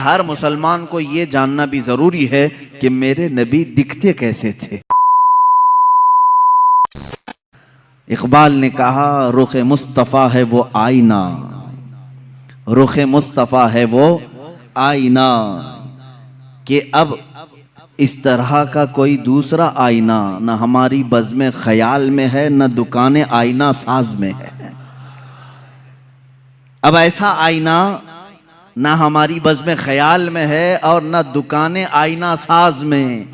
हर मुसलमान को ये जानना भी जरूरी है कि मेरे नबी दिखते कैसे थे। इकबाल ने कहा रुख मुस्तफ़ा है वो आईना, रुख मुस्तफ़ा है वो आईना, कि अब इस तरह का कोई दूसरा आईना न हमारी बज़्म ख्याल में है, न दुकान आईना साज में है। अब ऐसा आईना ना हमारी बज़्म ख्याल में है और ना दुकान आईना साज में।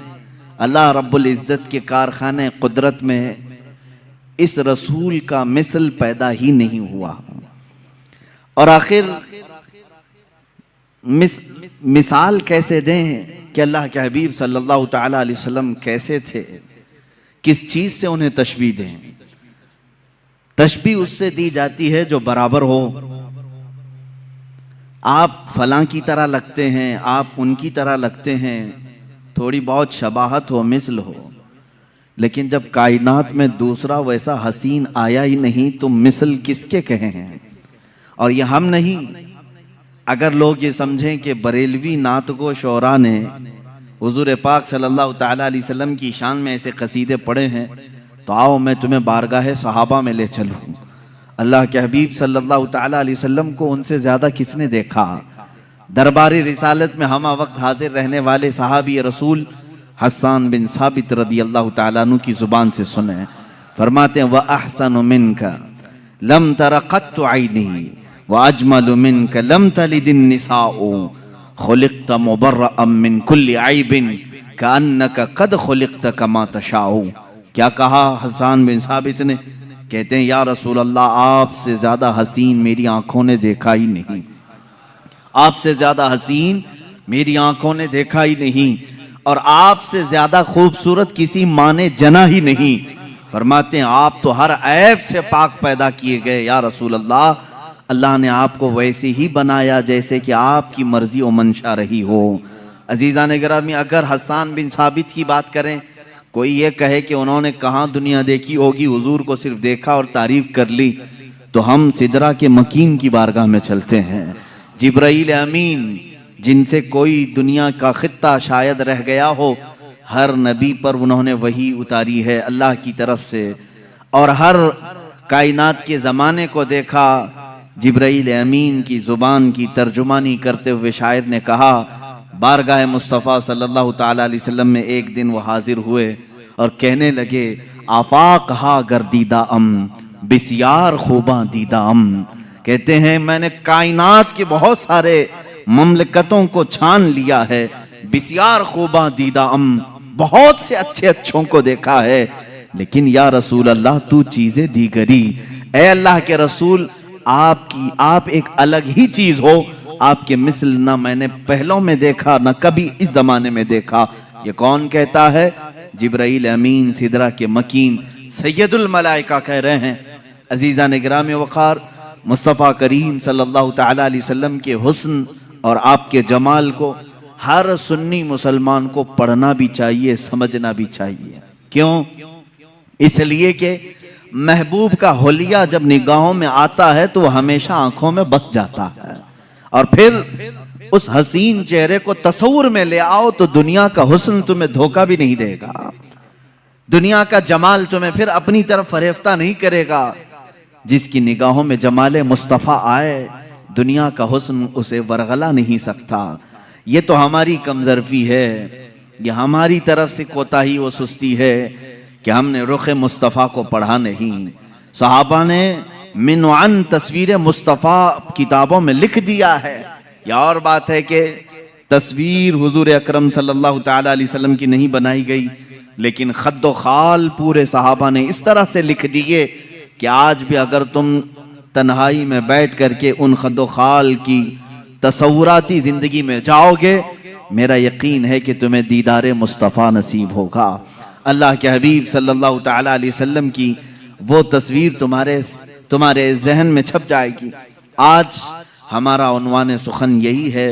अल्लाह रब्बुल इज़्ज़त के कारखाने कुदरत में इस रसूल का मिसल पैदा ही नहीं हुआ। और आखिर मिसाल कैसे दें कि अल्लाह के हबीब सल्लल्लाहु ताला अलैहि वसल्लम कैसे थे, किस चीज से उन्हें तशबीह दें। तशबीह उससे दी जाती है जो बराबर हो। आप फलां की तरह लगते हैं, आप उनकी तरह लगते हैं, थोड़ी बहुत शबाहत हो, मिसल हो, लेकिन जब कायनात में दूसरा वैसा हसीन आया ही नहीं तो मिसल किसके कहे हैं। और ये हम नहीं, अगर लोग ये समझें कि बरेलवी नातगो शोरा ने हुजूर पाक सल्लल्लाहु ताला अलैहि वसल्लम की शान में ऐसे कसीदे पढ़े हैं तो आओ मैं तुम्हें बारगाह सहाबा में ले चलूँ। अल्लाह के हबीब सल्लल्लाहु ताला अलैहि वसल्लम को उनसे ज्यादा किसने देखा। दरबारी रिसालत में हम वक्त हाजिर रहने वाले सहाबी रसूल हसन बिन साबित रदी अल्लाह ताला अन्हु की जुबान से सुने, फरमाते हैं व अहसनु मिनका लम तरा क़त्तु ऐनी व अजमलु मिनका लम तलिदिन निसाउ खुलिक़्त मुबर्रअम मिन कुल्लि ऐबिन कअन्नका क़द खुलिक़्त कमा तशाउ। क्या कहा हसन बिन साबित ने? कहते हैं या रसूल अल्लाह, आपसे ज्यादा हसीन मेरी आंखों ने देखा ही नहीं, आपसे ज्यादा हसीन मेरी आंखों ने देखा ही नहीं, और आपसे ज्यादा खूबसूरत किसी माँ ने जना ही नहीं। फरमाते हैं आप तो हर ऐब से पाक पैदा किए गए या रसूल अल्लाह, अल्लाह ने आपको वैसे ही बनाया जैसे कि आपकी मर्जी और मंशा रही हो। अजीज़ान गिरामी, अगर हसन बिन साबित की बात करें, कोई ये कहे कि उन्होंने कहाँ दुनिया देखी होगी, हुजूर को सिर्फ देखा और तारीफ कर ली, तो हम सिदरा के मकीन की बारगाह में चलते हैं। जिब्राइल अमीन जिनसे कोई दुनिया का खित्ता शायद रह गया हो, हर नबी पर उन्होंने वही उतारी है अल्लाह की तरफ से, और हर कायनात के ज़माने को देखा। जिब्राइल अमीन की ज़ुबान की तर्जुमानी करते हुए शायर ने कहा, बारगाह मुस्तफ़ा सल्लल्लाहु ताला अलैहि वसल्लम में एक दिन वो हाजिर हुए और कहने लगे आफाक हा गर्दीदा अम बिस्यार खूबा दीदा अम। कहते हैं मैंने कायनात के बहुत सारे ममलकतों को छान लिया है, बिस्यार खूबा दीदा अम, बहुत से अच्छे अच्छों को देखा है, लेकिन या रसूल अल्लाह तू चीजें दीगरी। ए अल्लाह के रसूल, आप एक अलग ही चीज हो, आपके मिसल ना मैंने पहलों में देखा ना कभी इस जमाने में देखा। ये कौन कहता है? जिब्राइल अमीन सिदरा के मकीन सैयदुल मलाइका कह रहे हैं। अजीज़ा ने गिराम वक़ार, मुस्तफ़ा करीम सल्लल्लाहु ताला अलैहि वसल्लम के हुस्न और आपके जमाल को हर सुन्नी मुसलमान को पढ़ना भी चाहिए, समझना भी चाहिए। क्यों? इसलिए कि महबूब का हुलिया जब निगाहों में आता है तो हमेशा आंखों में बस जाता है, और फिर उस हसीन चेहरे को तस्वुर में ले आओ तो दुनिया का हुस्न तुम्हें धोखा भी नहीं देगा, दुनिया का जमाल तुम्हें फिर अपनी तरफ फरेफ्ता नहीं करेगा। जिसकी निगाहों में जमाले मुस्तफ़ा आए, दुनिया का हुस्न उसे वरगला नहीं सकता। ये तो हमारी कमजोरी है, ये हमारी तरफ से कोताही व सुस्ती है कि हमने रुख मुस्तफ़ा को पढ़ा नहीं। सहाबा ने मिनअन तस्वीर मुस्तफ़ा किताबों में लिख दिया है। या और बात है कि तस्वीर हुजूर अकरम सल्लल्लाहु ताला अलैहि वसल्लम की नहीं बनाई गई, लेकिन खद्दो खाल पूरे सहाबा ने इस तरह से लिख दिए कि आज भी अगर तुम तन्हाई में बैठ करके उन खद्दो खाल की तसव्वुराती जिंदगी में जाओगे, मेरा यकीन है कि तुम्हें दीदार मुस्तफ़ा नसीब होगा। अल्लाह के हबीब सल्लल्लाहु ताला अलैहि वसल्लम की वो तस्वीर तुम्हारे जहन में छप जाएगी। आज हमारा उन्वान सुखन यही है,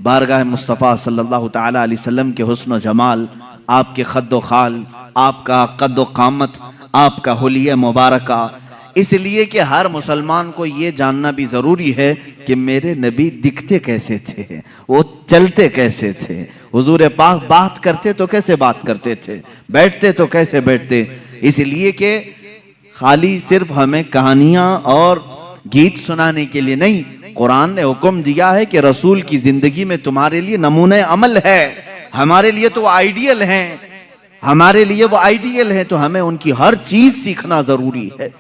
बारगाह मुस्तफ़ा सल्लल्लाहु ताला अलैहि वसल्लम के हुस्न व जमाल, आपके खद्दो खाल, आपका कद्दो कामत, आपका हुलिया मुबारका, इसलिए कि हर मुसलमान को ये जानना भी जरूरी है कि मेरे नबी दिखते कैसे थे, वो चलते कैसे थे, हुजूर पाक बात करते तो कैसे बात करते थे, बैठते तो कैसे बैठते। इसलिए कि खाली सिर्फ हमें कहानियां और गीत सुनाने के लिए नहीं, कुरान ने हुक्म दिया है कि रसूल की जिंदगी में तुम्हारे लिए नमूने अमल है, हमारे लिए तो आइडियल हैं, हमारे लिए वो आइडियल है, तो हमें उनकी हर चीज सीखना जरूरी है।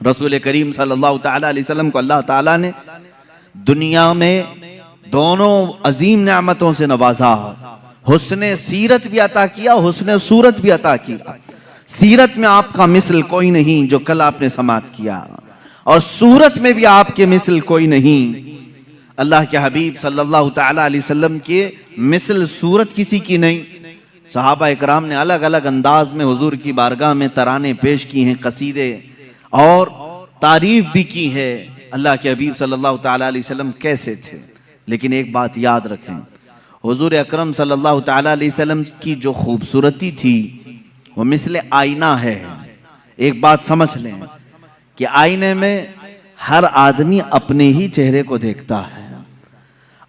रसूल करीम सल्लल्लाहु ताला अलैहि वसल्लम को अल्लाह ताला ने दुनिया में दोनों अजीम नेमतों से नवाजा, हुस्ने सीरत भी अता किया, हुस्ने सूरत भी अता किया। सीरत में आपका मिसल कोई नहीं जो कल आपने समात किया, और सूरत में भी आपके मिसल कोई नहीं। अल्लाह के हबीब सल्लल्लाहु ताला अलैहि वसल्लम के मिसल सूरत किसी की नहीं। सहाबा इकराम ने अलग अलग अंदाज में हुजूर की बारगाह में तराने पेश की हैं, कसीदे और तारीफ भी की है अल्लाह के हबीब सल्लल्लाहु ताला अलैहि वसल्लम कैसे थे। लेकिन एक बात याद रखें, हुजूर अकरम सल्लल्लाहु ताला अलैहि वसल्लम की जो खूबसूरती थी वो मिसले आईना है। एक बात समझ लें कि आईने में हर आदमी अपने ही चेहरे को देखता है,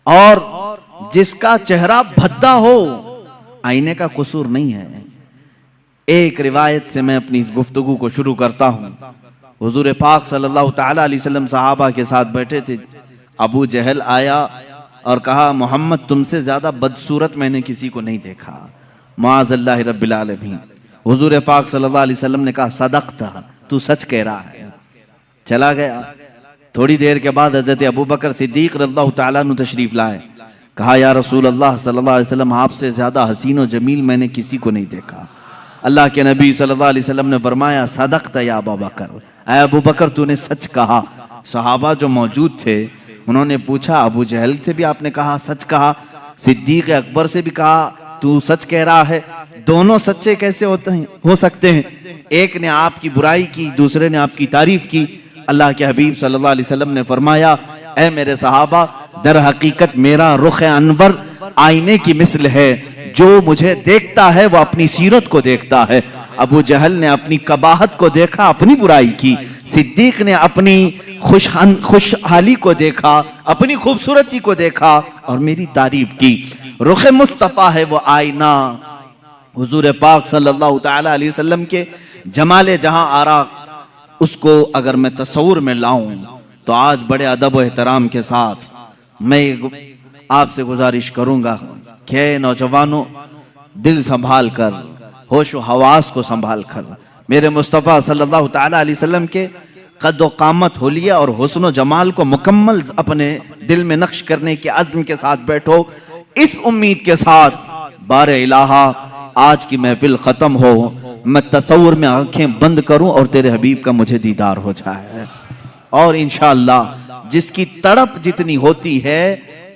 और जिसका चेहरा भद्दा हो आईने का कसूर नहीं है। एक रिवायत से मैं अपनी इस गुफ्तगू को शुरू करता हूं। हुजूर पाक सल्लल्लाहु ताला अलैहि वसल्लम सहाबा के साथ बैठे थे, अबू जहल आया और कहा, मोहम्मद तुमसे ज्यादा बदसूरत मैंने किसी को नहीं देखा, माअज़ल्लाहि रब्बिल आलमीन। हुजूर पाक सल्लल्लाहु अलैहि वसल्लम ने कहा, सदक़ता, तू सच कह रहा है। चला गया। थोड़ी देर के बाद हजरत अबू बकर सिद्दीक रज़ियल्लाहु ताला अन्हु तशरीफ लाए। कहा, या रसूल अल्लाह सल्लल्लाहु अलैहि वसल्लम, आपसे ज्यादा हसीन और जमील मैंने किसी को नहीं देखा। अल्लाह के नबी सल्लल्लाहु अलैहि वसल्लम ने फरमाया, सदक़ता या अबू बकर, ऐ अबू बकर तूने सच कहा। सहाबा जो मौजूद थे उन्होंने पूछा, अबू जहल से भी आपने कहा सच कहा, सिद्दीक अकबर से भी कहा तू सच कह रहा है, दोनों सच्चे कैसे होते हैं, हो सकते हैं? एक ने आपकी बुराई की, दूसरे ने आपकी तारीफ की। अल्लाह के हबीब सल्लल्लाहु अलैहि वसल्लम ने फरमाया, ऐ मेरे सहाबा, दर हकीकत मेरा रुख अनवर आईने की मिसल है, जो मुझे देखता है वो अपनी सीरत को देखता है। अबू जहल ने अपनी कबाहत को देखा, अपनी बुराई की। सिद्दीक ने अपनी खुशहाली को देखा, अपनी खूबसूरती को देखा और मेरी तारीफ की। रुख मुस्तफा है वो आईना। हुजूर पाक सल्लल्लाहु ताला अलैहि वसल्लम के जमाले जहां आरा, उसको अगर मैं तस्वुर में लाऊं तो आज बड़े अदब व एहतराम के साथ मैं आपसे गुजारिश करूंगा कि नौजवानों, दिल संभाल कर, होश व हवास को संभाल कर मेरे मुस्तफ़ा सल्लल्लाहु ताला अलैहि वसल्लम के कद व कामत, होलिया और हुस्न व जमाल को मुकम्मल अपने दिल में नक्श करने के अज़्म के साथ बैठो, इस उम्मीद के साथ बारे इलाहा आज की महफिल खत्म हो, मैं तस्वुर में आंखें बंद करूं और तेरे हबीब का मुझे दीदार हो जाए। और इंशाअल्लाह जिसकी तड़प जितनी होती है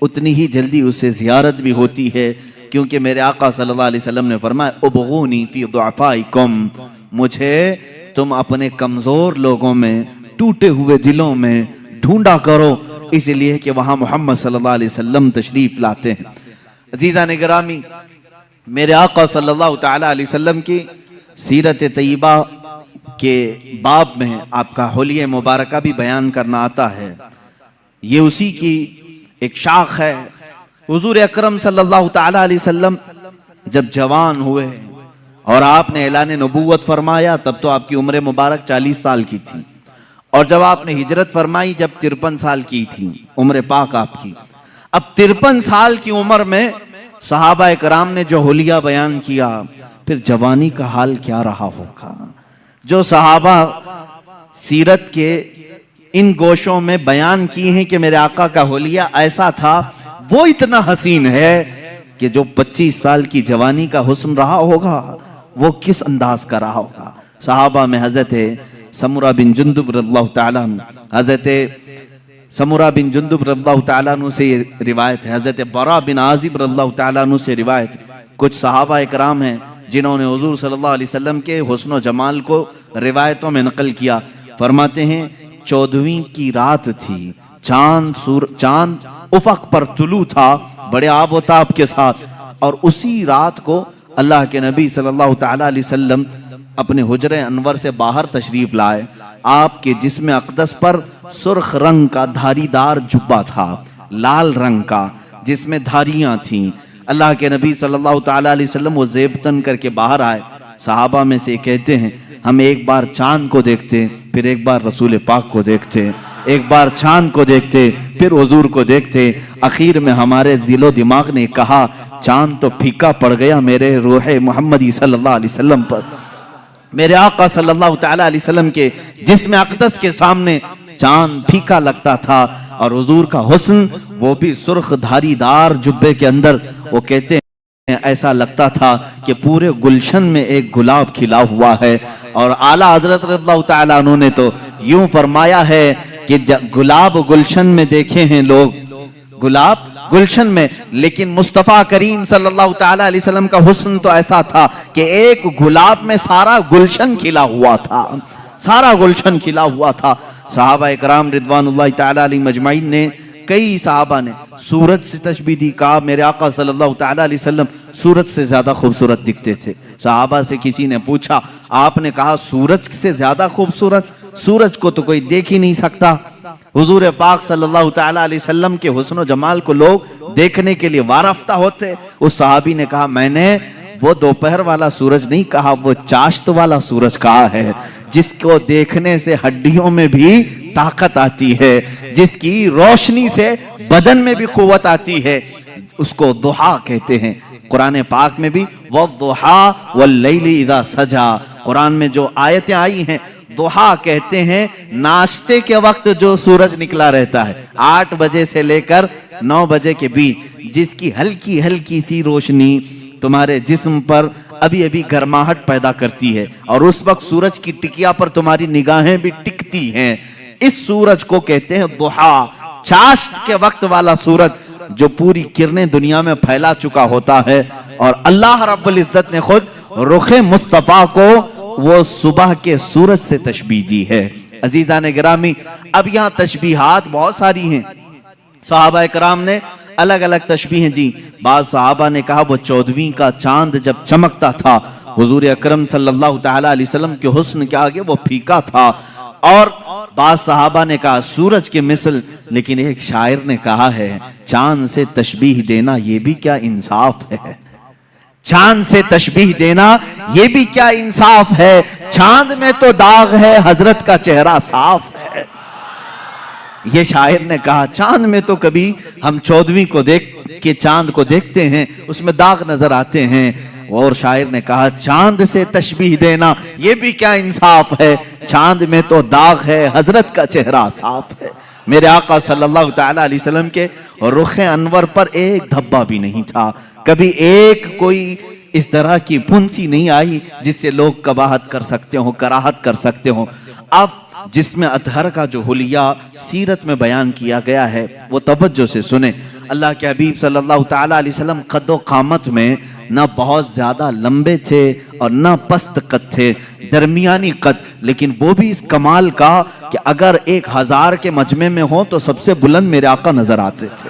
उतनी ही जल्दी उसे जियारत भी होती है, क्योंकि मेरे आका सल्लल्लाहु अलैहि वसल्लम ने फरमाया, उबगूनी फी दुआफाइकुम, मुझे तुम अपने कमजोर लोगों में, टूटे हुए दिलों में ढूंढा करो, इसलिए कि वहां मोहम्मद सल्लल्लाहु अलैहि वसल्लम तशरीफ लाते हैं। अजीजा ने गिरामी, मेरे आका सल्लल्लाहु ताला अलैहि वसल्लम की सीरत तय्यबा के बाब में आपका होलिया मुबारका भी बयान करना आता है। ये उसी की एक शाख है। हुजूर अकरम सल्लल्लाहु ताला अलैहि वसल्लम जब जवान हुए और आपने ऐलान नबूवत फरमाया, तब तो आपकी उम्र मुबारक 40 साल की थी, और जब आपने हिजरत फरमाई जब 53 साल की थी उम्र पाक आपकी। अब 53 साल की उम्र में सहाबा कराम ने जो होलिया बयान किया, फिर जवानी का हाल क्या रहा होगा। जो सहाबा सीरत के इन गोशों में बयान किए हैं कि मेरे आका का होलिया ऐसा था, वो इतना हसीन है कि जो 25 साल की जवानी का हुस्न रहा होगा वो किस अंदाज का रहा होगा। सहाबा में हजरत समुरा बिन जुंदुब रज़ियल्लाहु ताला अन्हु, हजरत समुरा बिन जुंदुब रज़ियल्लाहु ताला अन्हु से रिवायत है, हजरत बरा बिन आजिब रज़ियल्लाहु ताला अन्हु से रिवायत है। कुछ सहाबा इकराम हैं जिन्होंने हुजूर सल्लल्लाहु अलैहि वसल्लम के हुस्न व जमाल को रिवायतों में नकल किया। फरमाते हैं 14वीं की रात थी, चांद उफक पर तुलू था, बड़े आबोताब के साथ, और उसी रात को अल्लाह के नबी सल्लल्लाहु ताला अलैहि वसल्लम अपने हुजरे अनवर से बाहर तशरीफ लाए। आपके जिस्म अक़दस पर सुर्ख रंग का धारीदार जुब्बा था, लाल रंग का, जिसमें धारियां थीं। अल्लाह के नबी सल्लल्लाहु ताला अलैहि वसल्लम वो ज़ेबतन करके बाहर आए। सहाबा में से कहते हैं हम एक बार चांद को देखते, फिर एक बार रसूल पाक को देखते, एक बार चांद को देखते, फिर हुजूर को देखते। आखिर में हमारे दिलो दिमाग ने कहा चांद तो फीका पड़ गया मेरे रूह मोहम्मदी सल्लल्लाहु अलैहि वसल्लम पर। मेरे आका सल्लल्लाहु ताला अलैहि वसल्लम के जिस्म अक़दस के सामने चांद फीका लगता था और हुजूर का हुस्न वो भी सुर्ख धारीदार जुब्बे के अंदर, वो कहते हैं ऐसा लगता था कि पूरे गुलशन में एक गुलाब खिला हुआ है। और आला हजरत रज़ियल्लाहु ताला अन्हु ने तो यूं फरमाया है कि गुलाब गुलशन में देखे हैं लोग, गुलाब गुलशन में, लेकिन मुस्तफ़ा करीम सल्लल्लाहु ताला अलैहि वसल्लम का हुस्न तो ऐसा था कि एक गुलाब में सारा गुलशन खिला हुआ था, सारा गुलशन खिला हुआ था। सहाबा इकराम रिदवानुल्लाहि ताला अलैहिम अजमाइन ने, कई सहाबा ने सूरज से तशबीह दी, कहा मेरे आका सल्लल्लाहु ताला अलैहि वसल्लम सूरज से ज्यादा खूबसूरत दिखते थे। सहाबा से किसी ने पूछा, आपने कहा सूरज से ज्यादा खूबसूरत? सूरज को तो कोई देख ही नहीं सकता। हुजूर पाक सल्लल्लाहु ताला अलैहि वसल्लम के हुस्न जमाल को लोग देखने के लिए वारफ्ता होते। उस सहाबी ने कहा मैंने वो दोपहर वाला सूरज नहीं कहा, वो चाश्त वाला सूरज कहा है, जिसको देखने से हड्डियों में भी ताकत आती है, जिसकी रोशनी से बदन में भी कुव्वत आती है, उसको दुहा कहते हैं। कुरान पाक में भी वद्दुहा वल्लैलि इज़ा सजा, कुरान में जो आयतें आई हैं, दुहा कहते हैं नाश्ते के वक्त जो सूरज निकला रहता है 8 बजे से लेकर 9 बजे के बीच, जिसकी हल्की हल्की सी रोशनी तुम्हारे जिस्म पर अभी अभी गर्माहट पैदा करती है और उस वक्त सूरज की टिकिया पर तुम्हारी निगाहें भी टिकती हैं। इस सूरज को कहते हैं दुहा, चाश्त के वक्त वाला सूरज जो पूरी किरणें दुनिया में फैला चुका होता है। और अल्लाह रब्बुल इज्जत ने खुद रुखे मुस्तफा को वो सुबह के सूरज से तशबीह दी है। अजीजान गिरामी, अब यहाँ तशबीहात बहुत सारी हैं, सहाबा इकराम ने अलग अलग तशबीहें दी। बाद सहाबा ने कहा वो 14वीं का चांद जब चमकता था, हुजूर अकरम सल्लल्लाहु ताला अलैहि वसल्लम के हुस्न के आगे वो फीका था। और बाद सहाबा ने कहा सूरज के मिसल, लेकिन एक शायर ने कहा है चांद से तशबीह देना ये भी क्या इंसाफ है, चांद से तशबीह देना ये भी क्या इंसाफ है, चांद में तो दाग है हजरत का चेहरा साफ है। ये शायर ने कहा चांद में तो कभी हम 14वीं को देख के चांद को देखते हैं उसमें दाग नजर आते हैं। और शायर ने कहा चांद से तशबीह देना ये भी क्या इंसाफ है, चांद में तो दाग है हजरत का चेहरा साफ है। मेरे आका सल्लल्लाहु ताला अलैहि वसल्लम के रुखे अनवर पर एक धब्बा भी नहीं था, कभी एक कोई इस तरह की फुंसी नहीं आई जिससे लोग कबाहत कर सकते हो, कराहत कर सकते हो। अब जिसमें अतहर का जो हुलिया सीरत में बयान किया गया है वो तवज्जो से सुने। अल्लाह के हबीब सल्लल्लाहु ताला अलैहि वसल्लम कद्दो कामत में ना बहुत ज्यादा लंबे थे और ना पस्त कद थे, दरमियानी कद, लेकिन वो भी इस कमाल का कि अगर 1000 के मजमे में हो तो सबसे बुलंद मेरे आका नजर आते थे।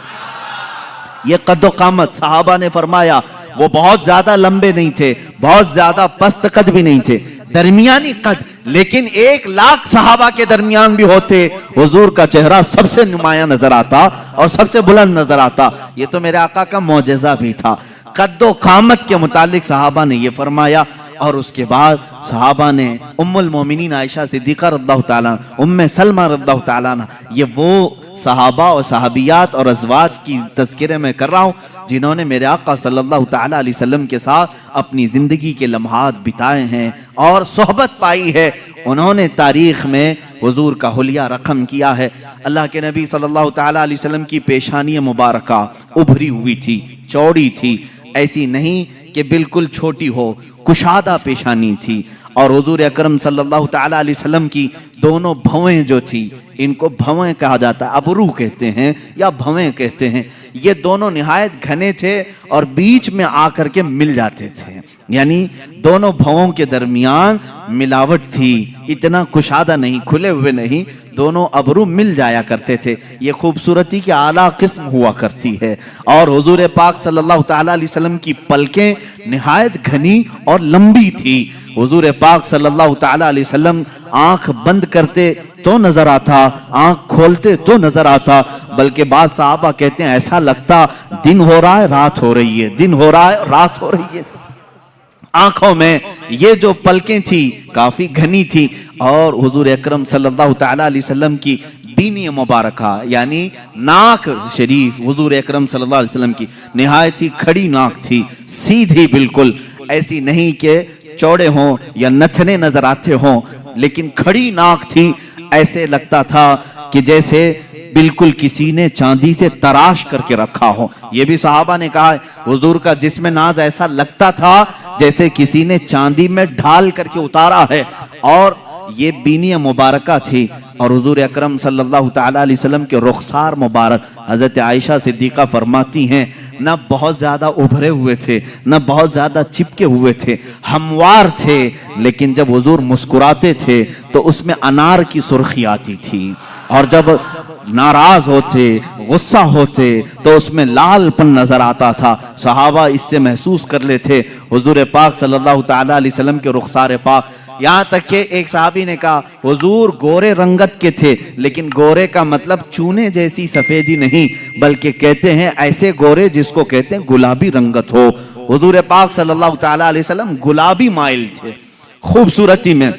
ये कद्दो कामत, सहाबा ने फरमाया वो बहुत ज्यादा लंबे नहीं थे, बहुत ज्यादा पस्त कद भी नहीं थे, दरमियानी कद, लेकिन 1 लाख सहाबा के दरमियान भी होते हुजूर का चेहरा सबसे नुमाया नजर आता और सबसे बुलंद नजर आता। ये तो मेरे आका का मौजज़ा भी था। कद्दो कामत के मुतालिक सहाबा ने ये फरमाया। और उसके बाद सहाबा ने उम्मुल मोमिनीन आयशा सिद्दीक़ा रज़ियल्लाहु ताला, उम्मे सलमा रज़ियल्लाहु ताला, ये वो सहाबा और सहाबियात और अज़वाज की तज़किरे में कर रहा हूँ जिन्होंने मेरे आका सल्लल्लाहु ताला अलैहि वसल्लम के साथ अपनी जिंदगी के लम्हात बिताए हैं और सोहबत पाई है। उन्होंने तारीख में हुजूर का हुलिया रकम किया है। अल्लाह के नबी सल्लल्लाहु ताला अलैहि वसल्लम की पेशानी मुबारका उभरी हुई थी, चौड़ी थी, ऐसी नहीं कि बिल्कुल छोटी हो, कुशादा पेशानी थी। और हुजूर अकरम सल्लल्लाहु ताला अलैहि वसल्लम की दोनों भवें जो थी, इनको भवें कहा जाता है, अबरू कहते हैं या भवें कहते हैं, ये दोनों निहायत घने थे और बीच में आकर के मिल जाते थे। यानी दोनों भवों के दरमियान मिलावट थी, इतना कुशादा नहीं, खुले हुए नहीं, दोनों अबरू मिल जाया करते थे। ये खूबसूरती की आला किस्म हुआ करती है। और हुजूर पाक सल्लल्लाहु तआला अलैहि वसल्लम की पलकें निहायत घनी और लंबी थी। हुजूर पाक सल्लल्लाहु तआला अलैहि वसल्लम आंख बंद करते तो नजर आता, आंख खोलते तो नजर आता, बल्कि बाद साहबा कहते हैं ऐसा लगता दिन हो रहा है रात हो रही है, दिन हो रहा है रात हो रही है। आंखों में ये जो पलकें थी काफी घनी थी। और हुजूर अकरम सल्लल्लाहु तआला अलैहि वसल्लम की बीनी मुबारका यानी नाक शरीफ, हुजूर अकरम सल्लल्लाहु अलैहि वसल्लम की निहायत ही खड़ी नाक थी, सीधी बिल्कुल, ऐसी नहीं कि चौड़े हों या नथने नजर आते हों, लेकिन खड़ी नाक थी। ऐसे लगता था कि जैसे बिल्कुल किसी ने चांदी से तराश करके रखा हो। ये भी सहाबा ने कहा हुजूर का जिस्म नाज ऐसा लगता था जैसे किसी ने चांदी में ढाल करके उतारा है। और ये बीनी मुबारका थी। और हुजूर अकरम सल्लल्लाहु तआला अलैहि वसल्लम के रुखसार मुबारक, हजरत आयशा सिद्दीका फरमाती हैं, न बहुत ज्यादा उभरे हुए थे, न बहुत ज्यादा चिपके हुए थे, हमवार थे, लेकिन जब हुजूर मुस्कुराते थे तो उसमें अनार की सुर्खी आती थी। और जब नाराज होते, गुस्सा होते तो उसमें लालपन नजर आता था। सहाबा इससे महसूस कर लेते हुजूर पाक सल्लल्लाहु तआला अलैहि वसल्लम के रुखसार पाक। यहाँ तक कि एक साहबी ने कहा हुजूर गोरे रंगत के थे, लेकिन गोरे का मतलब चूने जैसी सफेदी नहीं, बल्कि कहते हैं ऐसे गोरे जिसको कहते हैं गुलाबी रंगत हो। हुजूर पाक सल्लल्लाहु तआला अलैहि वसल्लम गुलाबी माइल थे खूबसूरती में,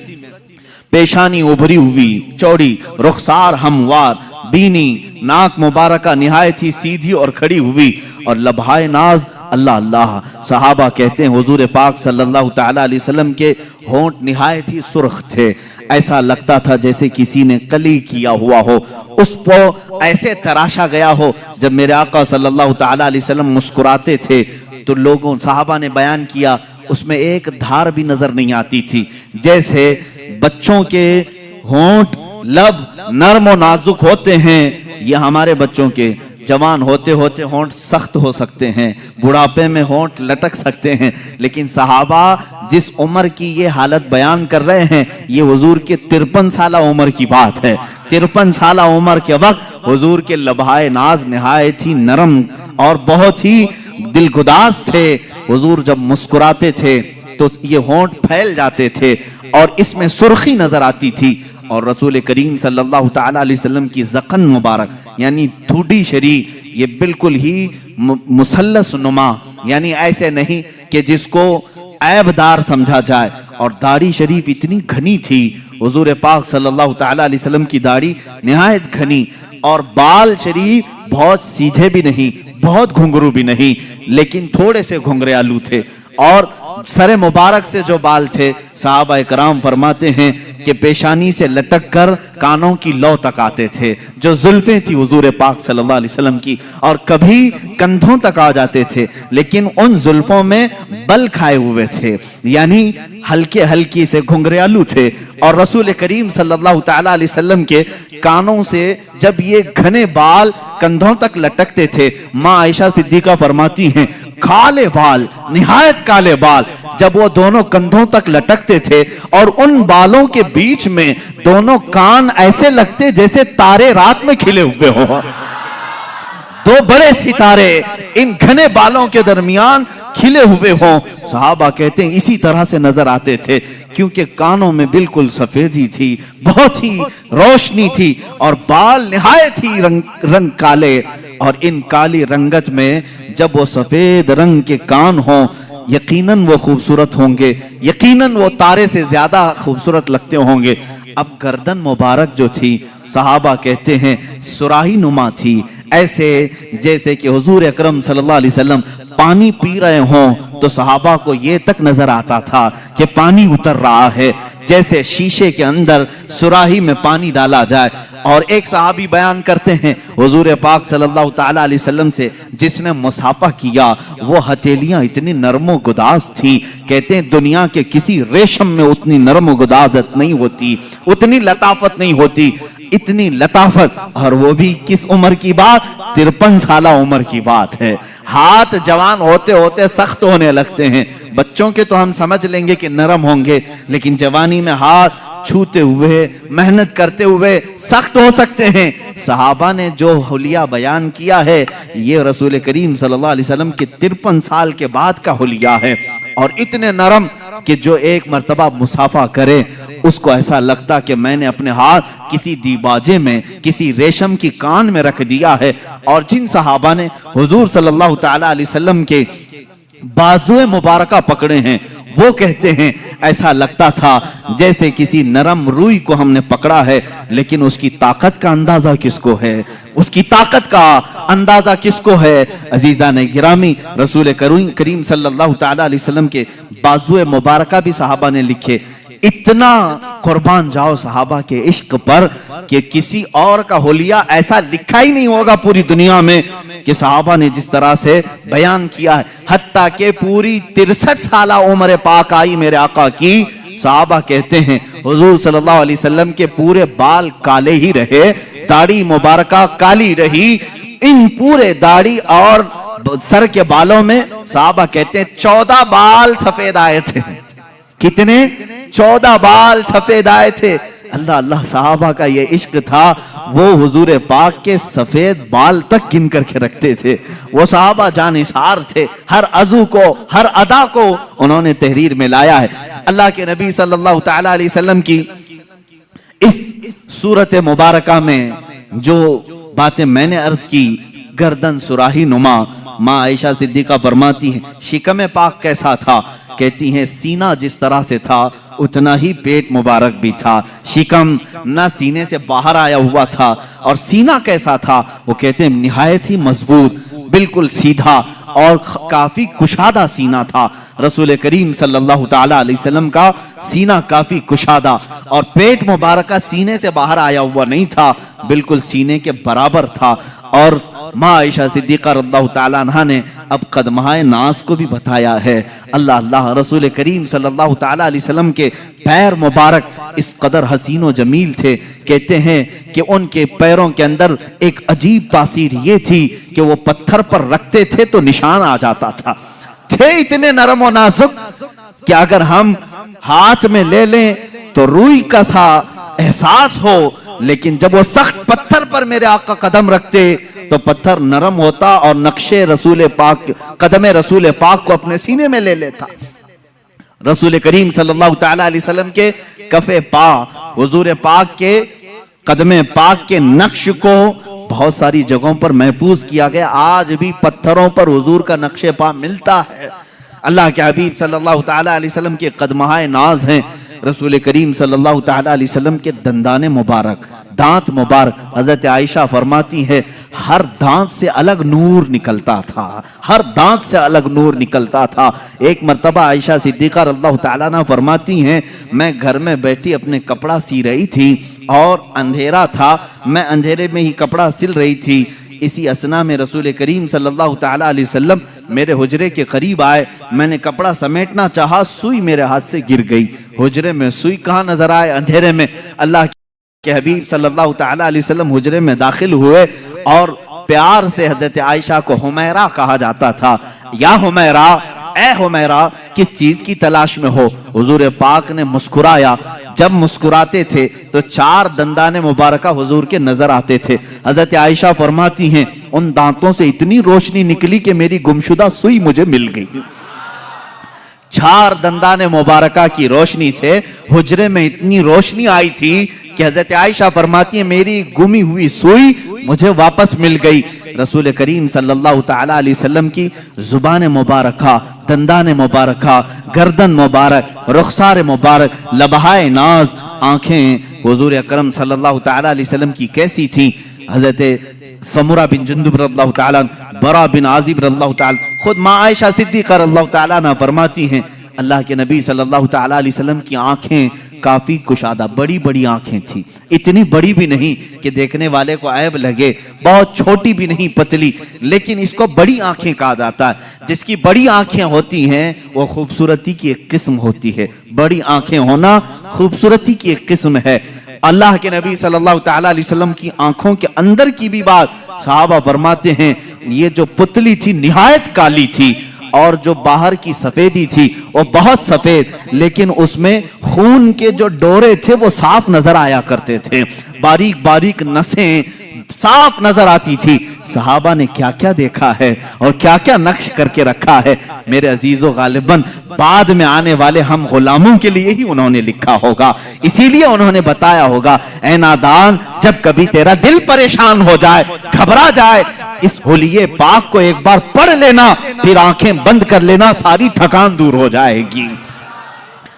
पेशानी उभरी हुई चौड़ी, रुखसार हमवार, बीनी, नाक मुबारका निहायत ही सीधी और खड़ी हुई, और लबहाए नाज अल्लाह अल्लाह। सहाबा कहते हैं हुजूर पाक सल्लल्लाहु तआला अलैहि वसल्लम के होंठ निहायत ही सुर्ख थे, ऐसा लगता था जैसे किसी ने कली किया हुआ हो, उस पर ऐसे तराशा गया हो। जब मेरे आका सल्लल्लाहु तआला अलैहि वसल्लम मुस्कुराते थे तो लोगों सहाबा ने बयान किया उसमें एक धार भी नजर नहीं आती थी, जैसे बच्चों के होंठ लब नरम और नाजुक होते हैं, ये हमारे बच्चों के जवान होते होते होंठ सख्त हो सकते हैं, बुढ़ापे में होंठ लटक सकते हैं, लेकिन सहाबा जिस उम्र की ये हालत बयान कर रहे हैं ये हुजूर के 53 साल उम्र की बात है। 53 साल उम्र के वक्त हुजूर के लबहाए नाज निहायत ही नरम और बहुत ही दिलगुदाज थे। हुजूर जब मुस्कुराते थे तो ये होंठ फैल जाते थे और इसमें सुर्खी नजर आती थी। और रसूल करीम सल्लल्लाहु तआला अलैहि वसल्लम की ज़क़न मुबारक यानी ठूडी शरीफ, ये बिल्कुल ही मुसल्लस नुमा, यानी ऐसे नहीं कि जिसको ऐबदार समझा जाए। और दाढ़ी शरीफ इतनी घनी थी, हुजूर पाक सल्लल्लाहु तआला अलैहि वसल्लम की दाढ़ी निहायत घनी, और बाल शरीफ बहुत सीधे भी नहीं, बहुत घुंघरू भी नहीं, लेकिन थोड़े से घुंघरालू थे। और सरे मुबारक से जो बाल थे, साहबा इकराम फरमाते हैं कि पेशानी से लटक कर कानों की लौ तक आते थे, जो जुल्फें थी हुजूर पाक सल्लल्लाहु अलैहि वसल्लम की, और कभी कंधों तक आ जाते थे, लेकिन उन जुल्फों में बल खाए हुए थे, यानी हल्के हल्की से घुंघरालू थे। और रसूल करीम सल्लल्लाहु तआला अलैहि वसल्लम के कानों से जब ये घने बाल कंधों तक लटकते थे, माँ आयशा सिद्दीका फरमाती हैं काले बाल, निहायत काले बाल जब वो दोनों कंधों तक लटकते थे, और उन बालों के बीच में दोनों कान ऐसे लगते जैसे तारे रात में खिले हुए हो, दो बड़े सितारे इन घने बालों के दरमियान खिले हुए हों। सहाबा कहते हैं इसी तरह से नजर आते थे, क्योंकि कानों में बिल्कुल सफेदी थी, बहुत ही रोशनी थी, और बाल निहायत ही रंग काले। और इन काली रंगत में जब वो सफेद रंग के कान हों, यकीनन वो खूबसूरत होंगे, यकीनन वो तारे से ज्यादा खूबसूरत लगते होंगे। अब गर्दन मुबारक जो थी, सहाबा कहते हैं सुराही नुमा थी, ऐसे जैसे कि हुजूर अकरम सल्लल्लाहु अलैहि वसल्लम पानी पी रहे हों तो सहाबा को ये तक नजर आता था कि पानी उतर रहा है, जैसे शीशे के अंदर सुराही में पानी डाला जाए। और एक सहाबी बयान करते हैं हुजूर पाक सल्लल्लाहु तआला अलैहि वसल्लम से जिसने मुसाफा किया, वो हथेलियां इतनी नरमो गुदाज थी, कहते हैं दुनिया के किसी रेशम में उतनी नरमो गुदाजत नहीं होती, उतनी लताफत नहीं होती, इतनी लताफत। और वो भी किस उम्र की बात, 53 साल उम्र की बात है। हाथ जवान होते होते सख्त होने लगते हैं, बच्चों बच्चों के तो हम समझ लेंगे कि नरम होंगे, लेकिन जवानी में हाथ छूते हुए, मेहनत करते हुए सख्त हो सकते हैं। सहाबा ने जो हुलिया बयान किया है, ये रसूल करीम सल्लल्लाहु अलैहि वसल्लम के 53 साल के बाद का हुलिया है, और इतने नरम कि जो एक मर्तबा मुसाफा करे उसको ऐसा लगता कि मैंने अपने हाथ किसी दीबाजे में, किसी रेशम की कान में रख दिया है। और जिन सहाबा ने हुजूर सल्लल्लाहु ताला अलैहि वसल्लम के बाजुए मुबारका पकड़े हैं, वो कहते हैं ऐसा लगता था जैसे किसी नरम रूई को हमने पकड़ा है। लेकिन उसकी ताकत का अंदाजा किसको है, उसकी ताकत का अंदाजा किसको है? अजीजा ने गिरामी, रसूल करीम सल्लल्लाहु ताला अलैहि वसल्लम के बाजुए मुबारका भी सहाबा ने लिखे। इतना कुर्बान जाओ सहाबा के इश्क पर कि किसी और का हुलिया ऐसा लिखा ही नहीं होगा पूरी दुनिया में कि सहाबा ने जिस तरह से बयान किया है। हत्ता के पूरी 63 साल उम्र पाक आई मेरे आका की, सहाबा कहते हैं हुजूर सल्लल्लाहु अलैहि वसल्लम के पूरे बाल काले ही रहे, दाढ़ी मुबारका काली रही। इन पूरे दाढ़ी और सर के बालों में सहाबा कहते हैं 14 बाल सफेद आए थे। कितने? 14 बाल सफेद आए थे। अल्लाह अल्लाह, सहाबा का ये इश्क था, वो हुजूर पाक के सफेद बाल तक गिन करके रखते थे। वो सहाबा जानिसार थे, हर अज़ू को, हर अदा को उन्होंने तहरीर में लाया है। अल्लाह के नबी सल्लल्लाहु ताला अलैहि वसल्लम की इस सूरत मुबारका में जो बातें मैंने अर्ज की, गर्दन सुराही नुमा, माँ आयशा सिद्दीका फरमाती हैं शिकम पाक कैसा था? कहती हैं सीना जिस तरह से था उतना ही पेट मुबारक भी था। शिकम ना सीने से बाहर आया हुआ था, और सीना कैसा था? वो कहते हैं निहायत ही मजबूत, बिल्कुल सीधा और काफी कुशादा सीना था। रसूल करीम सल्लल्लाहु ताला अलैहि वसल्लम का सीना काफी कुशादा, और पेट मुबारक सीने से बाहर आया हुआ नहीं था, बिल्कुल सीने के बराबर था। और माँ आयशा सिद्दीका रज़ियल्लाहु ताला अन्हा ने अब कदमाए नास को भी बताया है। अल्लाह अल्लाह, रसूल करीम सल्लल्लाहु ताला अलैहि वसल्लम के पैर मुबारक इस कदर हसीन व जमील थे, कहते हैं कि उनके पैरों के अंदर एक अजीब तासीर ये थी कि वो पत्थर पर रखते थे तो निशान आ जाता था। थे इतने नरम और नाजुक कि अगर हम हाथ में ले लें तो रूई का सा एहसास हो, लेकिन जब वो सख्त पत्थर पर मेरे आका कदम रखते तो पत्थर नरम होता और नक्शे रसूल पाक, कदमे रसूल पाक को अपने सीने में ले लेता। रसूल करीम सल्लल्लाहु ताला अलैहि वसल्लम के कफे पा, हुजूर पाक के कदमे पाक के नक्श को बहुत सारी जगहों पर महफूज किया गया। आज भी पत्थरों पर हुजूर का नक्शे पा मिलता है। अल्लाह के हबीब सल्लल्लाहु ताला अलैहि वसल्लम के कदमहाए नाज हैं। रसूल करीम सल्लल्लाहु ताला अलैहि वसल्लम के दंदाने मुबारक, दांत मुबारक, हजरत आयशा फरमाती है हर दांत से अलग नूर निकलता था, हर दांत से अलग नूर निकलता था। एक मर्तबा आयशा सिद्दीका रज़ियल्लाहु ताला अन्हा फरमाती हैं मैं घर में बैठी अपने कपड़ा सी रही थी और अंधेरा था, मैं अंधेरे में ही कपड़ा सिल रही थी। इसी असना में रसूल करीम सल्लल्लाहु ताला अलैहि वसल्लम मेरे हुजरे के करीब आए। मैंने कपड़ा समेटना चाहा, सुई मेरे हाथ से गिर गई। हुजरे में सुई कहाँ नजर आए? अंधेरे में। अल्लाह के हबीब सल्लल्लाहु ताला अलैहि वसल्लम हुजरे में दाखिल हुए और प्यार से हजरत आयशा को हुमैरा कहा जाता था। या हुमैरा, ए हुमैरा, किस चीज की तलाश में हो? हुजूर पाक ने मुस्कुराया। जब मुस्कुराते थे तो 4 दंदाने मुबारका हुजूर के नजर आते थे। हजरत आयशा फरमाती हैं उन दांतों से इतनी रोशनी निकली कि मेरी गुमशुदा सुई मुझे मिल गई। 4 दंदाने मुबारका की रोशनी से हुजरे में इतनी रोशनी आई थी कि हजरत आयशा फरमाती है मेरी गुमी हुई सुई मुझे वापस मिल गई। रसूल करीम सल्लल्लाहु ताला अलैहि वसल्लम की जुबान मुबारका, दंदान मुबारका, गर्दन मुबारक, रुखसार मुबारक, लबहाए नाज, आंखें हुजूर अकरम सल्लल्लाहु ताला अलैहि वसल्लम की कैसी थी? हजरत समुरा बिन जुंदुब रज़ियल्लाहु ताला, बरा बिन आजिब रज़ियल्लाहु ताला, खुद माँ आयशा सिद्दीका रज़ियल्लाहु ताला ना फरमाती हैं अल्लाह के नबी सल्लल्लाहु ताला अलैहि वसल्लम की आंखें काफी कुशादा, बड़ी बड़ी आंखें थी। इतनी बड़ी भी नहीं कि देखने वाले को ऐब लगे, बहुत छोटी भी नहीं पतली, लेकिन इसको बड़ी आंखें कहा जाता है। जिसकी बड़ी आंखें होती हैं वो खूबसूरती की एक किस्म होती है। बड़ी आंखें होना खूबसूरती की एक किस्म है। अल्लाह के नबी सल्लल्लाहु ताला अलैहि वसल्लम की आंखों के अंदर की भी बात सहाबा फरमाते हैं ये जो पुतली थी निहायत काली थी और जो बाहर की सफेदी थी वो बहुत सफेद, लेकिन उसमें खून के जो डोरे थे वो साफ नजर आया करते थे, बारीक बारीक नसें साफ नजर आती थी। सहाबा ने क्या क्या देखा है और क्या क्या नक्श करके रखा है, मेरे अजीजों गालिबन बाद में आने वाले हम गुलामों के लिए ही उन्होंने लिखा होगा। इसीलिए उन्होंने बताया होगा, ऐ नादान, जब कभी तेरा दिल परेशान हो जाए, घबरा जाए, इस होलिये पाक को एक बार पढ़ लेना, फिर आंखें बंद कर लेना, सारी थकान दूर हो जाएगी,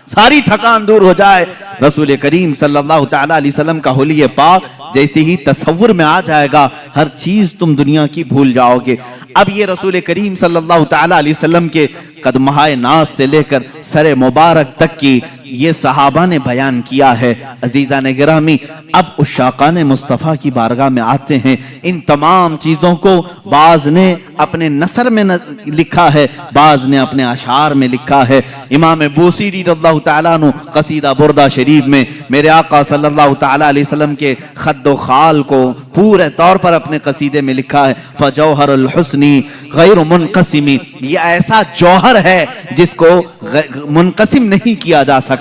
सारी थकान दूर हो जाए। रसूल करीम सल्लल्लाहु तआला अलैहि वसल्लम का हुलिये पाक जैसे ही तसव्वुर में आ जाएगा, हर चीज तुम दुनिया की भूल जाओगे। अब ये रसूल करीम सल्लल्लाहु तआला अलैहि वसल्लम के कदमहाए नाज से लेकर सरे मुबारक तक की ये सहाबा ने बयान किया है। अजीजा ने गिरामी, अब उस शाकान मुस्तफ़ा की बारगाह में आते हैं। इन तमाम चीज़ों को बाज ने अपने नसर में लिखा है, बाज ने अपने अशार में लिखा है। इमाम बूसीरी रज़ियल्लाहु तआला अन्हु कसीदा बुर्दा शरीफ में मेरे आका सल्लल्लाहु तआला अलैहि वसल्लम के खद्दो खाल को पूरे तौर पर अपने कसीदे में लिखा है, फजौहरुल हुस्नी गैर मुनक़सिमी, ये ऐसा जौहर है जिसको मुनक़सिम नहीं किया जा सकता।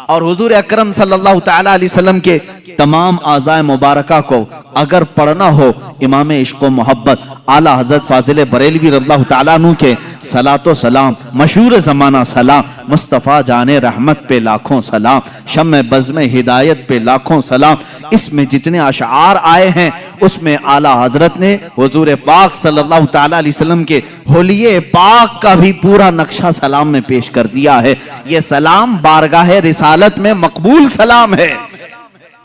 और हुजूर अकरम सल्लल्लाहु तआला अलैहि वसल्लम के तमाम आज़ाए मुबारका को अगर पढ़ना हो, इमाम इश्क़ व मोहब्बत आला हज़रत फाजिल बरेलवी रज़ियल्लाहु तआला अन्हु के सलातो सलाम, मशहूर ज़माना सलाम, मुस्तफ़ा जाने रहमत पे लाखों सलाम, शम्मे बज़्म हिदायत पे लाखों सलाम, इसमें जितने अशआर आए हैं उसमें आला हजरत ने हुजूर पाक सल्लल्लाहु तआला अलैहि वसल्लम के होलिये पाक का भी पूरा नक्शा सलाम में पेश कर दिया है। ये सलाम बारगाह रिसालत में मकबूल सलाम है,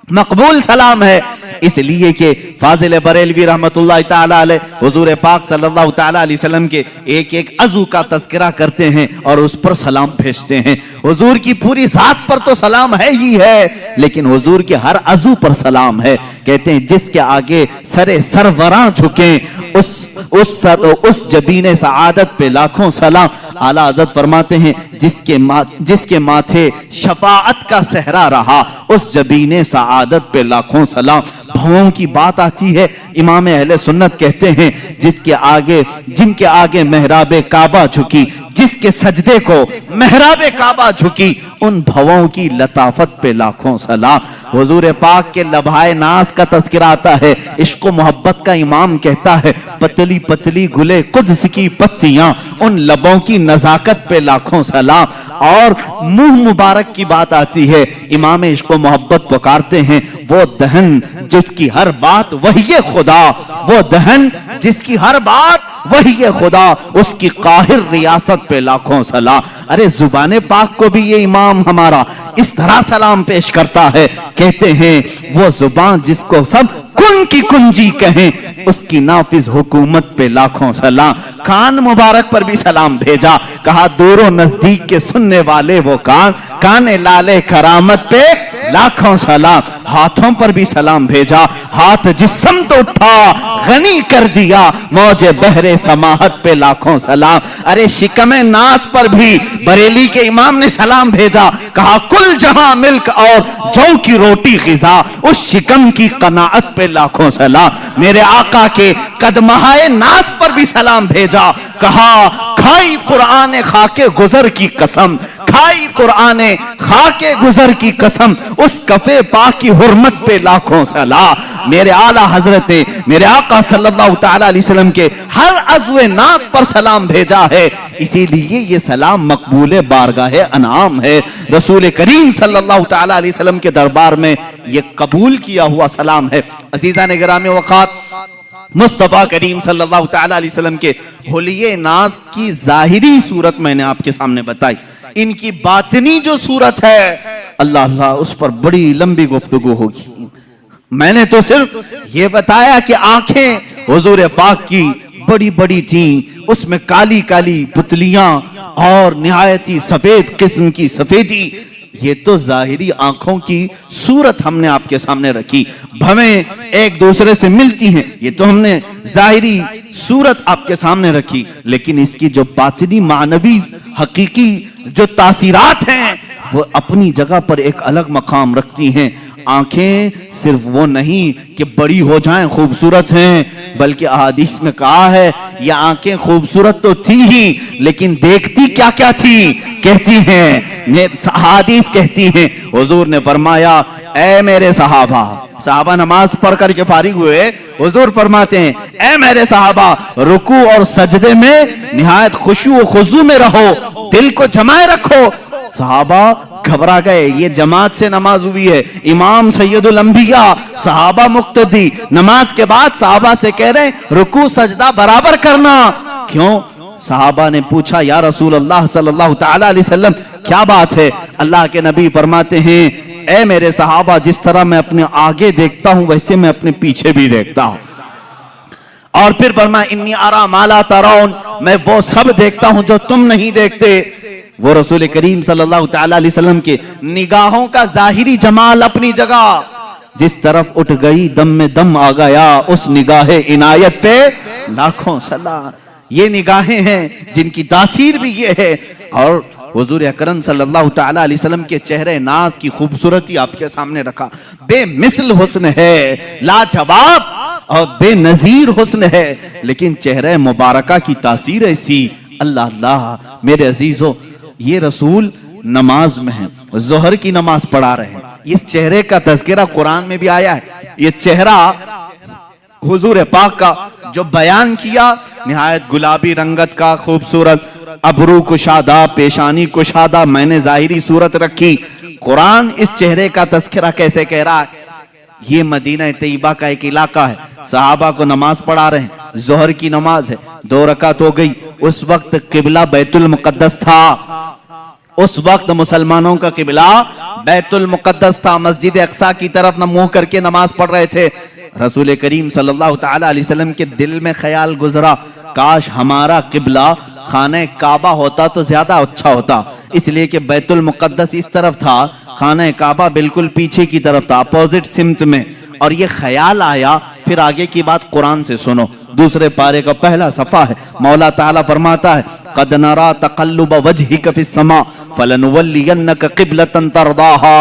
मकबूल सलाम है, इसलिए कि फाजिल बरेलवी रहमतुल्लाह ताला अलैह हुजूर पाक सल्लल्लाहु ताला अलैहि वसल्लम के एक एक अज़ू का तज़किरा करते हैं और उस पर सलाम भेजते हैं। हुजूर की पूरी जात पर तो सलाम है ही है, लेकिन हुजूर के हर अज़ू पर सलाम है। कहते हैं जिसके आगे सरे सरवरां झुके उस जबीने सआदत पे लाखों सलाम। आला हज़रत फरमाते हैं जिसके माथे शफाअत का सहरा रहा उस जबीने सआदत पे लाखों सलाम। भवों की बात आती है, इमाम अहले सुन्नत कहते हैं जिनके आगे मेहराबे काबा झुकी, जिसके सजदे को मेहराबे काबा झुकी, उन भवों की लताफत पे लाखों सलाम। हुजूर पाक के लभाए नाज का तज़किरा आता है, इश्क व मोहब्बत का इमाम कहता है पतली पतली गुले कुद्स की पत्तियां, उन लबों की नजाकत पे लाखों सलाम। और मुंह मुबारक की बात आती है, इमाम इश्क व मोहब्बत पुकारते हैं वो दहन जिसकी हर बात वही खुदा, वो दहन जिसकी हर बात वही खुदा, उसकी काहिर रियासत पे लाखों सलाम। अरे जुबाने पाक को भी ये इमाम हमारा इस तरह सलाम पेश करता है, कहते हैं वो जुबान जिसको सब कुन की कुंजी कहें, उसकी नाफिज हुकूमत पे लाखों सलाम। कान मुबारक पर भी सलाम भेजा, कहा दूरों नजदीक के सुनने वाले वो काने लाले करामत पे लाखों सलाम। हाथों पर भी सलाम भेजा, हाथ जिस्म तो उठा गनी कर दिया मौजे बहरे समाहत पे लाखों सलाम। अरे शिकमे नास पर भी बरेली के इमाम ने सलाम भेजा, कहा कुल जहां मिल्क और जौ की रोटी गिजा, उस शिकम की कनाअत पे लाखों सलाम। मेरे आका के कदमहाए नास पर भी सलाम भेजा, कहा खाई कुरान खाके गुजर की कसम, खाई कुरान खाके गुजर की कसम, उस कफे पाक की हुर्मत पे लाखों सलाम। मेरे आला हजरत ने मेरे आका सल्लल्लाहु तआला अलैहि वसल्लम के हर अज़्वे नाज़ पर सलाम भेजा है, इसीलिए ये सलाम मकबूल बारगाह अनाम है। रसूल करीम सल्लल्लाहु तआला अलैहि वसल्लम के दरबार में ये कबूल किया हुआ सलाम है। अज़ीज़ान गिरामी वक़ात, मुस्तफ़ा करीम सल्लल्लाहु तआला अलैहि वसल्लम के हुलिये नाज की जाहिरी सूरत मैंने आपके सामने बताई, इनकी बातिनी जो सूरत है अल्लाह अल्लाह उस पर बड़ी लंबी गुफ्तगू होगी। मैंने तो सिर्फ ये बताया कि आंखें हुजूर पाक की बड़ी बड़ी थी, उसमें काली काली पुतलियां और निहायती सफेद किस्म की सफेदी, ये तो जाहिरी आंखों की सूरत हमने आपके सामने रखी। भवें एक दूसरे से मिलती हैं, ये तो हमने जाहिरी सूरत आपके सामने रखी, लेकिन इसकी जो बातिनी मानवी हकीकी जो तासीरात हैं वो अपनी जगह पर एक अलग मकाम रखती हैं। आंखें सिर्फ वो नहीं कि बड़ी हो जाएं, खूबसूरत हैं, बल्कि अहादीस में कहा है ये आंखें खूबसूरत तो थी ही, लेकिन देखती क्या क्या थी। कहती हैं, अहादीस कहती हैं, हुजूर ने फरमाया, ऐ मेरे सहाबा नमाज पढ़ करके फारिग हुए, हुजूर फरमाते हैं, ऐ मेरे सहाबा, रुकू और सजदे में निहायत खुशू और खुजू में रहो, दिल को जमाए रखो। सहाबा घबरा गए, ये जमात से नमाज हुई है, इमाम सैयदुल अंबिया, सहाबा मुक्तदी, नमाज के बाद सहाबा से कह रहे हैं रुकू सजदा बराबर करना। क्यों? सहाबा ने पूछा, या रसूल अल्लाह सल्लल्लाहु तआला अलैहि वसल्लम क्या बात है? अल्लाह के नबी फरमाते हैं, ऐ मेरे सहाबा, जिस तरह मैं अपने आगे देखता हूं वैसे मैं अपने पीछे भी देखता हूं। और फिर फरमाया, इन्नी अरा माला तराउन, मैं वो सब देखता हूं जो तुम नहीं देखते। वो रसूल करीम सल्लल्लाहु तआला अलैहि वसल्लम के निगाहों का जाहिरी जमाल अपनी जगह, जिस तरफ उठ गई दम में दम आ गया, उस निगाहे इनायत पे लाखों सलाम। ये निगाहें हैं जिनकी तासीर भी ये है। और हुजूर अकरम सल्लल्लाहु तआला अलैहि वसल्लम के चेहरे नाज की खूबसूरती आपके सामने रखा, बेमिसल हुस्न है, लाजवाब और बेनजीर हुस्न है, लेकिन चेहरे मुबारका की तासीर ऐसी, अल्लाह अल्लाह। मेरे अजीजों, ये रसूल नमाज में है, जोहर की नमाज पढ़ा रहे हैं, इस चेहरे का तज़किरा कुरान में भी आया है। ये चेहरा हुजूर पाक का जो बयान किया, निहायत गुलाबी रंगत का, खूबसूरत, अबरू कुशादा, पेशानी कुशादा, मैंने जाहिरी सूरत रखी। कुरान इस चेहरे का तज़किरा कैसे कह रहा है? ये मदीना तैयबा का एक इलाका है, सहाबा को नमाज पढ़ा रहे हैं, जोहर की नमाज है, 2 रकात हो गई। उस वक्त किबला बैतुल मुकद्दस था, उस वक्त मुसलमानों का किबला बैतुल मुकद्दस था, मस्जिद अक्सा की तरफ न मुंह करके नमाज पढ़ रहे थे। रसूल करीम सल्लल्लाहु तआला अलैहि वसल्लम के दिल में ख्याल गुजरा, काश हमारा किबला खाने काबा होता तो ज्यादा अच्छा होता, इसलिए कि बैतुल मुकद्दस इस तरफ था, खाने काबा बिल्कुल पीछे की तरफ था, अपोजिट सिमत में। और ये ख्याल आया। फिर आगे की बात कुरान से सुनो, दूसरे पारे का पहला सफा है। मौला ताला फरमाता है, कद नरा तक़ल्लुब वजहिक फिस समा फलनुवल्लियन्नक क़िबलतन तरदाहा।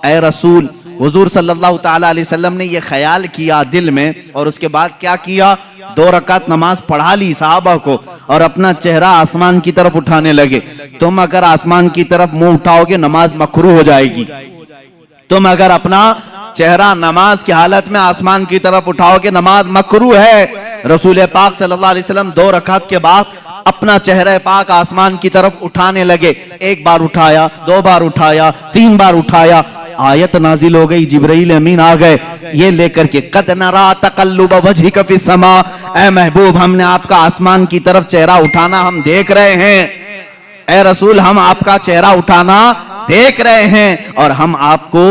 ऐ रसूल, हुजूर सल्लल्लाहु तआला अलैहि वसल्लम ने ये ख्याल किया दिल में, और उसके बाद क्या किया? 2 रकात नमाज पढ़ा ली सहाबा को, और अपना चेहरा आसमान की तरफ उठाने लगे। तुम अगर आसमान की तरफ मुंह उठाओगे नमाज मकरूह हो जाएगी। तुम अगर अपना चेहरा नमाज की हालत में आसमान की तरफ उठाओगे नमाज मकरूह है। रसूल पाक सल्लल्लाहु अलैहि वसल्लम 2 रकात के बाद अपना चेहरा पाक आसमान की तरफ उठाने लगे। 1 बार उठाया, 2 बार उठाया, 3 बार उठाया, आयत नाजिल हो गई, जिब्राइल अमीन आ गए ये लेकर के, कद नरा तक़ल्लुब वजहिक फिस समा, ऐ महबूब हमने आपका आसमान की तरफ चेहरा उठाना हम देख रहे हैं। ऐ रसूल, हम आपका चेहरा उठाना देख रहे हैं, और हम आपको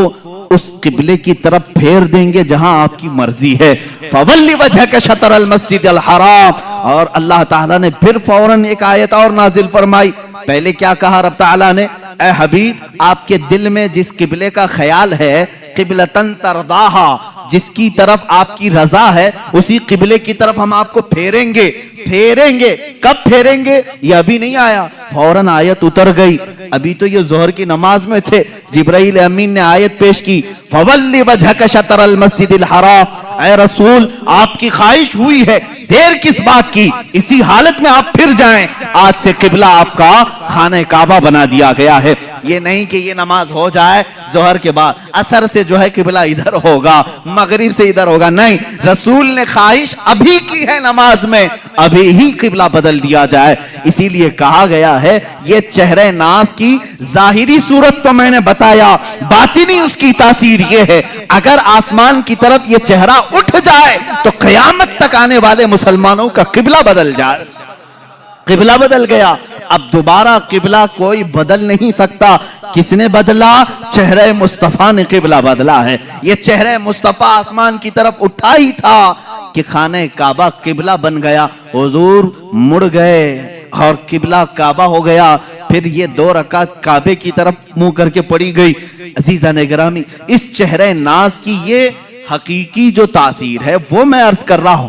उस किबले की तरफ फेर देंगे जहां आपकी मर्जी है। फवल्ली वजहक शतरल मस्जिदिल हराम। और अल्लाह ताला ने फिर फौरन एक आयत और नाजिल फरमाई। पहले क्या कहा रब ताला ने? ऐ हबीब, आपके दिल में जिस किबले का ख्याल है, किबलतन तरदाहा, जिसकी तरफ आपकी रजा है, उसी किबले की तरफ हम आपको फेरेंगे। फेरेंगे कब फेरेंगे? ये अभी नहीं आया, फौरन आयत उतर गई। अभी तो ये जोहर की नमाज में थे, जिब्राइल अमीन ने आयत पेश की, फवल्ली वजहक शतरल मस्जिदिल हराम। ऐ रसूल, आपकी ख्वाहिश हुई है, देर किस बात की? इसी हालत में आप फिर जाएं। आज से किबला आपका खाने काबा बना दिया गया है। ये नहीं कि ये नमाज हो जाए जोहर के बाद, असर से जो है किबला इधर होगा, मगरिब से इधर होगा, नहीं। रसूल ने ख्वाहिश अभी की है नमाज में, अभी ही किबला बदल दिया जाए। इसीलिए कहा गया है, ये चेहरे नाज की जाहिरी सूरत तो मैंने बताया, बातिनी उसकी तासीर ये है, अगर आसमान की तरफ ये चेहरा उठ जाए तो कयामत तक आने वाले मुसलमानों का किबला बदल जाए। किबला बदल गया, अब दोबारा किबला कोई बदल नहीं सकता। किसने बदला? चेहरे मुस्तफा ने किबला बदला है। ये चेहरे मुस्तफा आसमान की तरफ उठा ही था कि खाने काबा किबला बन गया। हुजूर मुड़ गए और किबला काबा हो गया। फिर ये 2 रकात काबे की तरफ मुंह करके पड़ी गई। अजीजा ने गिरामी, इस चेहरे नाज की ये हकीकी जो तासीर है वो मैं अर्ज कर रहा हूं।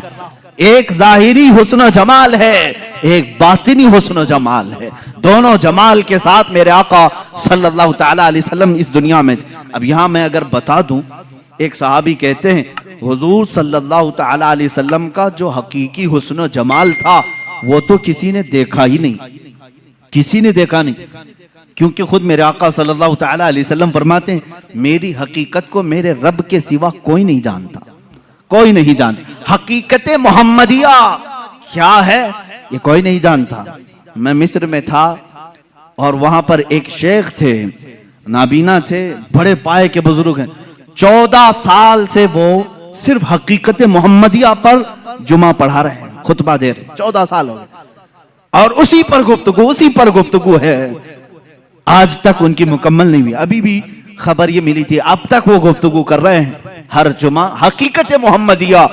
एक जाहिरी हुस्न जमाल है, एक बातिनी हुस्न जमाल है। दोनों जमाल के साथ मेरे आका सल्लल्लाहु तआला अलैहि वसल्लम इस दुनिया में थे। अब यहां मैं अगर बता दूं एक सहाबी कहते हैं हुजूर सल्लल्लाहु तआला अलैहि वसल्लम का जो हकीकी हुस्न जमाल था वो तो किसी ने देखा ही नहीं, किसी ने देखा नहीं। क्योंकि खुद मेरे आका सल्लल्लाहु तआला अलैहि वसल्लम फरमाते हैं मेरी हकीकत को मेरे रब के सिवा कोई नहीं जानता, कोई नहीं जानता। हकीकत मोहम्मदिया क्या है ये कोई नहीं जानता। मैं मिस्र में था और वहां पर एक शेख थे, नाबीना थे, बड़े पाए के बुजुर्ग हैं। 14 साल से वो सिर्फ हकीकत मोहम्मदिया पर जुमा पढ़ा रहे हैं, खुतबा दे रहे, 14 साल हो गए और उसी पर गुफ्तगू है। आज तक उनकी मुकम्मल नहीं हुई। अभी भी खबर ये मिली थी, अब तक वो गुफ्तगू कर रहे हैं हर जुमा हकीकत मोहम्मदिया।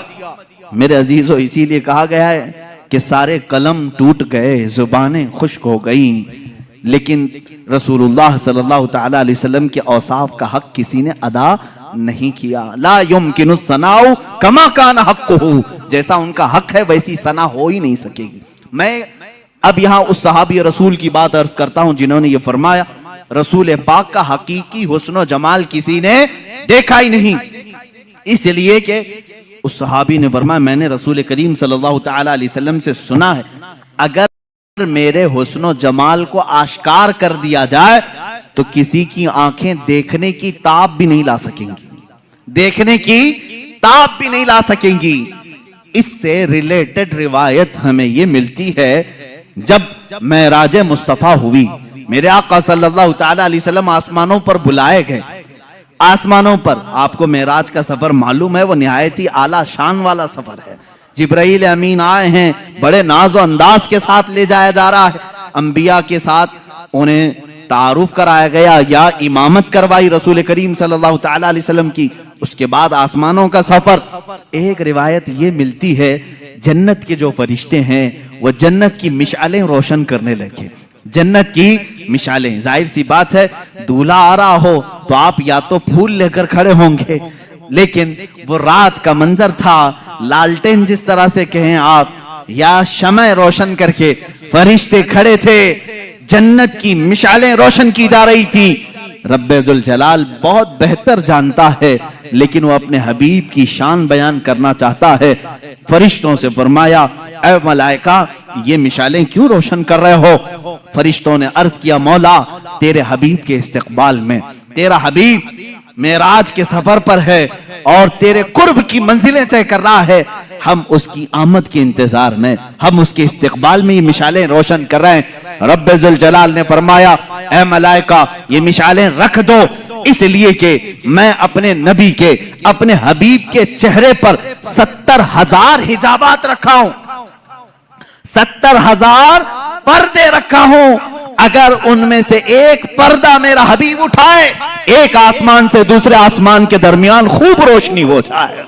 मेरे अजीजों, इसीलिए कहा गया है कि सारे कलम टूट गए, जुबानें खुश्क हो गई, लेकिन रसूलुल्लाह सल्लल्लाहु तआला अलैहि वसल्लम के औसाफ का हक किसी ने अदा नहीं किया। ला युमकिनु सनाउ कमा कान हक़्क़ुहु, जैसा उनका हक है वैसी सना हो ही नहीं सकेगी। मैं अब यहाँ उस सहाबी रसूल की बात अर्ज करता हूं जिन्होंने ये फरमाया रसूल पाक का हकीकी हुस्न जमाल किसी ने देखा ही नहीं, इसलिए कि उस सहाबी ने फरमाया मैंने रसूल करीम सल्लल्लाहु तआला अलैहि वसल्लम से सुना है अगर मेरे हुस्न जमाल को आश्कार कर दिया जाए तो किसी की आंखें देखने की ताब भी नहीं ला सकेंगी, देखने की ताब भी नहीं ला सकेंगी। इससे रिलेटेड रिवायत हमें ये मिलती है जब मेराज मुस्तफा हुई, मेरे आका सल्लल्लाहु तआला अलैहि वसल्लम आसमानों पर बुलाए गए। आसमानों पर आपको मेराज का सफर मालूम है, वो निहायत ही आला शान वाला सफर है। जिब्राइल अमीन आए हैं, बड़े नाज़ो अंदाज के साथ ले जाया जा रहा है। अंबिया के साथ उन्हें तारुफ कराया गया या इमामत करवाई रसूल करीम सल्लल्लाहु तआला अलैहि वसल्लम की। उसके बाद आसमानों का सफर। एक रिवायत ये मिलती है जन्नत के जो फरिश्ते हैं वो जन्नत की मिशालें रोशन करने लगे, जन्नत की मिशालें। जाहिर सी बात है दूल्हा आ रहा हो तो आप या तो फूल लेकर खड़े होंगे, लेकिन वो रात का मंजर था, लालटेन जिस तरह से कहें आप या शमअ रोशन करके फरिश्ते खड़े थे, जन्नत की मिशालें रोशन की जा रही थी। रब्बे जुल जलाल बहुत बेहतर जानता है, लेकिन वो अपने हबीब की शान बयान करना चाहता है। फरिश्तों से फरमाया ऐ मलाइका ये मिशालें क्यों रोशन कर रहे हो? फरिश्तों ने अर्ज किया मौला तेरे हबीब के इस्तकबाल में, तेरा हबीब मेराज के सफर पर है और तेरे कुर्ब की मंजिलें तय कर रहा है, हम उसकी आमद के इंतजार में, हम उसके इस्तकबाल में ये मिशालें रोशन कर रहे हैं। रब्बे जुल जलाल ने फरमाया ऐ मलाइका ये मिशालें रख दो, इसलिए कि मैं अपने नबी के, अपने हबीब के चेहरे पर 70,000 हिजाबात रखा हूं, 70,000 पर्दे रखा हूं। अगर उनमें से एक पर्दा मेरा हबीब उठाए, एक आसमान से दूसरे आसमान के दरमियान खूब रोशनी हो जाए।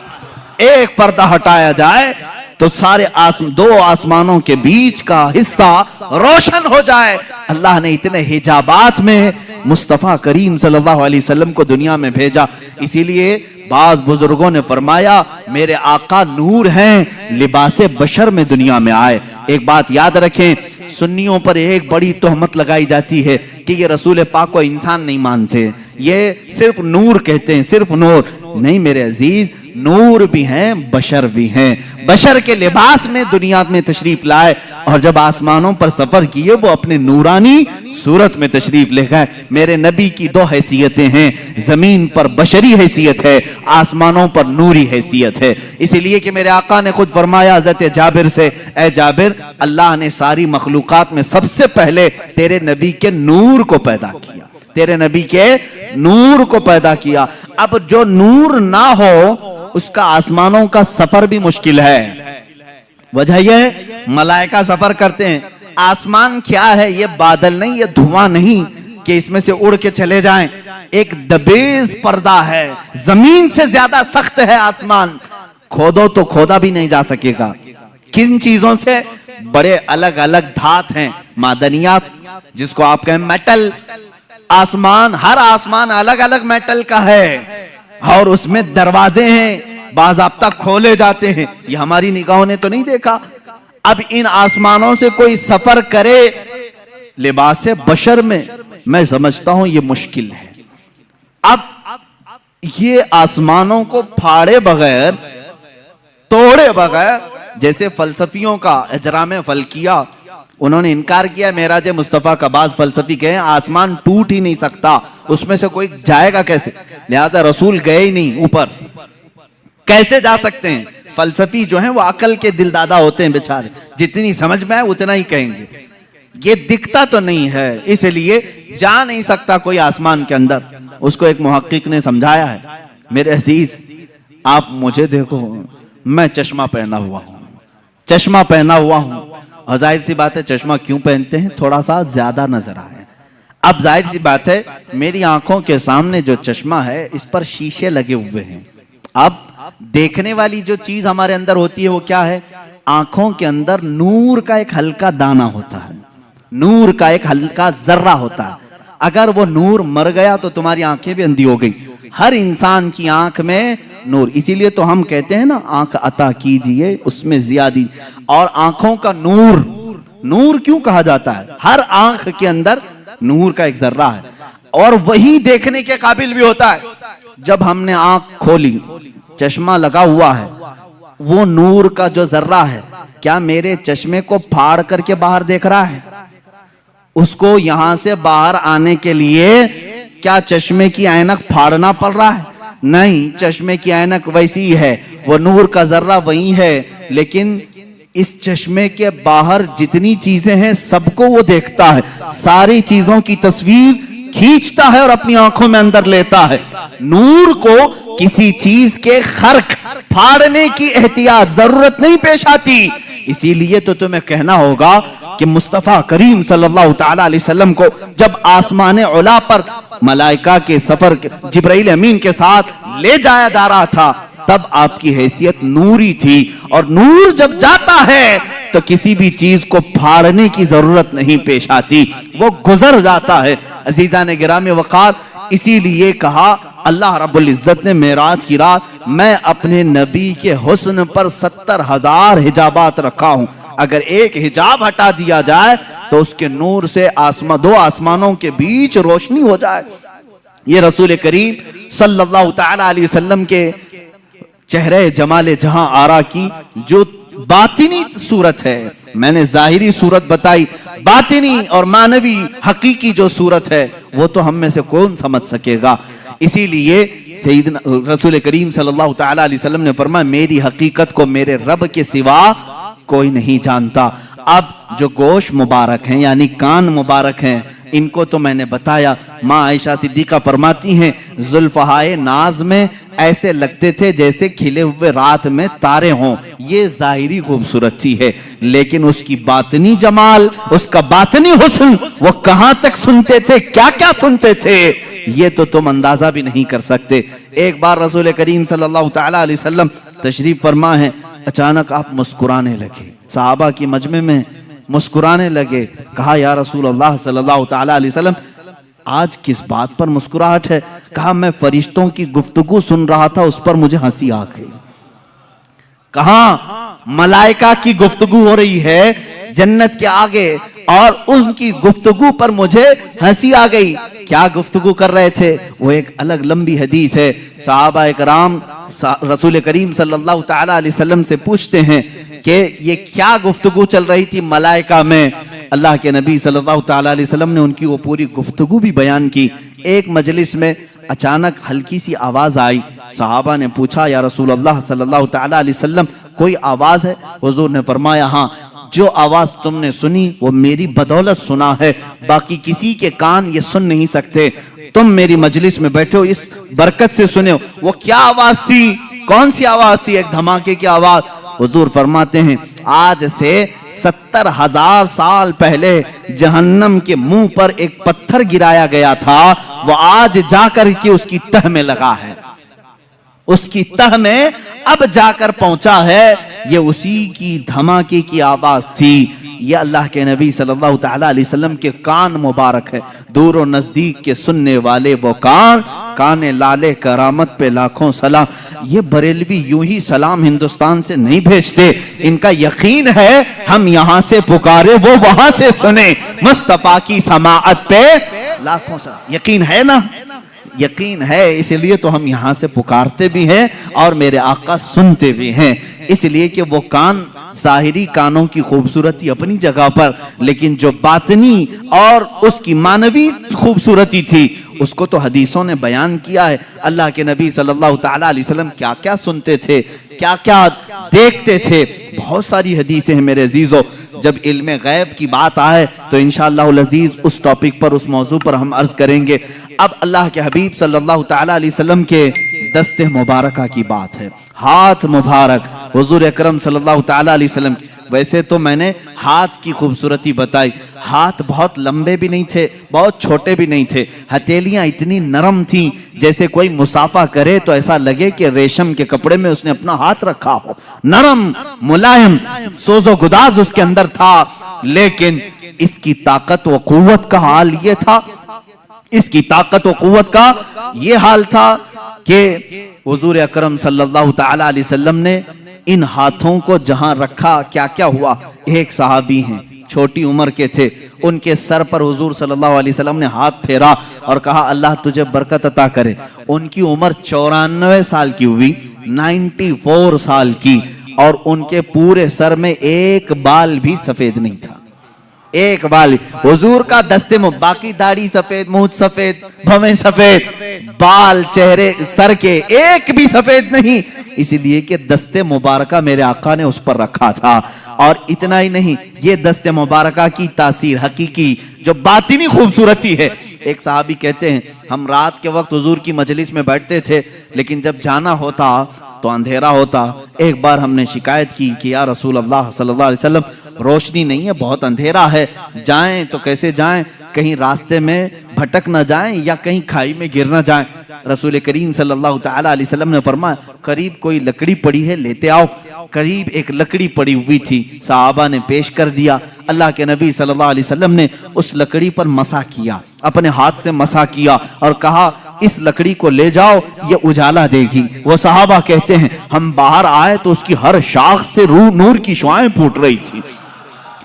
एक पर्दा हटाया जाए तो सारे दो आसमानों के बीच का हिस्सा रोशन हो जाए। अल्लाह ने इतने हिजाबात में मुस्तफा करीम सल्लल्लाहु अलैहि वसल्लम को दुनिया में भेजा। इसीलिए बाज बुजुर्गों ने फरमाया मेरे आका नूर हैं, लिबासे बशर में दुनिया में आए। एक बात याद रखें, सुन्नियों पर एक बड़ी तोहमत लगाई जाती है कि ये रसूल पाक को इंसान नहीं मानते, ये सिर्फ नूर कहते हैं, सिर्फ नूर। नहीं मेरे अजीज, नूर भी हैं, बशर भी हैं। बशर के लिबास में दुनिया में तशरीफ लाए और जब आसमानों पर सफर किए वो अपने नूरानी सूरत में तशरीफ ले गए। मेरे नबी की दो हैसियतें हैं, जमीन पर बशरी हैसियत है, आसमानों पर नूरी हैसियत है। इसीलिए कि मेरे आका ने खुद फरमाया हज़रत जाबिर से, ऐ जाबिर अल्लाह ने सारी मखलूकात में सबसे पहले तेरे नबी के नूर को पैदा किया, तेरे नबी के नूर को पैदा किया। अब जो नूर ना हो उसका आसमानों का सफर भी मुश्किल है। वजह यह है मलाइका सफर करते हैं, आसमान क्या है? ये बादल नहीं, ये धुआं नहीं कि इसमें से उड़ के चले जाएं। एक दबेज पर्दा है, जमीन से ज्यादा सख्त है आसमान, खोदो तो खोदा भी नहीं जा सकेगा। किन चीजों से? बड़े अलग अलग धात हैं, मादनियात जिसको आप कहें मेटल। आसमान, हर आसमान अलग अलग मेटल का है और उसमें दरवाजे हैं, बाज़ाब्ता खोले जाते हैं। ये हमारी निगाहों ने तो नहीं देखा। अब इन आसमानों से कोई सफर करे लिबास बशर में, मैं समझता हूं ये मुश्किल है। अब ये आसमानों को फाड़े बगैर, तोड़े बगैर, जैसे फलसफियों का इजराम फल्किया, उन्होंने इनकार किया मेराज मुस्तफा का। बाज फलसफी कहे आसमान टूट ही नहीं सकता, उसमें से कोई जाएगा कैसे, लिहाजा रसूल गए ही नहीं ऊपर, कैसे जा सकते हैं। फलसफी जो है वो अकल के दिलदादा होते हैं बेचारे, जितनी समझ में आए उतना ही कहेंगे। ये दिखता तो नहीं है, इसलिए जा नहीं सकता कोई आसमान के अंदर। उसको एक मुहक्किक ने समझाया है, मेरे अजीज आप मुझे देखो, मैं चश्मा पहना हुआ हूं, चश्मा पहना हुआ हूं, और जाहिर सी बात है चश्मा क्यों पहनते हैं, थोड़ा सा ज्यादा नजर आए। अब जाहिर सी बात है मेरी आंखों के सामने जो चश्मा है इस पर शीशे लगे हुए हैं। अब देखने वाली जो चीज हमारे अंदर होती है वो क्या है, आंखों के अंदर नूर का एक हल्का दाना होता है, नूर का एक हल्का जर्रा होता है। अगर वो नूर मर गया तो तुम्हारी आंखें भी अंधी हो गई। हर इंसान की आंख में नूर, इसीलिए तो हम कहते हैं ना आंख अता कीजिए उसमें जियादी। और आंखों का नूर, नूर क्यों कहा जाता है, हर आंख के अंदर नूर का एक जर्रा है, और वही देखने के काबिल भी होता है। जब हमने आंख खोली, चश्मा लगा हुआ है, वो नूर का जो जर्रा है क्या मेरे चश्मे को फाड़ करके बाहर देख रहा है, उसको यहां से बाहर आने के लिए क्या चश्मे की ऐनक फाड़ना पड़ रहा है, नहीं, चश्मे की ऐनक वैसी ही है, वो नूर का जर्रा वही है, लेकिन इस चश्मे के बाहर जितनी चीजें हैं सबको वो देखता है, सारी चीजों की तस्वीर खींचता है और अपनी आंखों में अंदर लेता है। नूर को किसी चीज के खर्क फाड़ने की एहतियात जरूरत नहीं पेश आती। इसीलिए तो तुम्हें कहना होगा कि मुस्तफा करीम सल्लल्लाहु ताला अलैहि वसल्लम को जब आसमान उला पर मलाइका के सफर जिब्राइल अमीन के साथ ले जाया जा रहा था, तब आपकी हैसियत नूरी थी, और नूर जब जाता है तो किसी भी चीज को फाड़ने की जरूरत नहीं पेश आती, वो गुजर जाता है। अजीजान गिरामी वक़ार, इसीलिए कहा अल्लाह रब्बुल इज्जत ने मेराज की रात, मैं अपने नबी के हुस्न पर 70,000 हिजाबात रखा हूं, अगर एक हिजाब हटा दिया जाए तो उसके नूर से दो आसमानों के बीच रोशनी हो जाए। ये रसूल करीम सल्लल्लाहु ताला अलैहि वसल्लम के चेहरे जमाले जहां आरा की जो बातिनी सूरत है, मैंने जाहिरी सूरत बताई, बातिनी और मानवी हकीकी जो सूरत है वो तो हम में से कौन समझ सकेगा। इसीलिए सैयदना रसूल करीम सल्लल्लाहु ताला अलैहि वसल्लम ने फरमाया, मेरी हकीकत को मेरे रब के सिवा कोई नहीं जानता। अब जो गोश मुबारक हैं यानी कान मुबारक हैं, इनको तो मैंने बताया। माँ आयशा सिद्दीका फरमाती हैं, जुल्फहाए नाज में ऐसे लगते थे जैसे खिले हुए रात में तारे हों। ये जाहिरी खूबसूरती है, लेकिन उसकी बातनी जमाल, उसका बातनी हुस्न, वो कहां तक सुनते थे, क्या क्या सुनते थे, ये तो तुम अंदाजा भी नहीं कर सकते। एक बार रसूल करीम सल्लल्लाहु ताला अलैहि वसल्लम तशरीफ फरमा है, अचानक आप मुस्कुराने लगे, सहाबा की मजमे में मुस्कुराने लगे। कहा या रसूल अल्लाह सल्लल्लाहु ताला अलैहि वसल्लम, आज किस बात पर मुस्कुराहट है? कहा मैं फरिश्तों की गुफ्तगू सुन रहा था, उस पर मुझे हंसी आ गई। कहा मलाइका की गुफ्तगू हो रही है जन्नत के आगे, और उनकी गुफ्तगू पर मुझे हंसी आ गई। क्या गुफ्तगू कर रहे थे, वो एक अलग लंबी हदीस है। सहाबा इकराम रसूल करीम सल्लल्लाहु ताला अलैहि वसल्लम से पूछते हैं कि ये क्या गुफ्तगू चल रही थी मलाइका में। अल्लाह के नबी सल्लल्लाहु ताला अलैहि वसल्लम ने उनकी वो पूरी गुफ्तगू भी बयान की। एक मजलिस में अचानक हल्की सी आवाज आई, सहाबा ने पूछा या रसूल अल्लाह सल्लल्लाहु ताला अलैहि वसल्लम कोई आवाज है? हुजूर ने फरमाया हाँ, जो आवाज तुमने सुनी वो मेरी बदौलत सुना है, बाकी किसी के कान ये सुन नहीं सकते। तुम मेरी मजलिस में बैठे हो, इस बरकत से सुने हो। वो क्या आवाज थी, कौन सी आवाज थी? एक धमाके की आवाज। हुजूर फरमाते हैं, आज से 70,000 साल पहले जहन्नम के मुंह पर एक पत्थर गिराया गया था, वो आज जाकर के उसकी तह में लगा है, उसकी तह में अब जाकर पहुंचा है। ये उसी की धमाके की आवाज थी। ये अल्लाह के नबी सल्लल्लाहु ताला अलैहि वसल्लम के कान मुबारक है। दूर और नजदीक के सुनने वाले वो कान, काने लाले करामत पे लाखों सलाम। ये बरेलवी यूं ही सलाम हिंदुस्तान से नहीं भेजते, इनका यकीन है हम यहां से पुकारे वो वहां से सुने। मुस्तफा की समाअत पे लाखों सलाम, यकीन है ना? यकीन है, इसलिए तो हम यहाँ से पुकारते भी हैं और मेरे आका सुनते भी हैं, इसलिए कि वो कान, ज़ाहिरी कानों की खूबसूरती अपनी जगह पर, लेकिन जो बातनी और उसकी मानवी खूबसूरती थी उसको तो हदीसों ने बयान किया है। अल्लाह के नबी सल्लल्लाहु ताला अलैहि वसल्लम क्या क्या सुनते थे, क्या क्या देखते थे, बहुत सारी हदीसें हैं मेरे अजीजों। जब इल्म गैब की बात आए तो इंशाअल्लाह अज़ीज उस टॉपिक पर, उस मौजू पर हम अर्ज करेंगे। अब अल्लाह के हबीब सल्लल्लाहु ताला अलैहि वसल्लम के दस्ते मुबारका की बात है, हाथ मुबारक हुजूर अकरम सल्लल्लाहु ताला अलैहि वसल्लम। वैसे तो मैंने हाथ की खूबसूरती बताई, हाथ बहुत लंबे भी नहीं थे, बहुत छोटे भी नहीं थे, हथेलियां इतनी नरम थी जैसे कोई मुसाफा करे तो ऐसा लगे कि रेशम के कपड़े में उसने अपना हाथ रखा हो, नरम मुलायम सोजो गुदाज उसके अंदर था। लेकिन इसकी ताकत व कुव्वत का हाल ये था, इसकी ताकत व कुव्वत का ये हाल था कि हुजूर अकरम सल्लल्लाहु ताला अलैहि वसल्लम ने इन हाथों को जहां रखा, क्या क्या हुआ। एक सहाबी हैं, छोटी उम्र के थे, उनके सर पर हुजूर सल्लल्लाहु अलैहि वसल्लम ने हाथ फेरा और कहा अल्लाह तुझे बरकत अता करे। उनकी उम्र 94 साल की हुई, 94 साल की, और उनके पूरे सर में एक बाल भी सफेद नहीं था, एक बाल। हुजूर का दस्ते में बाकी दाढ़ी सफेद, मुंह सफेद, भवें सफेद, बाल चेहरे सर के एक भी सफेद नहीं, इसलिए कि दस्ते मुबारका मेरे आका ने उस पर रखा था। और इतना ही नहीं, ये दस्ते मुबारका की तासीर हकीकी जो बातिनी खूबसूरती है। एक सहाबी कहते हैं हम रात के वक्त हुजूर की मजलिस में बैठते थे, लेकिन जब जाना होता तो अंधेरा होता। एक बार हमने शिकायत की कि या रसूल अल्लाह सल्लल्लाहु अलैहि वसल्लम, रोशनी नहीं है, बहुत अंधेरा है, जाएं तो कैसे जाएं, कहीं रास्ते में भटक न जाएं या कहीं खाई में गिर न जाएं। रसूल करीम सल्लल्लाहु ताला अलैहि वसल्लम ने फरमाया करीब कोई लकड़ी पड़ी है, लेते आओ। करीब एक लकड़ी पड़ी हुई थी, सहाबा ने पेश कर दिया। अल्लाह के नबी सल्लल्लाहु अलैहि वसल्लम ने उस लकड़ी पर मसा किया, अपने हाथ से मसा किया और कहा इस लकड़ी को ले जाओ, ये उजाला देगी। वो सहाबा कहते हैं हम बाहर आए तो उसकी हर शाख से नूर की शुआएं फूट रही थी,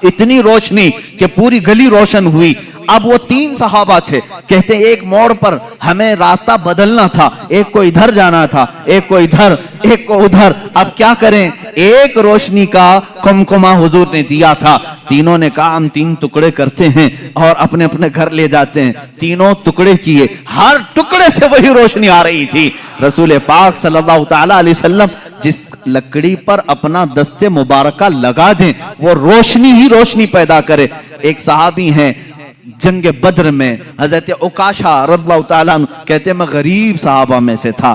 इतनी रोशनी कि पूरी गली रोशन हुई। अब वो 3 सहाबा थे, कहते एक मोड़ पर हमें रास्ता बदलना था, एक को इधर जाना था, एक को इधर, एक को उधर। अब क्या करें, एक रोशनी का कुमकुमा हुजूर ने दिया था। तीनों ने कहा हम 3 टुकड़े करते हैं और अपने अपने घर ले जाते हैं। तीनों टुकड़े किए, हर टुकड़े से वही रोशनी आ रही थी। रसूल पाक सल्लल्लाहु ताला अलैहि वसल्लम जिस लकड़ी पर अपना दस्ते मुबारका लगा दें वो रोशनी ही रोशनी पैदा करे। एक सहाबी हैं जंग बद्र में, हजरत उकाशा रज़ियल्लाहु ताला अन्हु, कहते मैं गरीब सहाबा में से था,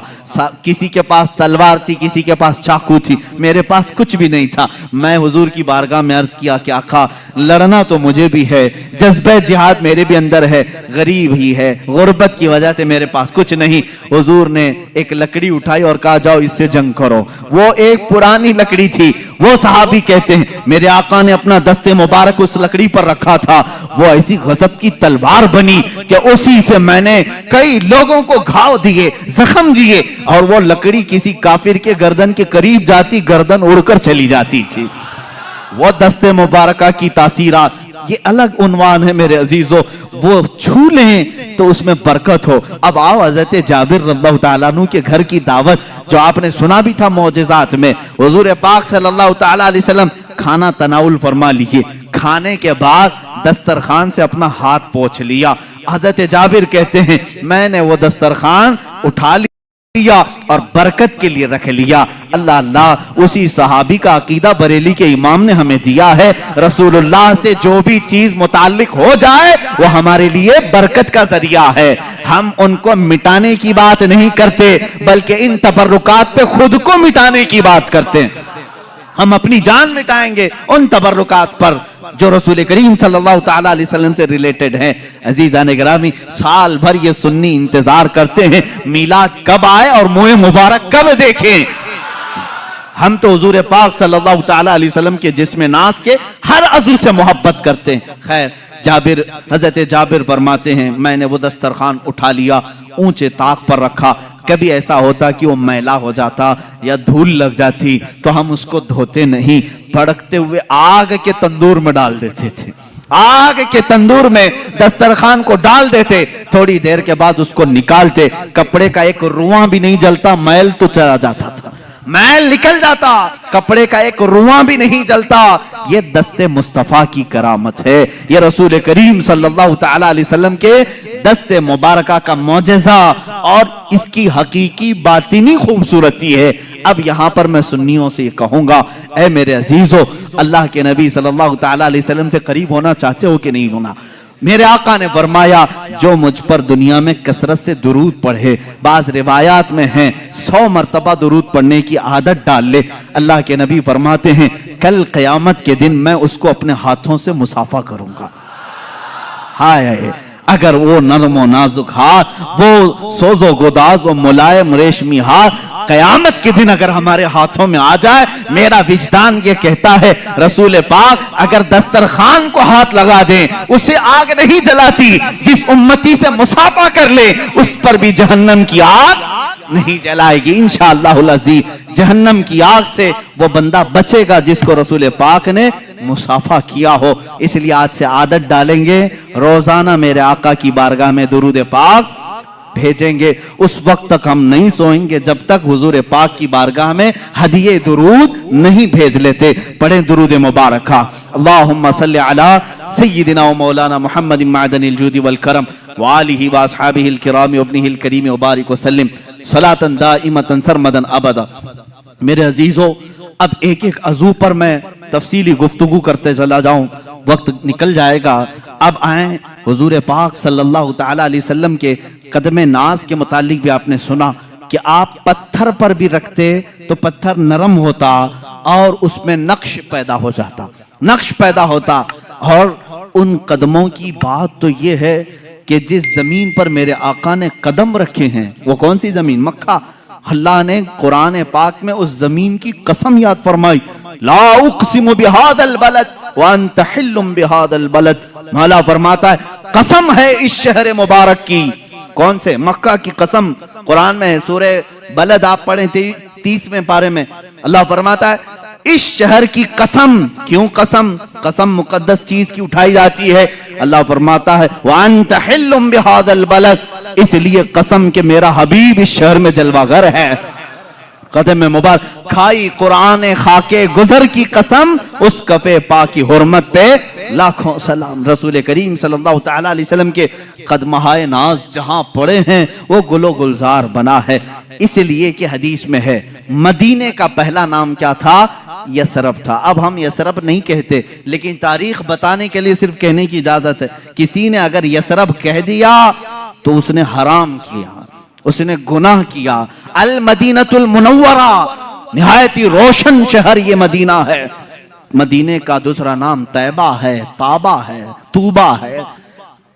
किसी के पास तलवार थी, किसी के पास चाकू थी, मेरे पास कुछ भी नहीं था। मैं हुजूर की बारगाह में अर्ज किया कि आका लड़ना तो मुझे भी है, जज्बे जिहाद मेरे भी अंदर है, गरीब ही है, गुर्बत की वजह से मेरे पास कुछ नहीं। हुजूर ने एक लकड़ी उठाई और कहा जाओ इससे जंग करो। वो एक पुरानी लकड़ी थी। वो सहाबी कहते हैं मेरे आका ने अपना दस्ते मुबारक उस लकड़ी पर रखा था, वो ऐसी गजब की तलवार बनी कि उसी से मैंने कई लोगों को घाव दिए, जख्म दिए, और वो लकड़ी किसी काफिर के गर्दन के करीब जाती, गर्दन उड़कर चली जाती थी। वो दस्ते मुबारका की तासीरात, ये अलग उन्वान है मेरे अजीजों, वो छू लें तो उसमें बरकत हो। अब आओ हजरत जाबिर रज़ियल्लाहु ताला अन्हु के घर की दावत, जो आपने सुना भी था मौजिज़ात में। हुजूर पाक सल्लल्लाहु ताला अलैहि वसल्लम खाना तनाउल फरमा लिए, खाने के बाद दस्तरखान से अपना हाथ पोंछ लिया। हजरत जाबिर कहते हैं मैंने वो दस्तरखान उठा लिया और बरकत के लिए रख लिया। अल्लाह अल्लाह, उसी सहाबी का अकीदा बरेली के इमाम ने हमें दिया है। रसूलुल्लाह से जो भी चीज मुताल्लिक हो जाए वो हमारे लिए बरकत का जरिया है। हम उनको मिटाने की बात नहीं करते, बल्कि इन तबर्रुकात पे खुद को मिटाने की बात करते हैं। हम अपनी जान मिटाएंगे उन तबर्रुकात पर जो रसूल करीम सल्लल्लाहु ताला अलैहि वसल्लम से रिलेटेड है। अजीज़ान गिरामी, साल भर ये सुन्नी इंतजार करते हैं मीलाद कब आए और मुँह मुबारक कब देखें। हम तो हुजूर पाक सल्लल्लाहु ताला अलैहि वसल्लम के जिस्म नास के हर अज़ू से मोहब्बत करते हैं। खैर, जाबिर, हजरत जाबिर फरमाते हैं मैंने वो दस्तरखान उठा लिया, ऊंचे ताक पर रखा। कभी ऐसा होता कि वो मैला हो जाता या धूल लग जाती तो हम उसको धोते नहीं, भड़कते हुए आग के तंदूर में डाल देते थे। आग के तंदूर में दस्तरखान को डाल देते, थोड़ी देर के बाद उसको निकालते, कपड़े का एक रुआं भी नहीं जलता, मैल तो चला जाता था, मैल निकल जाता, कपड़े का एक रुआं भी नहीं जलता। ये दस्ते मुस्तफा की करामत है, ये रसूल करीम सल्लल्लाहु तआला अलैहि वसल्लम के दस्ते मुबारका का मौजज़ा और इसकी हकीकी बातिनी खूबसूरती है। अब यहां पर मैं सुन्नियों से कहूंगा, ऐ मेरे अजीजों, अल्लाह के नबी सल्लल्लाहु तआला अलैहि वसल्लम से करीब होना चाहते हो कि नहीं होना? मेरे आका ने फरमाया, जो मुझ पर दुनिया में कसरत से दुरूद पढ़े, बाज रिवायात में है 100 मरतबा दुरूद पढ़ने की आदत डाल ले, अल्लाह के नबी फरमाते हैं कल क़यामत के दिन मैं उसको अपने हाथों से मुसाफा करूंगा। हाय, अगर वो नरमो नाजुक हाथ, वो सोजो गुदाज और मुलायम रेशमी हाथ कयामत के दिन अगर हमारे हाथों में आ जाए, मेरा विजदान ये कहता है रसूल पाक अगर दस्तरखान को हाथ लगा दे उसे आग नहीं जलाती, जिस उम्मती से मुसाफा कर ले उस पर भी जहन्नम की आग नहीं जलाएगी। इंशाअल्लाहुल अज़ीज़ जहन्नम की आग से वो बंदा बचेगा जिसको रसूल पाक ने मुसाफा किया हो। इसलिए आज से आदत डालेंगे, रोजाना मेरे आका की बारगाह में दुरूद पाक भेजेंगे। उस वक्त तक हम नहीं सोएंगे जब तक हुजूर पाक की बारगाह में हदिये दुरूद नहीं भेज लेते। पढ़े दुरूद मुबारका, अल्लाहुम्मा सल्लि अला सय्यिदिना व मौलाना मुहम्मदिन मअदनिल जूदि वल करम व आलिहि व अस्हाबिहिल किराम व इब्निहिल करीम व बारिक व सल्लिम सलातन दाइमतन सरमदन अबदा। मेरे अजीजों, अब एक एक अज़ू पर मैं तफसीली गुफ्तगू करते चला जाऊं, वक्त निकल जाएगा। अब आए हुजूर पाक सल्लल्लाहु तआला अलैहि वसल्लम के कदमे नाज के मुतालिक भी आपने सुना कि आप पत्थर पर भी रखते तो पत्थर नरम होता और उसमें नक्श पैदा हो जाता, नक्श पैदा होता। और उन कदमों की बात तो ये है कि जिस जमीन पर मेरे आका ने कदम रखे हैं, वो कौन सी जमीन? मक्का। अल्लाह ने कुरान पाक में उस जमीन की कसम याद फरमाई, ला उक़सिमु बिहादल बलद व अंत हिल्लुम बिहादल बलद। मौला फरमाता है कसम है इस शहर मुबारक की। कौन से? मक्का की कसम कुरान में है, सूरे बलद आप पढ़े 30वें पारे में। अल्लाह फरमाता है इस शहर की कसम। क्यों कसम? कसम मुकद्दस चीज की उठाई जाती है। अल्लाह फरमाता है व अंत हिल्लुम बिहादल बलद, इसलिए कसम के मेरा हबीब इस शहर में जलवागर है। कदम मुबारक खाई कुरान खाके गुजर की कसम, उस कफे पा की हुर्मत पे लाखों सलाम। रसूल करीम सल्लल्लाहु तआला अलैहि वसल्लम के कदमहाए नाज जहां पड़े हैं वो गुलो गुलजार बना है। इसलिए कि हदीस में है मदीने का पहला नाम क्या था? यसरब था। अब हम यसरब नहीं कहते, लेकिन तारीख बताने के लिए सिर्फ कहने की इजाजत है। किसी ने अगर यसरब कह दिया तो उसने हराम किया, उसने गुनाह किया। अल मदीनतुल मुनव्वरा, निहायत ही रोशन शहर ये मदीना है। मदीने का दूसरा नाम तैबा है, ताबा है, तूबा है।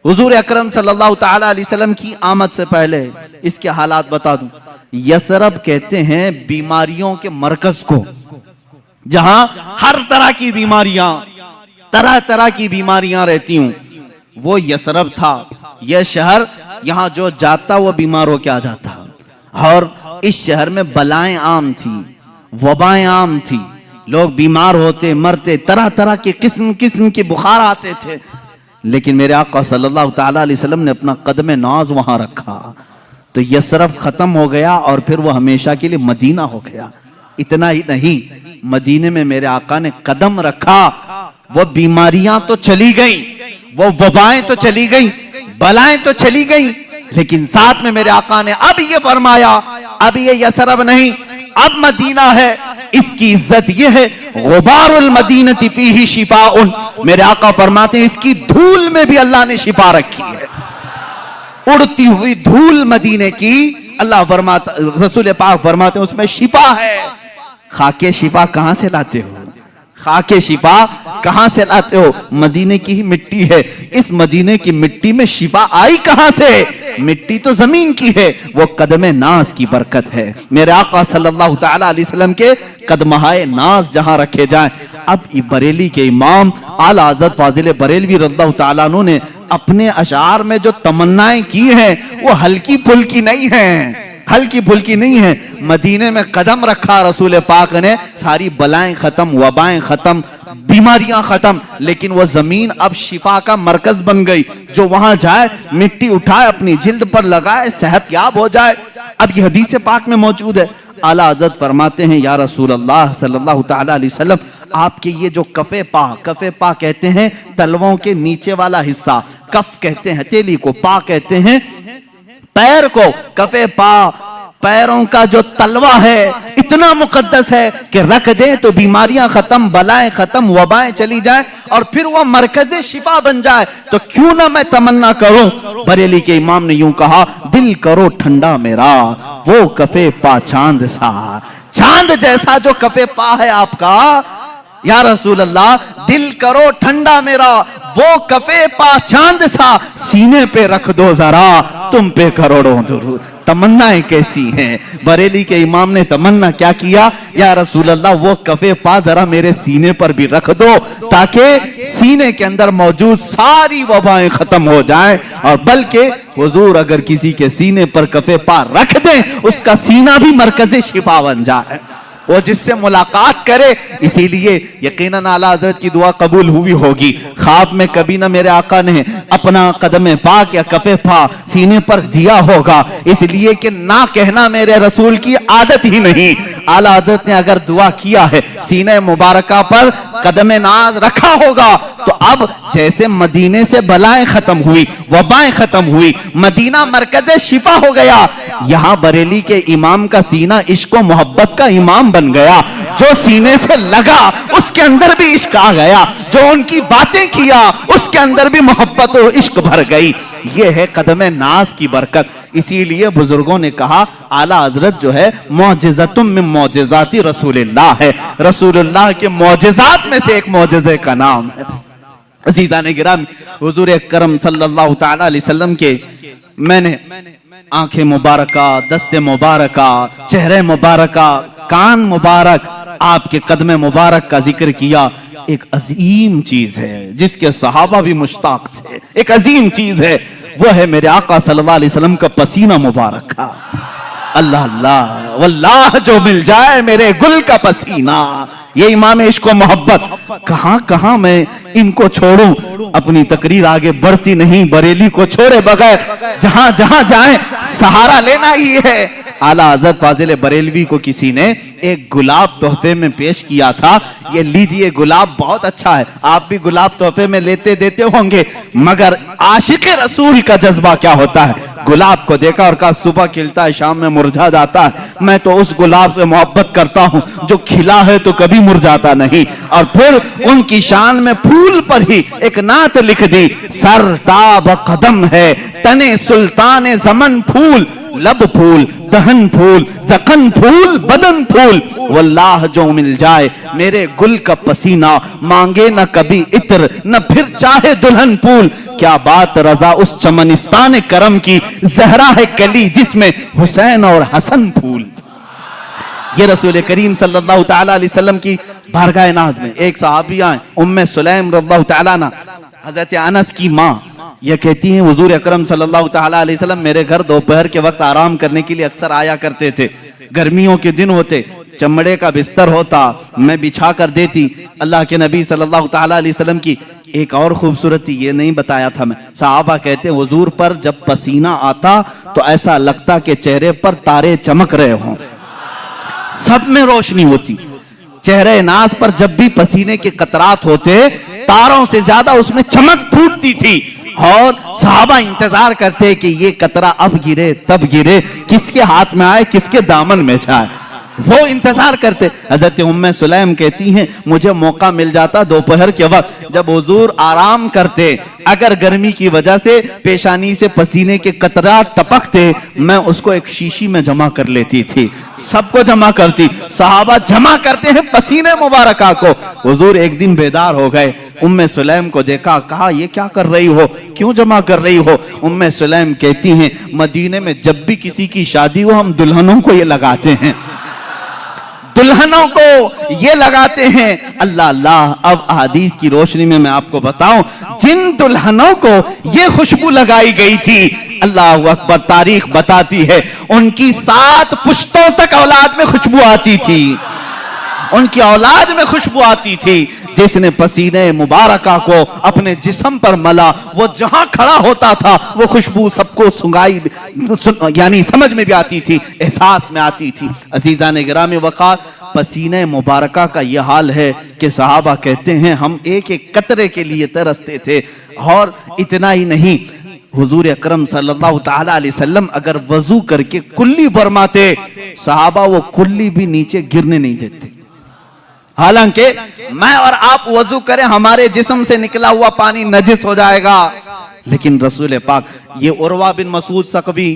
हुजूर अकरम सल्लल्लाहु तआला अलैहि वसल्लम की आमद से पहले इसके हालात बता दूं। यसरब कहते हैं बीमारियों के मरकज को, जहां हर तरह की बीमारियां, तरह तरह की बीमारियां रहती हूं, वो यसरब था। यह शहर यहां जो जाता वो बीमार हो के आ जाता। और इस शहर में बलाएं आम थी, वबाएं आम थी, लोग बीमार होते, मरते, तरह तरह के किस्म किस्म के बुखार आते थे। लेकिन मेरे आका सल्लल्लाहु तआला अलैहि वसल्लम ने अपना कदम नाज वहां रखा तो यसरब खत्म हो गया और फिर वो हमेशा के लिए मदीना हो गया। इतना ही नहीं, मदीने में मेरे आका ने कदम रखा, वो बीमारियां तो चली गई, वो वबाएं तो चली गई, बलाएं तो चली गई, लेकिन साथ में मेरे आका ने अब ये फरमाया अब ये यसरब नहीं, अब मदीना है। इसकी इज्जत ये है गुबारुल मदीनति फीही शिफाउन। मेरे आका फरमाते हैं इसकी धूल में भी अल्लाह ने शिफा रखी है। उड़ती हुई धूल मदीने की अल्लाह फरमाता, रसूल पाक फरमाते हैं उसमें शिफा है। खाके शिफा कहां से लाते हो? खाके शिफा कहां से लाते हो? मदीने की ही मिट्टी है। इस मदीने की मिट्टी में शिफा आई कहां से? मिट्टी तो जमीन की है, वो कदमे नाज की बरकत है। मेरे आका सल्लल्लाहु तआला अलैहि वसल्लम के कदमहाए नाज जहां रखे जाएं। अब बरेली के इमाम आला हज़रत फाजिल बरेलवी रज़ियल्लाहु तआला अन्हु ने अपने अशार में जो तमन्नाएं की हैं वो हल्की फुल्की नहीं है, हल्की फुल्की नहीं है। मदीने में कदम रखा रसूल पाक ने, सारी बलाएं खत्म, वबाएं खत्म, बीमारियां खत्म। लेकिन वो जमीन अब शिफा का मरकज बन गई, जो वहां जाए मिट्टी उठाए अपनी जिल्द पर लगाए सेहतयाब हो जाए। अब ये हदीस पाक में मौजूद है। आला हज़रत फरमाते हैं, या रसूल अल्लाह सल्लल्लाहु तआला अलैहि वसल्लम, आपके ये जो कफ़े पा कहते हैं तलवों के नीचे वाला हिस्सा, कफ कहते हैं हथेली को, पा कहते हैं पैर को, कफ़े पा पैरों का जो तलवा है इतना मुकद्दस है कि रख दे तो बीमारियां खत्म, बलाएं खत्म, वबाएं चली जाए और फिर वह मरकज़े शिफा बन जाए। तो क्यों ना मैं तमन्ना करूं। बरेली के इमाम ने यूं कहा, दिल करो ठंडा मेरा वो कफ़े पा चांद सा, चांद जैसा जो कफ़े पा है आपका या रसूल अल्लाह, दिल करो ठंडा मेरा वो कफ़े पा चांद सा, सीने पे रख दो जरा तुम पे करोड़ों दुरूद। तमन्नाएं कैसी हैं। बरेली के इमाम ने तमन्ना क्या किया, या रसूल अल्लाह वो कफ़े पा जरा मेरे सीने पर भी रख दो, ताकि सीने के अंदर मौजूद सारी वबाएं खत्म हो जाएं। और बल्कि हुजूर अगर किसी के सीने पर कफ़े पा रख दें, उसका सीना भी मरकज़े शिफा बन जाए, वो जिससे मुलाकात करे। इसीलिए यकीनन आला हज़रत की दुआ कबूल हुई होगी। ख्वाब में कभी ना मेरे आका ने अपना कदम पाक या कफ़े पा सीने पर दिया होगा, इसलिए कि ना कहना मेरे रसूल की आदत ही नहीं। आला हज़रत ने अगर दुआ किया है, सीने मुबारका पर कदम नाज रखा होगा, तो अब जैसे मदीने से बलाएं खत्म हुई, वबाएं खत्म हुई, मदीना मरकज़े शिफा हो गया, यहां बरेली के इमाम का सीना इश्क व मोहब्बत का इमाम बन गया। जो सीने से लगा उसके अंदर भी इश्क आ गया, जो उनकी बातें किया उसके अंदर भी मोहब्बत और इश्क भर गई। ये है कदम नाज की बरकत। इसीलिए बुजुर्गों ने कहा, आला हजरत जो है मौजिज़तुम मिन मौजिज़ाति रसूलिल्लाह है, रसूलुल्लाह के मौजिज़ात में से एक मौजिज़े का नाम है। अज़ीज़ान गिरामी, हुज़ूर अकरम सल्लल्लाहु तआला अलैहि वसल्लम के मैंने आंखें मुबारका, दस्ते मुबारका, चेहरे मुबारका, कान मुबारक, आपके कदम मुबारक का जिक्र किया। एक अजीम चीज है जिसके सहाबा भी मुश्ताक थे, एक अजीम चीज है, वो है मेरे आका सल्लल्लाहु अलैहि वसल्लम का पसीना मुबारक का। अल्लाह अल्लाह वल्लाह जो मिल जाए मेरे गुल का पसीना, ये इमाम इश्क व मोहब्बत। कहां कहां मैं इनको छोड़ूं, अपनी तकरीर आगे बढ़ती नहीं, बरेली को छोड़े बगैर जहां जहां जाएं सहारा लेना ही है। आला हज़रत फाजिल बरेलवी को किसी ने एक गुलाब तोहफे में पेश किया था, ये लीजिए गुलाब बहुत अच्छा है, आप भी गुलाब तोहफे में लेते देते होंगे, मगर आशिक रसूल का जज्बा क्या होता है। गुलाब को देखा और कहा सुबह खिलता है शाम में मुरझा जाता है, मैं तो उस गुलाब से मोहब्बत करता हूं जो खिला है तो कभी मुरझाता नहीं। और फिर उनकी शान में फूल पर ही एक नात लिख दी, सरताब कदम है तने सुल्तान ज़मन फूल, लब फूल दहन फूल ज़क़न फूल बदन फूल, वल्लाह जो मिल जाए मेरे गुल का पसीना, मांगे न कभी इत्र न फिर चाहे दुल्हन फूल। क्या बात रजा उस चमनिस्तान करम की, जहरा है कली जिसमें हुसैन और हसन फूल। ये रसूल करीम सल्लल्लाहु तआला अलैहि वसल्लम की बारगाह नाज में एक सहाबी आए, उम्मे सुलैम रज़ियल्लाहु तआला अन्हा, हज़रत अनस की माँ, ये कहती हैं हुजूर अकरम सल्लल्लाहु तआला अलैहि वसल्लम मेरे घर दोपहर के वक्त आराम करने के लिए अक्सर आया करते थे। गर्मियों के दिन होते, चमड़े का बिस्तर होता, मैं बिछा कर देती। अल्लाह के नबी सल्लल्लाहु तआला अलैहि वसल्लम की एक और खूबसूरती ये नहीं बताया था मैं, सहाबा कहते हैं हुजूर पर जब पसीना आता तो ऐसा लगता कि चेहरे पर तारे चमक रहे हों, सब में रोशनी होती। चेहरे नाज पर जब भी पसीने के कतरात होते, तारों से ज्यादा उसमें चमक फूटती थी। और सहाबा इंतजार करते कि ये कतरा अब गिरे तब गिरे, किसके हाथ में आए किसके दामन में जाए, वो इंतजार करते। हजरत उम्मे सुलैम कहती हैं मुझे मौका मिल जाता दोपहर के वक्त जब हुजूर आराम करते, अगर गर्मी की वजह से पेशानी से पसीने के कतरात टपकते, मैं उसको एक शीशी में जमा कर लेती थी, सबको जमा करती। सहाबा जमा करते हैं पसीने मुबारका को। हुजूर एक दिन बेदार हो गए, उम्मे सुलैम को देखा, कहा ये क्या कर रही हो, क्यों जमा कर रही हो। उम्मे सुलैम कहती हैं मदीने में जब भी किसी की शादी हो हम दुल्हनों को ये लगाते हैं, दुल्हनों को ये लगाते हैं। अल्लाह अल्लाह, अब हदीस की रोशनी में मैं आपको बताऊं, जिन दुल्हनों को ये खुशबू लगाई गई थी, अल्लाह अकबर, तारीख बताती है उनकी 7 पुश्तों तक औलाद में खुशबू आती थी, उनकी औलाद में खुशबू आती थी। जिसने पसीने मुबारका को अपने जिस्म पर मला, वो जहां खड़ा होता था वो खुशबू सबको सुंगाई यानी समझ में भी आती थी, एहसास में आती थी। अजीजा ने गिरामी वक़ार, पसीने मुबारका का यह हाल है कि सहाबा कहते हैं हम एक एक कतरे के लिए तरसते थे। और इतना ही नहीं, हुजूर अकरम सल्लल्लाहु ताला अलैहि वसल्लम अगर वजू करके कुल्ली फरमाते, सहाबा वो कुल्ली भी नीचे गिरने नहीं देते। हालांकि मैं और आप वजू करें, हमारे जिस्म से निकला हुआ पानी नजिस हो जाएगा, लेकिन रसूल पाक, ये उर्वा बिन मसूद सकवी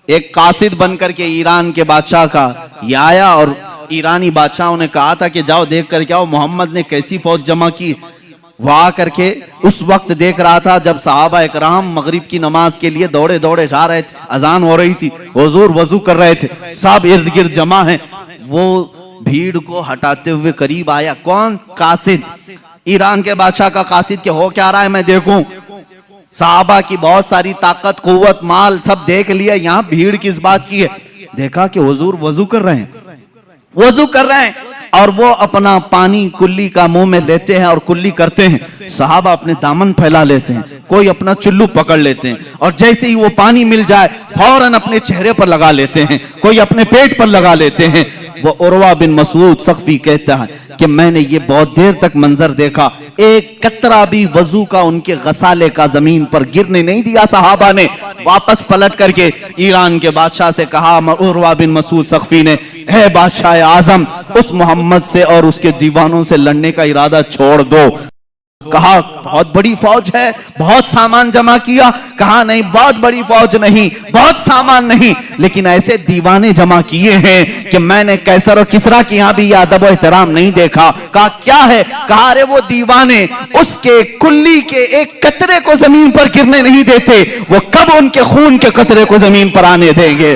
एक कासिद बनकर के ईरान के बादशाह का ये आया और ईरानी बादशाहों ने कहा था कि जाओ देख करके आओ मोहम्मद ने कैसी फौज जमा की। वहां करके उस वक्त देख रहा था जब सहाबा इकराम मगरिब की नमाज के लिए दौड़े दौड़े जा रहे थे, अजान हो रही थी, हुजूर वजू कर रहे थे, सब इर्द गिर्द जमा है। वो भीड़ को हटाते हुए करीब आया, कौन? कासिद, ईरान के बादशाह का कासिद, के हो क्या रहा है मैं देखूं। सहाबा की बहुत सारी ताकत, कुव्वत, माल सब देख लिया, यहाँ भीड़ किस बात की है। देखा कि हुजूर वजू कर रहे हैं, वजू कर रहे हैं और वो अपना पानी कुल्ली का मुंह में लेते हैं और कुल्ली करते हैं। सहाबा अपने दामन फैला लेते हैं, कोई अपना चुल्लू पकड़ लेते हैं और जैसे ही वो पानी मिल जाए फौरन अपने चेहरे पर लगा लेते हैं, कोई अपने पेट पर लगा लेते हैं। वो उर्वा बिन मसूद सकफी कहता है कि मैंने ये बहुत देर तक मंजर देखा, एक कतरा भी वजू का उनके गसाले का जमीन पर गिरने नहीं दिया। सहाबा ने वापस पलट करके ईरान के बादशाह से कहा, उर्वा बिन मसूद सकफी ने, है बादशाह आजम, उस मोहम्मद से और उसके दीवानों से लड़ने का इरादा छोड़ दो। कहा बहुत बड़ी फौज है, बहुत सामान जमा किया। कहा नहीं, बहुत बड़ी फौज नहीं, बहुत सामान नहीं, लेकिन ऐसे दीवाने जमा किए हैं कि मैंने कैसर और किसरा की यहां भी अदब और एहतराम नहीं देखा। कहा क्या है? कहा अरे वो दीवाने उसके कुल्ली के एक कतरे को जमीन पर गिरने नहीं देते, वो कब उनके खून के कतरे को जमीन पर आने देंगे?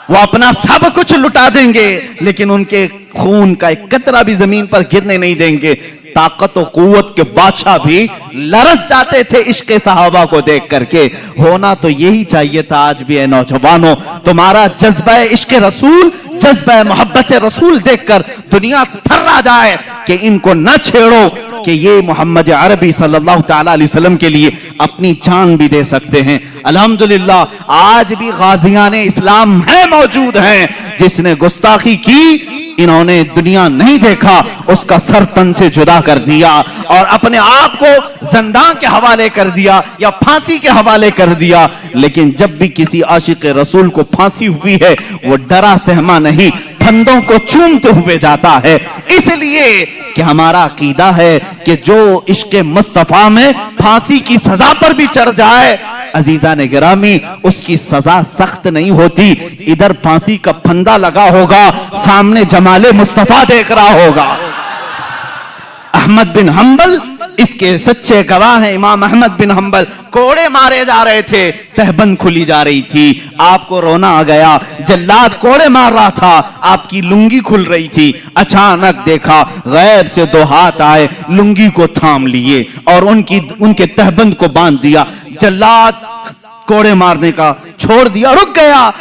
वो अपना सब कुछ लुटा देंगे लेकिन उनके खून का एक कतरा भी जमीन पर गिरने नहीं देंगे। ताकत और कुव्वत के बादशाह भी लरस जाते थे इश्क सहाबा को देख करके। होना तो यही चाहिए था आज भी। नौजवानों, तुम्हारा जज्बा इश्क रसूल, जज्बा मोहब्बत रसूल देखकर दुनिया थर्रा जाए कि इनको न छेड़ो, कि ये मोहम्मद अरबी सल्लल्लाहु ताला अलैहि वसल्लम के लिए अपनी जान भी दे सकते हैं। अल्हम्दुलिल्लाह आज भी गाजियाने इस्लाम है, मौजूद हैं। जिसने गुस्ताखी की, इन्होंने दुनिया नहीं देखा, उसका सर तन से जुदा कर दिया और अपने आप को ज़िंदा के हवाले कर दिया या फांसी के हवाले कर दिया। लेकिन जब भी किसी आशिक रसूल को फांसी हुई है, वो डरा सहमा नहीं, फंदों को चूमते हुए जाता है। इसलिए कि हमारा अकीदा है कि जो इश्क मुस्तफा में फांसी की सजा पर भी चढ़ जाए, अजीजा ने गिरामी, उसकी सजा सख्त नहीं होती। इधर फांसी का फंदा लगा होगा, सामने जमाले मुस्तफा देख रहा होगा। अहमद बिन हंबल इसके सच्चे गवाह हैं। इमाम अहमद बिन हंबल कोड़े मारे जा रहे थे, तहबंद खुली जा रही थी, आपको रोना आ गया। जल्लाद कोड़े मार रहा था, आपकी लुंगी खुल रही थी। अचानक देखा गैब से दो हाथ आए, लुंगी को थाम लिए और उनके तहबंद को बांध दिया। जल्लाद कोड़े मारने का छोड़ दिया, रुक गया।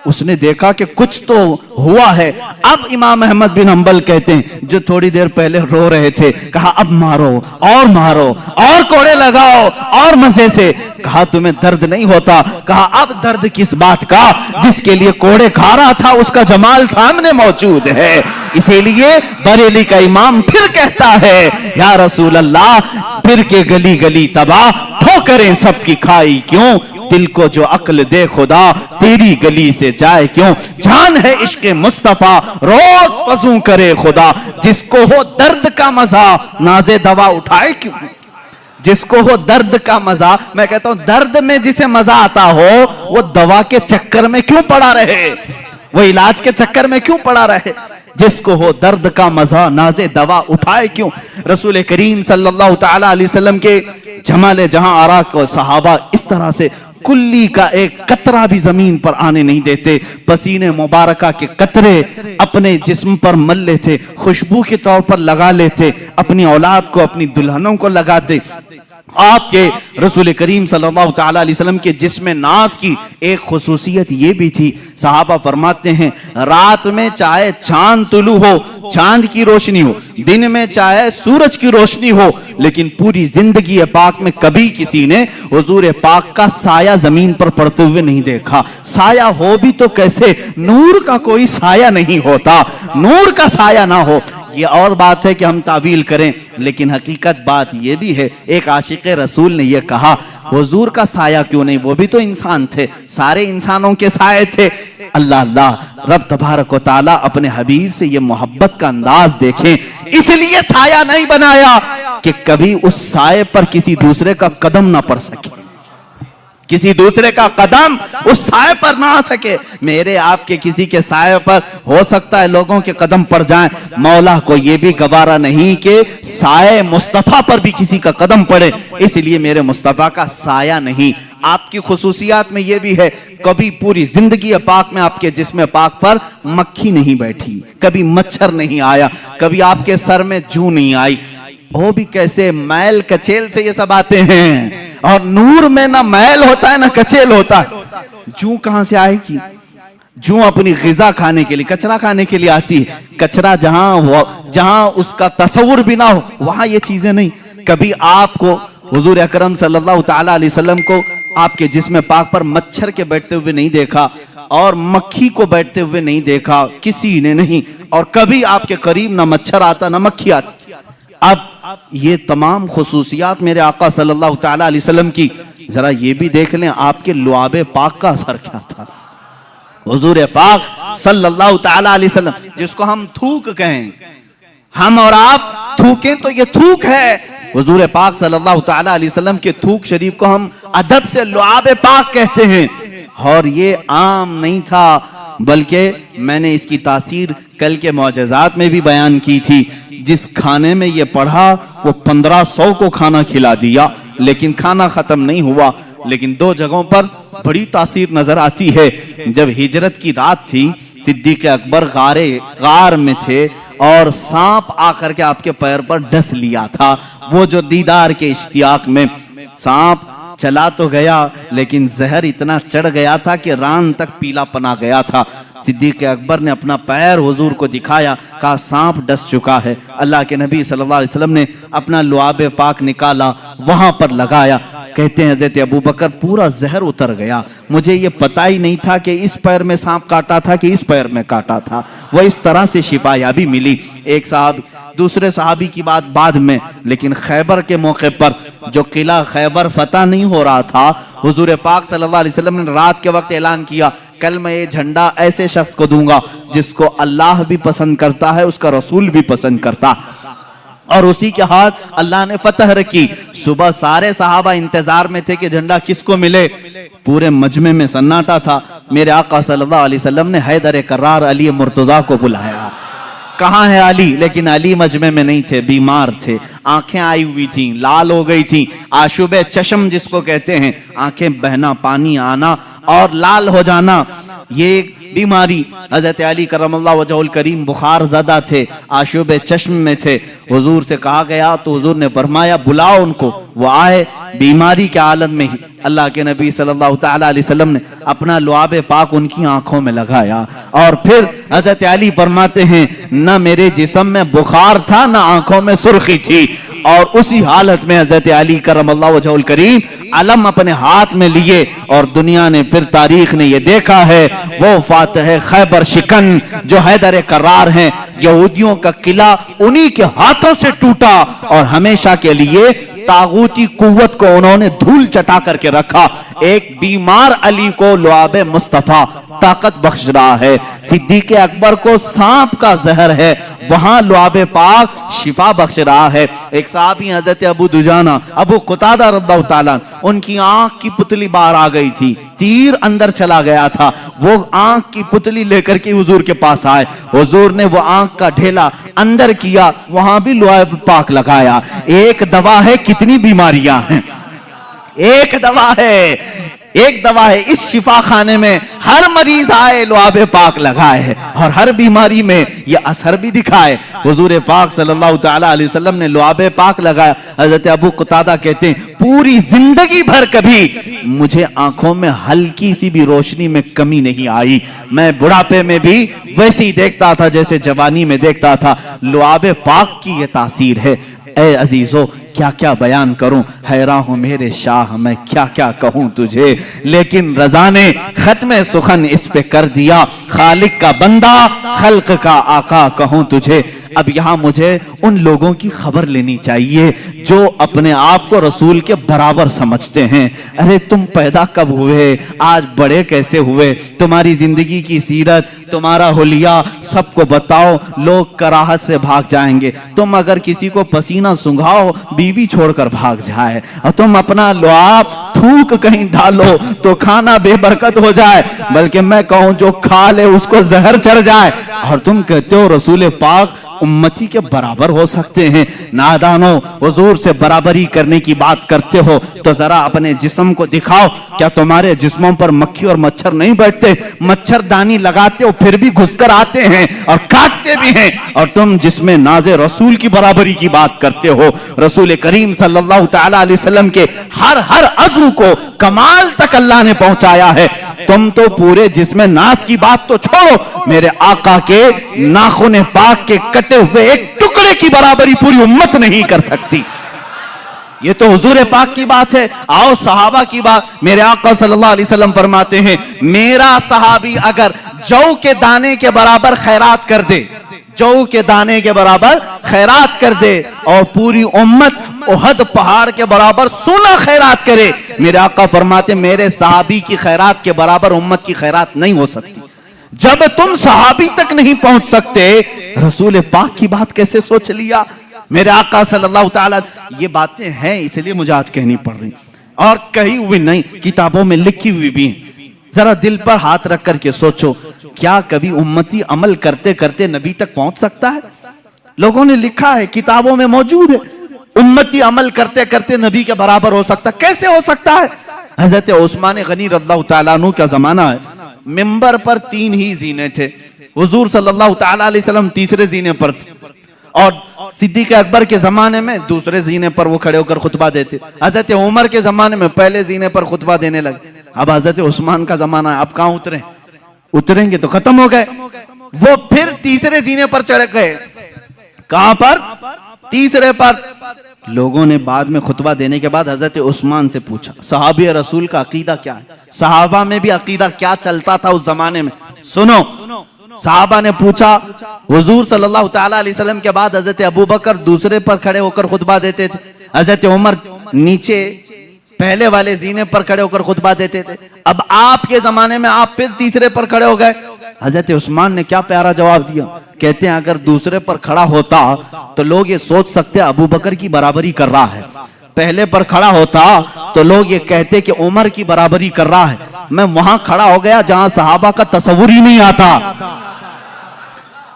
उसने देखा कि कुछ तो हुआ है। अब इमाम अहमद बिन हंबल कहते हैं, जो थोड़ी देर पहले रो रहे थे, कहा अब मारो और कोड़े लगाओ और मजे से। कहा तुम्हें दर्द नहीं होता? कहा अब दर्द किस बात का? जिसके लिए कोड़े खा रहा था उसका जमाल सामने मौजूद है। इसीलिए बरेली का इमाम फिर कहता है, या रसूल अल्लाह, फिर के गली गली तबाह, ठोकरें सबकी खाई क्यों? दिल को जो अक्ल दे खुदा, तेरी गली से जाए क्यों? जान है इश्क मुस्तफा, रोज वज़ू करे खुदा। जिसको हो दर्द का मजा, नाज़े दवा उठाए क्यों? जिसको हो दर्द का मजा, मैं कहता हूं दर्द में जिसे मजा आता हो, वो दवा के चक्कर में क्यों पड़ा रहे? वो इलाज के चक्कर में क्यों पड़ा रहे? जिसको हो दर्द का मजा, नाज़े दवा उठाए क्यों? रसूल करीम सल्लल्लाहु ताला अलैहि वसल्लम के जमाले जहां आरा को सहाबा इस तरह से कुल्ली का एक कतरा भी जमीन पर आने नहीं देते। पसीने मुबारका के कतरे अपने जिस्म पर मल लेते, खुशबू के तौर पर लगा लेते, अपनी औलाद को, अपनी दुल्हनों को लगाते। आपके रसूल करीम सल्लल्लाहु तआला अलैहि वसल्लम के जिस्म नाज की एक खुसूसियत ये भी थी, सहाबा फरमाते हैं रात में चाहे चांद तुलू हो, चांद की रोशनी हो, दिन में चाहे सूरज की रोशनी हो, लेकिन पूरी जिंदगी पाक में कभी किसी ने हुजूर पाक का साया जमीन पर पड़ते हुए नहीं देखा। साया हो भी तो कैसे, नूर का कोई साया नहीं होता, नूर का साया ना हो। ये और बात है कि हम तावील करें, लेकिन हकीकत बात ये भी है, एक आशिक रसूल ने ये कहा हुजूर का साया क्यों नहीं, वो भी तो इंसान थे, सारे इंसानों के साए थे। अल्लाह अल्लाह, रब तबारक व तआला अपने हबीब से ये मोहब्बत का अंदाज देखें, इसलिए साया नहीं बनाया कि कभी उस साए पर किसी दूसरे का कदम ना पड़ सके, किसी दूसरे का कदम उस साए पर ना आ सके। मेरे आपके किसी के साए पर हो सकता है लोगों के कदम पड़ जाएं, मौला को ये भी गवारा नहीं कि साए मुस्तफा पर भी किसी का कदम पड़े, इसलिए मेरे मुस्तफा का साया नहीं। आपकी खुसूसियात में ये भी है, कभी पूरी जिंदगी पाक में आपके जिस्म पाक पर मक्खी नहीं बैठी, कभी मच्छर नहीं आया, कभी आपके सर में जूं नहीं आई। वो भी कैसे, मैल कचेल से ये सब आते हैं, और नूर में ना मैल होता है ना कचेल होता है। जूं कहां से आएगी? जूं अपनी ग़िज़ा खाने के लिए, कचरा खाने के लिए आती है। कचरा जहां उसका तस्वुर भी ना हो वहां ये चीजें नहीं। कभी आपको हुजूर अकरम सल्लल्लाहु तआला अलैहि वसल्लम को आपके जिस्म पाक पर मच्छर के बैठते हुए नहीं देखा और मक्खी को बैठते हुए नहीं देखा, किसी ने नहीं। और कभी आपके करीब ना मच्छर आता ना मक्खी आती। अब ये तमाम खुसूसियात मेरे आका सल्लल्लाहु तआला अलैहि वसल्लम की, जरा ये भी देख लें आपके लुआबे पाक का असर क्या था। हुजूर पाक सल्लल्लाहु तआला अलैहि वसल्लम, जिसको हम थूक कहें, हम और आप थूकें तो ये थूक है, हुजूर पाक सल्लल्लाहु तआला अलैहि वसल्लम के थूक शरीफ को हम अदब से लुआबे पाक कहते हैं। और ये आम नहीं था, बल्कि मैंने इसकी तासीर कल के मौजज़ात में भी बयान की थी। जिस खाने में ये पढ़ा वो 1500 को खाना खिला दिया, लेकिन खाना खत्म नहीं हुआ। लेकिन दो जगहों पर बड़ी तासीर नजर आती है। जब हिजरत की रात थी, सिद्दीक़ अकबर गार में थे और सांप आकर के आपके पैर पर डस लिया था। वो जो दीदार के इश्तियाक में सांप चला तो गया, लेकिन जहर इतना चढ़ गया था कि रान तक पीला पना गया था। सिद्दीक़ अकबर ने अपना पैर हुजूर को दिखाया, कहा सांप डस चुका है। अल्लाह के नबी सल्लल्लाहु अलैहि वसल्लम ने अपना लुआबे पाक निकाला, वहां पर लगाया। कहते हैं हज़रत अबू बकर पूरा जहर उतर गया, मुझे ये पता ही नहीं था कि इस पैर में सांप काटा था कि इस पैर में काटा था। वह इस तरह से शिफायाबी मिली। एक साहब, दूसरे सहाबी की बात बाद में, लेकिन खैबर के मौके पर जो किला खैबर फतह नहीं हो रहा था, हुजूर पाक सल्लल्लाहु अलैहि वसल्लम ने रात के वक्त ऐलान किया, कल मैं ये झंडा ऐसे शख्स को दूंगा जिसको अल्लाह भी पसंद करता है, उसका रसूल भी पसंद करता। और उसी के हाथ अल्लाह ने फतह रखी। सुबह सारे सहाबा इंतजार में थे कि झंडा किसको मिले। पूरे मजमे में सन्नाटा था। मेरे आका सल्लल्लाहु अलैहि वसल्लम ने हैदर करार अली मुर्तजा को बुलाया। कहाँ है अली? लेकिन अली मजमे में नहीं थे, बीमार थे, आंखें आई हुई थी, लाल हो गई थी। आशुबे चश्म जिसको कहते हैं, आंखें बहना, पानी आना और लाल हो जाना, ये एक बीमारी। हजरत अली करमल्लाहु वजहुल करीम बुखार ज़दा थे, आशुबे चश्म में थे। हुजूर से कहा गया तो हुजूर ने फरमाया बुलाओ उनको। वो आए, बीमारी के आलम में ही अल्लाह के नबी सल्लल्लाहु तआला अलैहि वसल्लम ने अपना लुआबे पाक उनकी आंखों में लगाया। और फिर हजरत अली फरमाते हैं, न मेरे जिस्म में बुखार था न आंखों में सुर्खी थी। और उसी हालत में हजरत अली करमल्लाहु वजहुल करीम अलम अपने हाथ में लिए, और दुनिया ने फिर तारीख ने ये देखा है वो फातह खैबर शिकन जो हैदर करार हैं, यहूदियों का किला उन्हीं के हाथों से टूटा और हमेशा के लिए तागूती कुव्वत को उन्होंने धूल चटा करके रखा। एक बीमार अली को लुआबे मुस्तफा ताकत बख्श रहा है। सिद्दीक़ अकबर को सांप का जहर है, वहां लुआबे पाक शिफा बख्श रहा है। एक साहबी हजरत अबू दुजाना अबू क़तादा रज़ियल्लाहु ताला, उनकी आंख की पुतली बाहर आ गई थी, तीर अंदर चला गया था। वो आंख की पुतली लेकर के हुजूर के पास आए। हुजूर ने वो आंख का ढेला अंदर किया, वहां भी लुआबे पाक लगाया। एक दवा है कितनी बीमारियां हैं, एक दवा है। एक दवा है, इस शिफा खाने में हर मरीज आए लुआब पाक लगाए और हर बीमारी में ये असर भी दिखाए। हुजूर पाक सल्लल्लाहु तआला अलैहि वसल्लम ने लुआब पाक लगाया। हजरत अबू क़तादा कहते हैं पूरी जिंदगी भर कभी मुझे आंखों में हल्की सी भी रोशनी में कमी नहीं आई। मैं बुढ़ापे में भी वैसे ही देखता था जैसे जवानी में देखता था। लुआब पाक की ये तासीर है। ए अजीजों, क्या क्या बयान करूं, हैरान हूं मेरे शाह, मैं क्या क्या कहूं तुझे। लेकिन रज़ा ने खत्म सुखन इस पे कर दिया, खालिक का बंदा खल्क का आका कहूं तुझे। अब यहाँ मुझे उन लोगों की खबर लेनी चाहिए जो अपने आप को रसूल के बराबर समझते हैं। अरे तुम पैदा कब हुए, आज बड़े कैसे हुए, तुम्हारी जिंदगी की सीरत, तुम्हारा हुलिया सबको बताओ, लोग कराहत से भाग जाएंगे। तुम अगर किसी को पसीना सुंघाओ, बीवी छोड़कर भाग जाए, और तुम अपना लुआब थूक कहीं डालो तो खाना बेबरकत हो जाए, बल्कि मैं कहूं जो खा ले उसको जहर चढ़ जाए। और तुम कहते हो रसूल पाक उम्मती के बराबर हो सकते हैं। नादानो, हुजूर से बराबरी करने की बात करते हो तो जरा अपने जिस्म को दिखाओ। क्या तुम्हारे जिस्मों पर मक्खी और मच्छर नहीं बैठते? मच्छरदानी लगाते हो फिर भी घुसकर आते हैं और काटते भी हैं। और तुम जिसमें नाज़े रसूल की बराबरी की बात करते हो, रसूल करीम सल्लल्लाहु तआला अलैहि वसल्लम के हर अज़्व को कमाल तक अल्लाह ने पहुंचाया है। तुम तो पूरे जिस्म नास की बात तो छोड़ो, मेरे आका के नाखून पाक के कटे हुए एक टुकड़े की बराबरी पूरी उम्मत नहीं कर सकती। ये तो हुजूर पाक की बात है। आओ सहाबा की बात। मेरे आका सल्लल्लाहु अलैहि वसल्लम फरमाते हैं, मेरा सहाबी अगर जौ के दाने के बराबर खैरात कर दे, जौ के दाने के बराबर खैरात कर दे, और पूरी उम्मत उहद पहाड़ के बराबर सोना खैरात करे, मेरे आका फरमाते मेरे सहाबी की खैरात के बराबर उम्मत की खैरात नहीं हो सकती। जब तुम सहाबी तक नहीं पहुंच सकते, रसूल पाक की बात कैसे सोच लिया? मेरे आका सल्लल्लाहु तआला, ये बातें हैं इसलिए मुझे आज कहनी पड़ रही, और कही हुई नहीं, किताबों में लिखी हुई भी हैं। जरा दिल पर हाथ रख करके सोचो, क्या कभी उम्मती अमल करते करते नबी तक पहुंच सकता है? लोगों ने लिखा है, किताबों में मौजूद है, उम्मती अमल करते करते नबी के बराबर हो सकता। कैसे हो सकता है? हजरत उस्मान गनी रज़ियल्लाहु तआला अन्हु का जमाना है, मिंबर पर 3 ही जीने थे। हुजूर सल्लल्लाहु तआला अलैहि वसल्लम तीसरे जीने पर, और सिद्दीक अकबर के जमाने में दूसरे जीने पर वो खड़े होकर खुतबा देते। हजरत उमर के जमाने में पहले जीने पर खुतबा देने लगे। अब हजरत उस्मान का जमाना है, अब कहां उतरे? उतरेंगे तो खत्म हो गए। वो फिर तीसरे जीने पर चढ़ गए। कहां पर? तीसरे पर। लोगों ने बाद में खुतबा देने के बाद हजरत उस्मान से पूछा, सहाबी रसूल का अकीदा क्या है? सहाबा में भी अकीदा क्या चलता था उस जमाने में? सुनो, सहाबा ने पूछा। हुजूर सल्लल्लाहु तआला अलैहि वसल्लम के बाद हजरत अबू बकर दूसरे पर खड़े होकर खुतबा देते थे, हजरत उमर नीचे पहले वाले जीने पर खड़े होकर खुतबा देते थे। अब आपके जमाने में आप फिर तीसरे पर खड़े हो गए। हजरत उस्मान ने क्या प्यारा जवाब दिया, कहते हैं अगर दूसरे पर खड़ा होता तो लोग ये सोच सकते अबू बकर की बराबरी कर रहा है, पहले पर खड़ा होता तो लोग ये कहते कि उमर की बराबरी कर रहा है। मैं वहां खड़ा हो गया जहां सहाबा का तस्वुर ही नहीं आता।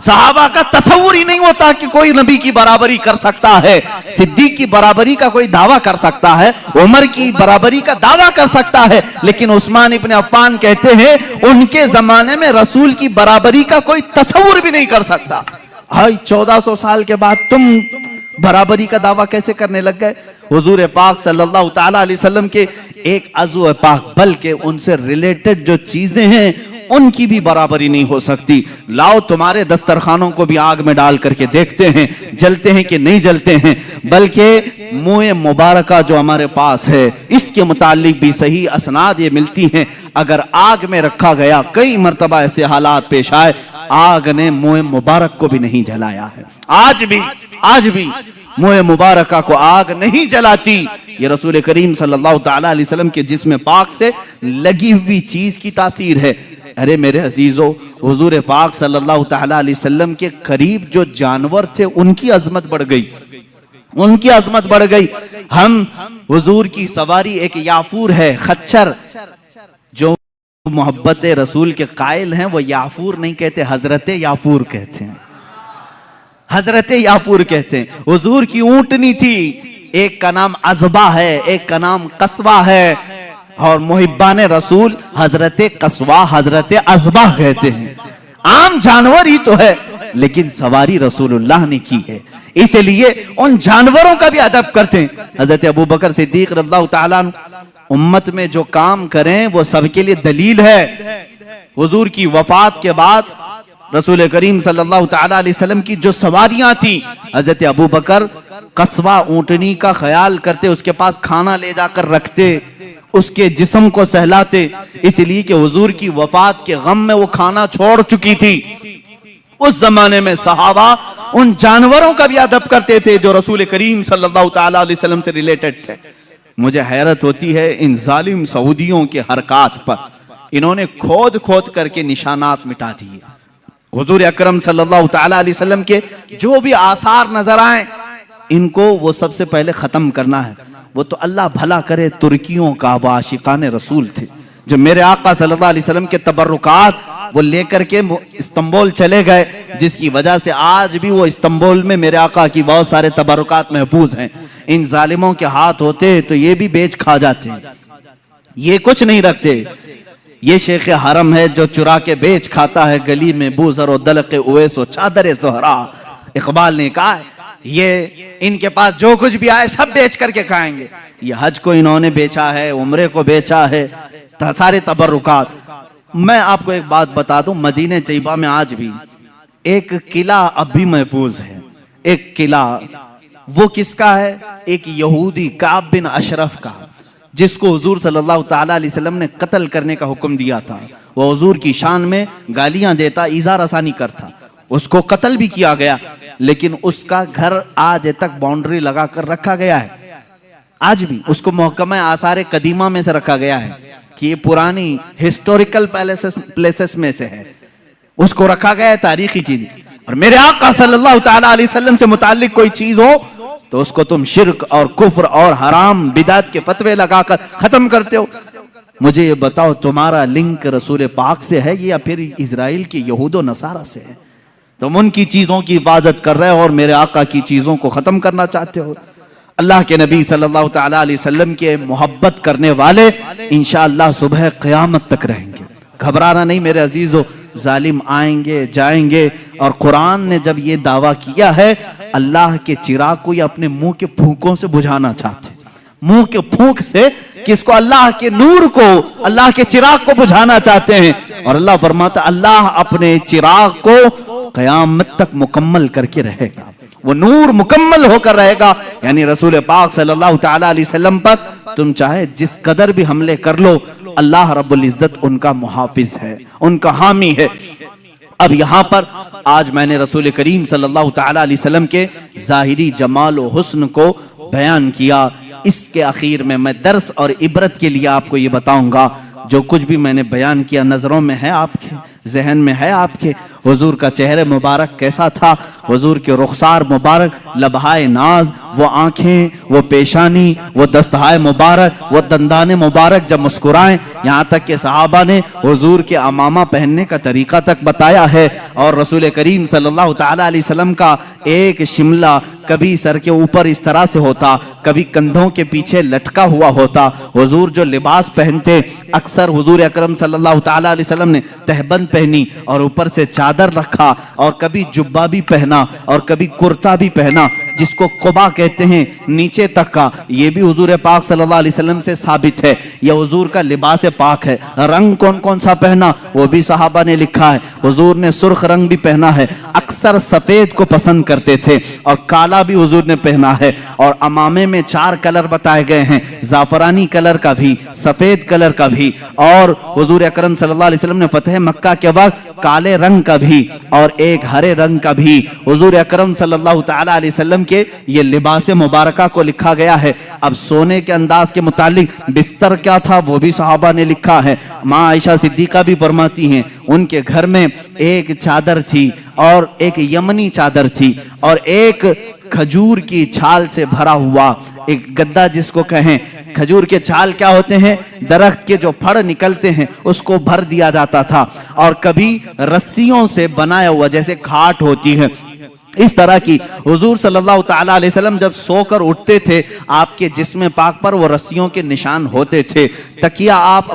सहाबा का तस्वुर ही नहीं होता कि कोई नबी की बराबरी कर सकता है, सिद्दीक की बराबरी का कोई दावा कर सकता है, उमर की बराबरी का दावा कर सकता है, लेकिन उस्मान इब्न अफ़्फ़ान कहते हैं उनके जमाने में रसूल की बराबरी का कोई तस्वुर भी नहीं कर सकता। हाय 1400 साल के बाद तुम बराबरी का दावा कैसे करने लग गए? हुजूर पाक सल्लल्लाहु तआला अलैहि वसल्लम के एक अज़्व पाक, बल्कि उनसे रिलेटेड जो चीजें हैं उनकी भी बराबरी नहीं हो सकती। लाओ तुम्हारे दस्तरखानों को भी आग में डाल करके देखते हैं जलते हैं कि नहीं जलते हैं। बल्कि मुँह मुबारका जो हमारे पास है इसके मुतालिक भी सही असनाद ये मिलती हैं। अगर आग में रखा गया, कई मर्तबा ऐसे हालात पेश आए, आग ने मुँह मुबारक को भी नहीं जलाया है। आज भी मुँह मुबारका को आग नहीं जलाती। ये रसूल करीम सल्लल्लाहु तआला अलैहि वसल्लम के जिस्म पाक से लगी हुई चीज की तासीर है। अरे मेरे अजीजों, हुजूर पाक सल्लल्लाहु तआला अलैहि वसल्लम के करीब जो जानवर थे उनकी अजमत बढ़ गई, उनकी अजमत बढ़ गई। हम हुजूर की सवारी एक याफूर है, खच्चर, जो मोहब्बत रसूल के कायल हैं वो याफूर नहीं कहते, हजरत याफूर कहते हैं, हजरत याफूर कहते हैं। हुजूर की ऊंटनी थी, एक का नाम अज़बा है, एक का नाम कस्बा है, और मुहिब्बान रसूल हजरत कस्वा हजरत अज़बा कहते हैं। आम जानवर ही तो है, लेकिन सवारी रसूलुल्लाह ने की है, इसलिए उन जानवरों का भी अदब करते हैं। हजरत अबू बकर सिद्दीक रज़ियल्लाहु ताला अन्हु उम्मत में जो काम करें वो सबके लिए दलील है। हुजूर की वफात के बाद रसूल करीम सल्लल्लाहु ताला अलैहि वसल्लम की जो सवारियां थी, हजरत अबू बकर कस्वा ऊंटनी का ख्याल करते, उसके पास खाना ले जाकर रखते, उसके जिस्म को सहलाते, इसलिए कि हुजूर की वफात के गम में वो खाना छोड़ चुकी थी। उस जमाने में सहाबा उन जानवरों का भी अदब करते थे जो रसूल करीम सल्लल्लाहु ताला अलैहि वसल्लम से रिलेटेड थे। मुझे हैरत होती है इन जालिम सऊदियों के हरकत पर, इन्होंने खोद खोद करके निशानात मिटा दिए। हुजूर अकरम सल्लल्लाहु ताला अलैहि वसल्लम के जो भी आसार नजर आए, इनको वो सबसे पहले खत्म करना है। वो तो अल्लाह भला करे तुर्कियों का आशिकान रसूल थे, जो मेरे आका सल्लल्लाहु अलैहि वसल्लम के तबर्रुकात वो लेकर के इस्तांबुल चले गए, जिसकी वजह से आज भी वो इस्तांबुल में मेरे आका की बहुत सारे तबर्रुकात महफूज हैं। इन जालिमों के हाथ होते तो ये भी बेच खा जाते, ये कुछ नहीं रखते। ये शेख हरम है जो चुरा के बेच खाता है, गली में बूजर दलके उवैस चादर सोहरा। इकबाल ने कहा ये इनके पास जो कुछ भी आए सब बेच करके खाएंगे। ये हज को इन्होंने बेचा है, उम्रे को बेचा है, सारे तबर्रुकात। मैं आपको एक बात बता दूं, मदीने तैयबा में आज भी एक किला अब भी महफूज है। एक किला वो किसका है? एक यहूदी काब बिन अशरफ का, जिसको हुजूर सल्लल्लाहु ताला अलैहि वसल्लम ने कत्ल करने का हुक्म दिया था। वो हुजूर की शान में गालियां देता, ईज़ा रसानी करता, उसको कत्ल भी किया गया। लेकिन उसका घर आज तक बाउंड्री लगा कर रखा गया है, आज भी उसको महकमा आसार कदीमा में से रखा गया है कि ये पुरानी हिस्टोरिकल प्लेसेस में से है, उसको रखा गया है, तारीखी चीज। और मेरे आका सल्लल्लाहु ताला अलैहि वसल्लम से मुताल्लिक कोई चीज हो तो उसको तुम शिर्क और कुफ्र और हराम बिदात के फतवे लगाकर खत्म करते हो। मुझे ये बताओ, तुम्हारा लिंक रसूल पाक से है या फिर इजराइल की यहूदो नसारा से है? तुम उनकी चीजों की हिफाजत कर रहे हो और मेरे आका की चीजों को खत्म करना चाहते हो। अल्लाह के नबी सल्लल्लाहु ताला अलैहि वसल्लम के मोहब्बत करने वाले इंशाअल्लाह सुबह क़यामत तक रहेंगे। घबराना नहीं मेरे अजीजों, जालिम आएंगे जाएंगे। और कुरान ने जब ये दावा किया है, अल्लाह के चिराग को ये अपने मुंह के फूंकों से बुझाना चाहते, मुंह के फूंक से किसको? अल्लाह के नूर को, अल्लाह के चिराग को बुझाना चाहते हैं। और अल्लाह फरमाता अल्लाह अपने चिराग को क़यामत तक मुकम्मल करके रहेगा, वो नूर मुकम्मल होकर रहेगा। यानी रसूल पाक सल्लल्लाहु ताला अलैहि वसल्लम पर तुम चाहे जिस कदर भी हमले कर लो, अल्लाह रब्बुल इज्जत उनका मुहाफिज है, उनका हामी है। अब यहाँ पर आज मैंने रसूल करीम सल्लल्लाहु ताला अलैहि वसल्लम के ज़ाहिरी जमाल और हुस्न को बयान किया। इसके आखिर में मैं दर्स और इबरत के लिए आपको ये बताऊंगा, जो कुछ भी मैंने बयान किया नजरों में है, आपके जहन में है, आपके हुजूर का चेहरे मुबारक कैसा था, हुजूर के रुखसार मुबारक, लबहाए नाज, वो आंखें, वो पेशानी, वो दस्तहाए मुबारक, वो दंदाने मुबारक जब मुस्कुराएं, यहाँ तक के सहाबा ने हुजूर के अमामा पहनने का तरीका तक बताया है। और रसूल करीम सल्लल्लाहु ताला अलैहि वसल्लम का एक शिमला कभी सर के ऊपर इस तरह से होता, कभी कंधों के पीछे लटका हुआ होता। हुजूर जो लिबास पहनते, अक्सर हुजूर अकरम सल्लल्लाहु ताला अलैहि वसल्लम ने तहबंद पहनी और ऊपर से चादर रखा, और कभी जुब्बा भी पहना और कभी कुर्ता भी पहना, जिसको कुबा कहते हैं, नीचे तक का। ये भी हुजूर पाक सल्लल्लाहु अलैहि वसल्लम से साबित है, यह हुजूर का लिबास पाक है। रंग कौन कौन सा पहना वो भी सहाबा ने लिखा है। हुजूर ने सुर्ख रंग भी पहना है, अक्सर सफेद को पसंद करते थे, और काला भी हुजूर ने पहना है। और अमामे में 4 कलर बताए गए हैं, जाफरानी कलर का भी, सफेद कलर का भी, और हुजूर अकरम सल्लल्लाहु अलैहि वसल्लम ने फतह मक्का के वक्त काले रंग का भी और एक हरे रंग का भी हुजूर अकरम सल्लल्लाहु ताला अलैहि वसल्लम के ये लिबास मुबारका को लिखा गया है। अब सोने के अंदाज के मुतालिक बिस्तर क्या था वो भी सहाबा ने लिखा है। माँ आयशा सिद्दीका भी फरमाती हैं उनके घर में एक चादर थी, और एक यमनी चादर थी, और एक खजूर की छाल से भरा हुआ एक गद्दा, जिसको कहें। खजूर के छाल क्या होते हैं? दरख्त के जो फड़ निकलते हैं उसको भर दिया जाता था। और कभी रस्सियों से बनाया हुआ, जैसे खाट होती है, इस तरह की हुजूर सल्लल्लाहु ताला अलैहि वसल्लम जब सोकर उठते थे, आपके जिस्म पाक पर वो रस्सियों के निशान होते थे। तकिया आप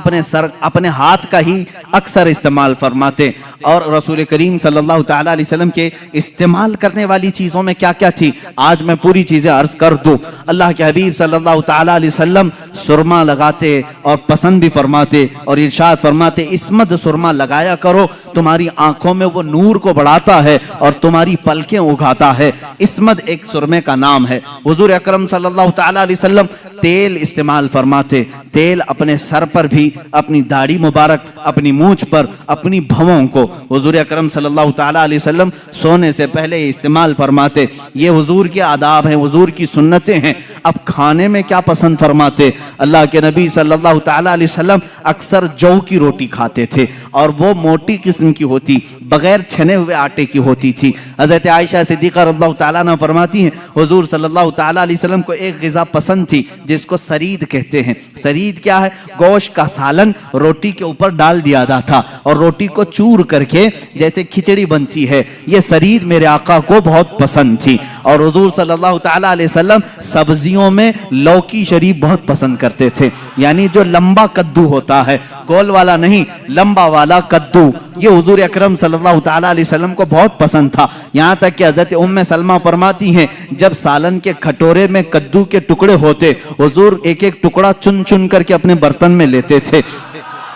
अपने हाथ का ही अक्सर इस्तेमाल फरमाते। और रसूल करीम सल्लल्लाहु ताला अलैहि वसल्लम के इस्तेमाल करने वाली चीज़ों में क्या क्या थी, आज मैं पूरी चीज़ें अर्ज कर दूँ। अल्लाह के हबीब सल्लल्लाहु ताला अलैहि वसल्लम सुरमा लगाते और पसंद भी फरमाते और इरशाद फरमाते, इस्मत सुरमा लगाया करो, तुम्हारी आंखों में वो नूर को बढ़ाता है और तुम्हारी पलकें उगाता है। इस्मत एक सुरमे का नाम है। हुजूर अकरम सल्लल्लाहु ताला अलैहि वसल्लम तेल इस्तेमाल फरमाते। तेल अपने सर पर भी, अपनी दाढ़ी मुबारक, अपनी मूंछ पर, अपनी भवों को हुजूर अकरम सल्लल्लाहु ताला अलैहि वसल्लम सोने से पहले इस्तेमाल फरमाते। ये हुजूर के आदाब हैं, हुजूर की सुन्नतें हैं। अब खाने में क्या पसंद फरमाते, अल्लाह के नबी सल्लल्लाहु ताला अलैहि वसल्लम अक्सर जौ की रोटी खाते थे और वो मोटी किस्म की होती, बगैर छने हुए आटे की होती थी। हज़रत आयशा सिद्दीक़ा रज़ियल्लाहु ताला अन्हा फरमाती हैं, हुजूर सल्लल्लाहु ताला अलैहि वसल्लम को एक ग़िज़ा पसंद थी जिसको सरीद कहते हैं। सरीद क्या है, गोश्त का सालन रोटी के ऊपर डाल दिया जाता और रोटी को चूर करके जैसे खिचड़ी बनती है, ये सरीद मेरे आका को बहुत पसंद थी। और हुजूर सल्लल्लाहु ताला अलैहि वसल्लम सब्जियों में लौकी शरीफ बहुत पसंद करते थे, यानी जो लंबा कद्दू होता है, गोल वाला नहीं, लंबा वाला कद्दू, ये हुजूर अकरम सल्लल्लाहु ताला अलैहि वसल्लम को बहुत पसंद था। यहाँ तक कि हज़रत उम्मे सलमा फरमाती हैं, जब सालन के कटोरे में कद्दू के टुकड़े होते, हुजूर एक एक टुकड़ा चुन चुन करके अपने बर्तन में लेते थे।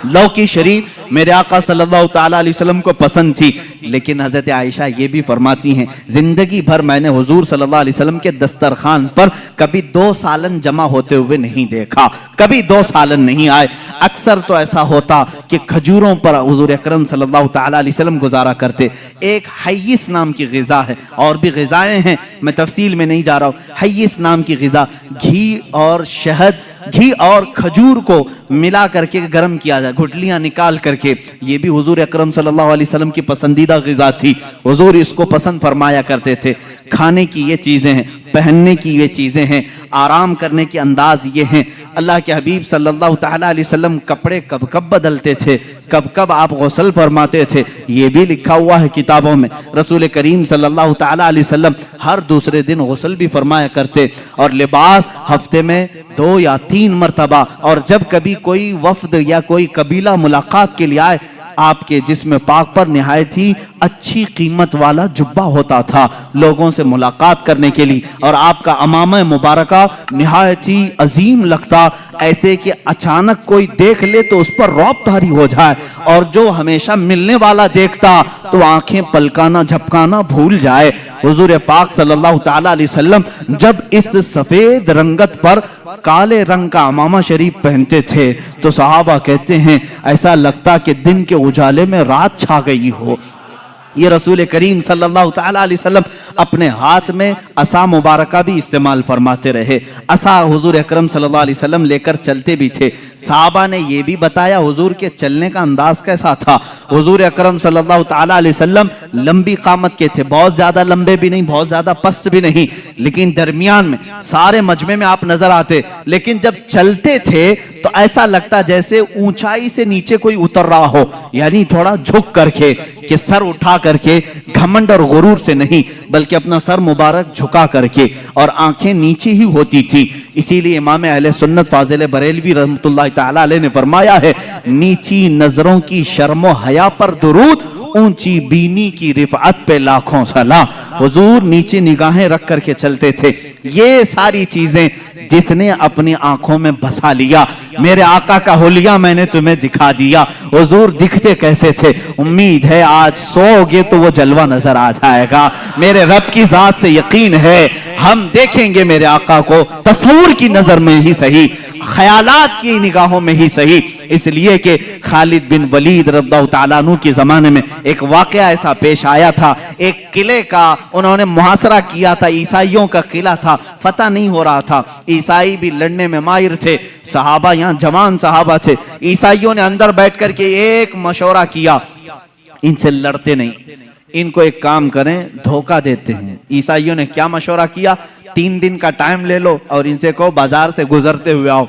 लौकी शरीफ मेरे आका सल्लल्लाहु ताला अलैहि वसल्लम को पसंद थी। लेकिन हज़रत आयशा ये भी फरमाती हैं, जिंदगी भर मैंने हुजूर सल्लल्लाहु अलैहि वसल्लम के दस्तरखान पर कभी 2 सालन जमा होते हुए नहीं देखा, कभी 2 सालन नहीं आए। अक्सर तो ऐसा होता कि खजूरों पर हुजूर अकरम सल्लल्लाहु ताला अलैहि वसल्लम गुजारा करते। एक हय्यिस नाम की ग़िज़ा है, और भी ग़िज़ाएं हैं, मैं तफसील में नहीं जा रहा हूँ। हय्यिस नाम की ग़िज़ा, घी और शहद, घी और खजूर को मिला करके गर्म किया जाए, गुठलियां निकाल करके, ये भी हुजूर अकरम सल्लल्लाहु अलैहि वसल्लम की पसंदीदा ग़िज़ा थी। हुजूर इसको पसंद फरमाया करते थे। खाने की ये चीज़ें हैं, पहनने की ये चीज़ें हैं, आराम करने के अंदाज ये हैं। अल्लाह के हबीब सल्लल्लाहु ताला अलैहि वसल्लम कपड़े कब कब बदलते थे, कब कब आप गुस्ल फरमाते थे, ये भी लिखा हुआ है किताबों में। रसूल करीम सल्लल्लाहु ताला अलैहि वसल्लम हर दूसरे दिन गुस्ल भी फरमाया करते और लिबास हफ्ते में 2 या 3 मरतबा। और जब कभी कोई वफ्द या कोई कबीला मुलाकात के लिए आए, आपके जिस्म पाक पर निहायत ही अच्छी कीमत वाला जुब्बा होता था लोगों से मुलाकात करने के लिए, और आपका अमामा मुबारका निहायत ही अजीम लगता, ऐसे कि अचानक कोई देख ले तो उस पर रौब तारी हो जाए, और जो हमेशा मिलने वाला देखता तो आंखें पलकाना झपकाना भूल जाए। हुजूर पाक सल्लल्लाहु ताला अलैहि वसल्लम जब इस सफेद रंगत पर काले रंग का अमामा शरीफ पहनते थे तो सहाबा कहते हैं ऐसा लगता कि दिन के उजाले में रात छा गई हो। ये रसूल करीम सल्लल्लाहु ताला अलैहि वसल्लम अपने हाथ में असा मुबारका भी इस्तेमाल फरमाते रहे। असा हुजूर अकरम सल्लल्लाहु अलैहि वसल्लम लेकर चलते भी थे। साहबा ने ये भी बताया हुजूर के चलने का अंदाज कैसा था। हुजूर अकरम सल्लल्लाहु ताला अलैहि वसल्लम लंबी कामत के थे, बहुत ज्यादा लंबे भी नहीं, बहुत ज्यादा पस्त भी नहीं, लेकिन दरमियान में सारे मजमे में आप नजर आते। लेकिन जब चलते थे तो ऐसा लगता जैसे ऊंचाई से नीचे कोई उतर रहा हो, यानी थोड़ा झुक करके, कि सर उठा करके, घमंड और गुरूर से नहीं, बल्कि अपना सर मुबारक झुका करके, और आंखें नीचे ही होती थी। इसीलिए इमाम अहले सुन्नत फाजिल बरेलवी रहमतुल्लाह ताला अलैह ने फरमाया है, नीची नजरों की शर्मो हया पर दुरूद, ऊंची बीनी की रिफअत पे लाखों सलाम। हुजूर नीचे निगाहें रख करके चलते थे। ये सारी चीजें जिसने अपनी आंखों में बसा लिया, मेरे आका का हुलिया मैंने तुम्हें दिखा दिया। हुजूर दिखते कैसे थे, उम्मीद है आज सोओगे तो वो जलवा नजर आ जाएगा। मेरे रब की जात से यकीन है हम देखेंगे मेरे आका को, तस्वूर की नजर में ही सही, ख्यालात की निगाहों में ही सही। इसलिए कि खालिद बिन वलीद रज़ियल्लाहु ताला अन्हु के जमाने में एक वाकया ऐसा पेश आया था। एक किले का उन्होंने मुहासरा किया था, ईसाइयों का किला था, फतह नहीं हो रहा था, ईसाई भी लड़ने में माहिर थे, सहाबा यहाँ जवान सहाबा थे। ईसाइयों ने अंदर बैठ करके एक मशवरा किया, इनसे लड़ते नहीं, इनको एक काम करें, धोखा देते हैं। ईसाइयों ने क्या मशवरा किया, 3 दिन का टाइम ले लो और इनसे कहो बाजार से गुजरते हुए आओ।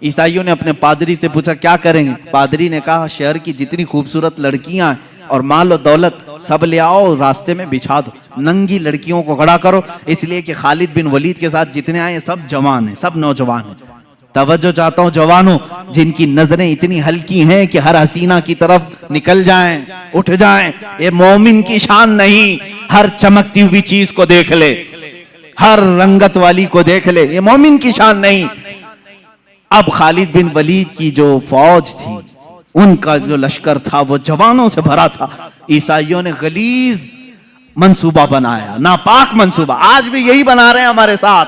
ईसाइयों ने अपने पादरी से पूछा क्या करेंगे। पादरी ने कहा शहर की जितनी खूबसूरत लड़कियां और माल और दौलत सब ले आओ, रास्ते में बिछा दो, नंगी लड़कियों को खड़ा करो, इसलिए कि खालिद बिन वलीद के साथ जितने आए सब जवान हैं, सब नौजवान हैं। तवज्जो चाहता हूं जवानों, जिनकी नजरें इतनी हल्की हैं कि हर हसीना की तरफ निकल जाएं, उठ जाएं, ये मोमिन की शान नहीं। हर चमकती हुई चीज को देख ले, हर रंगत वाली को देख ले, ये मोमिन की शान नहीं। अब खालिद बिन वलीद की जो फौज थी, उनका जो लश्कर था वो जवानों से भरा था। ईसाइयों ने गलीज मंसूबा बनाया, नापाक मंसूबा, आज भी यही बना रहे हैं हमारे साथ,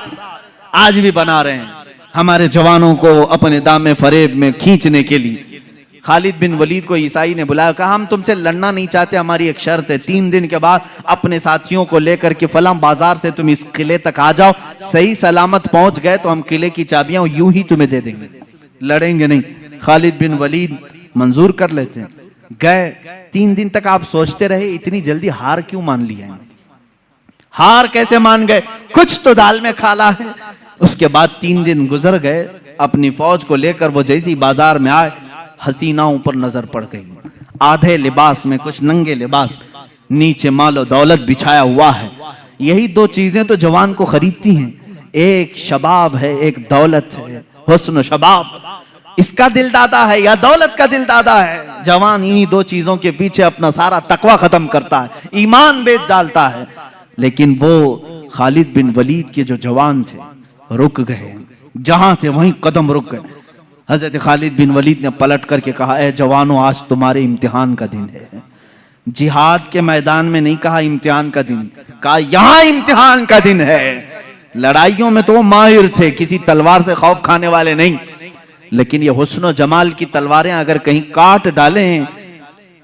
आज भी बना रहे हैं हमारे जवानों को अपने दामे फरेब में खींचने के लिए। खालिद बिन वलीद को ईसाई ने बुलाया, कहा हम तुमसे लड़ना नहीं चाहते, हमारी एक शर्त है, 3 दिन के बाद अपने साथियों को लेकर के फलां बाजार से तुम इस किले तक आ जाओ, सही सलामत पहुंच गए तो हम किले की चाबियां यूं ही तुम्हें दे देंगे, लड़ेंगे नहीं। खालिद बिन वलीद मंजूर कर लेते हैं, गए। 3 दिन तक आप सोचते रहे इतनी जल्दी हार क्यों मान लिया, हार कैसे मान गए, कुछ तो दाल में खाला है। उसके बाद 3 दिन गुजर गए, अपनी फौज को लेकर वो जैसी बाजार में आए, हसीनाओं पर नजर पड़ गई, आधे लिबास में, कुछ नंगे लिबास, नीचे मालो दौलत बिछाया हुआ है। यही 2 चीजें तो जवान को खरीदती हैं, एक शबाब है, एक दौलत है। हुस्न शबाब इसका दिल दादा है या दौलत का दिल दादा है। जवान इन्हीं 2 चीजों के पीछे अपना सारा तकवा खत्म करता है, ईमान बेच डालता है। लेकिन वो खालिद बिन वलीद के जो जवान थे रुक गए, जहां थे वहीं कदम रुक गए। हजरत खालिद बिन वलीद ने पलट करके कहा, ए जवानों, आज तुम्हारे इम्तिहान का दिन है। जिहाद के मैदान में नहीं कहा इम्तिहान का दिन, कहा यहां इम्तिहान का दिन है। लड़ाइयों में तो वो माहिर थे, किसी तलवार से खौफ खाने वाले नहीं, लेकिन ये हुस्न और जमाल की तलवारें अगर कहीं काट डालें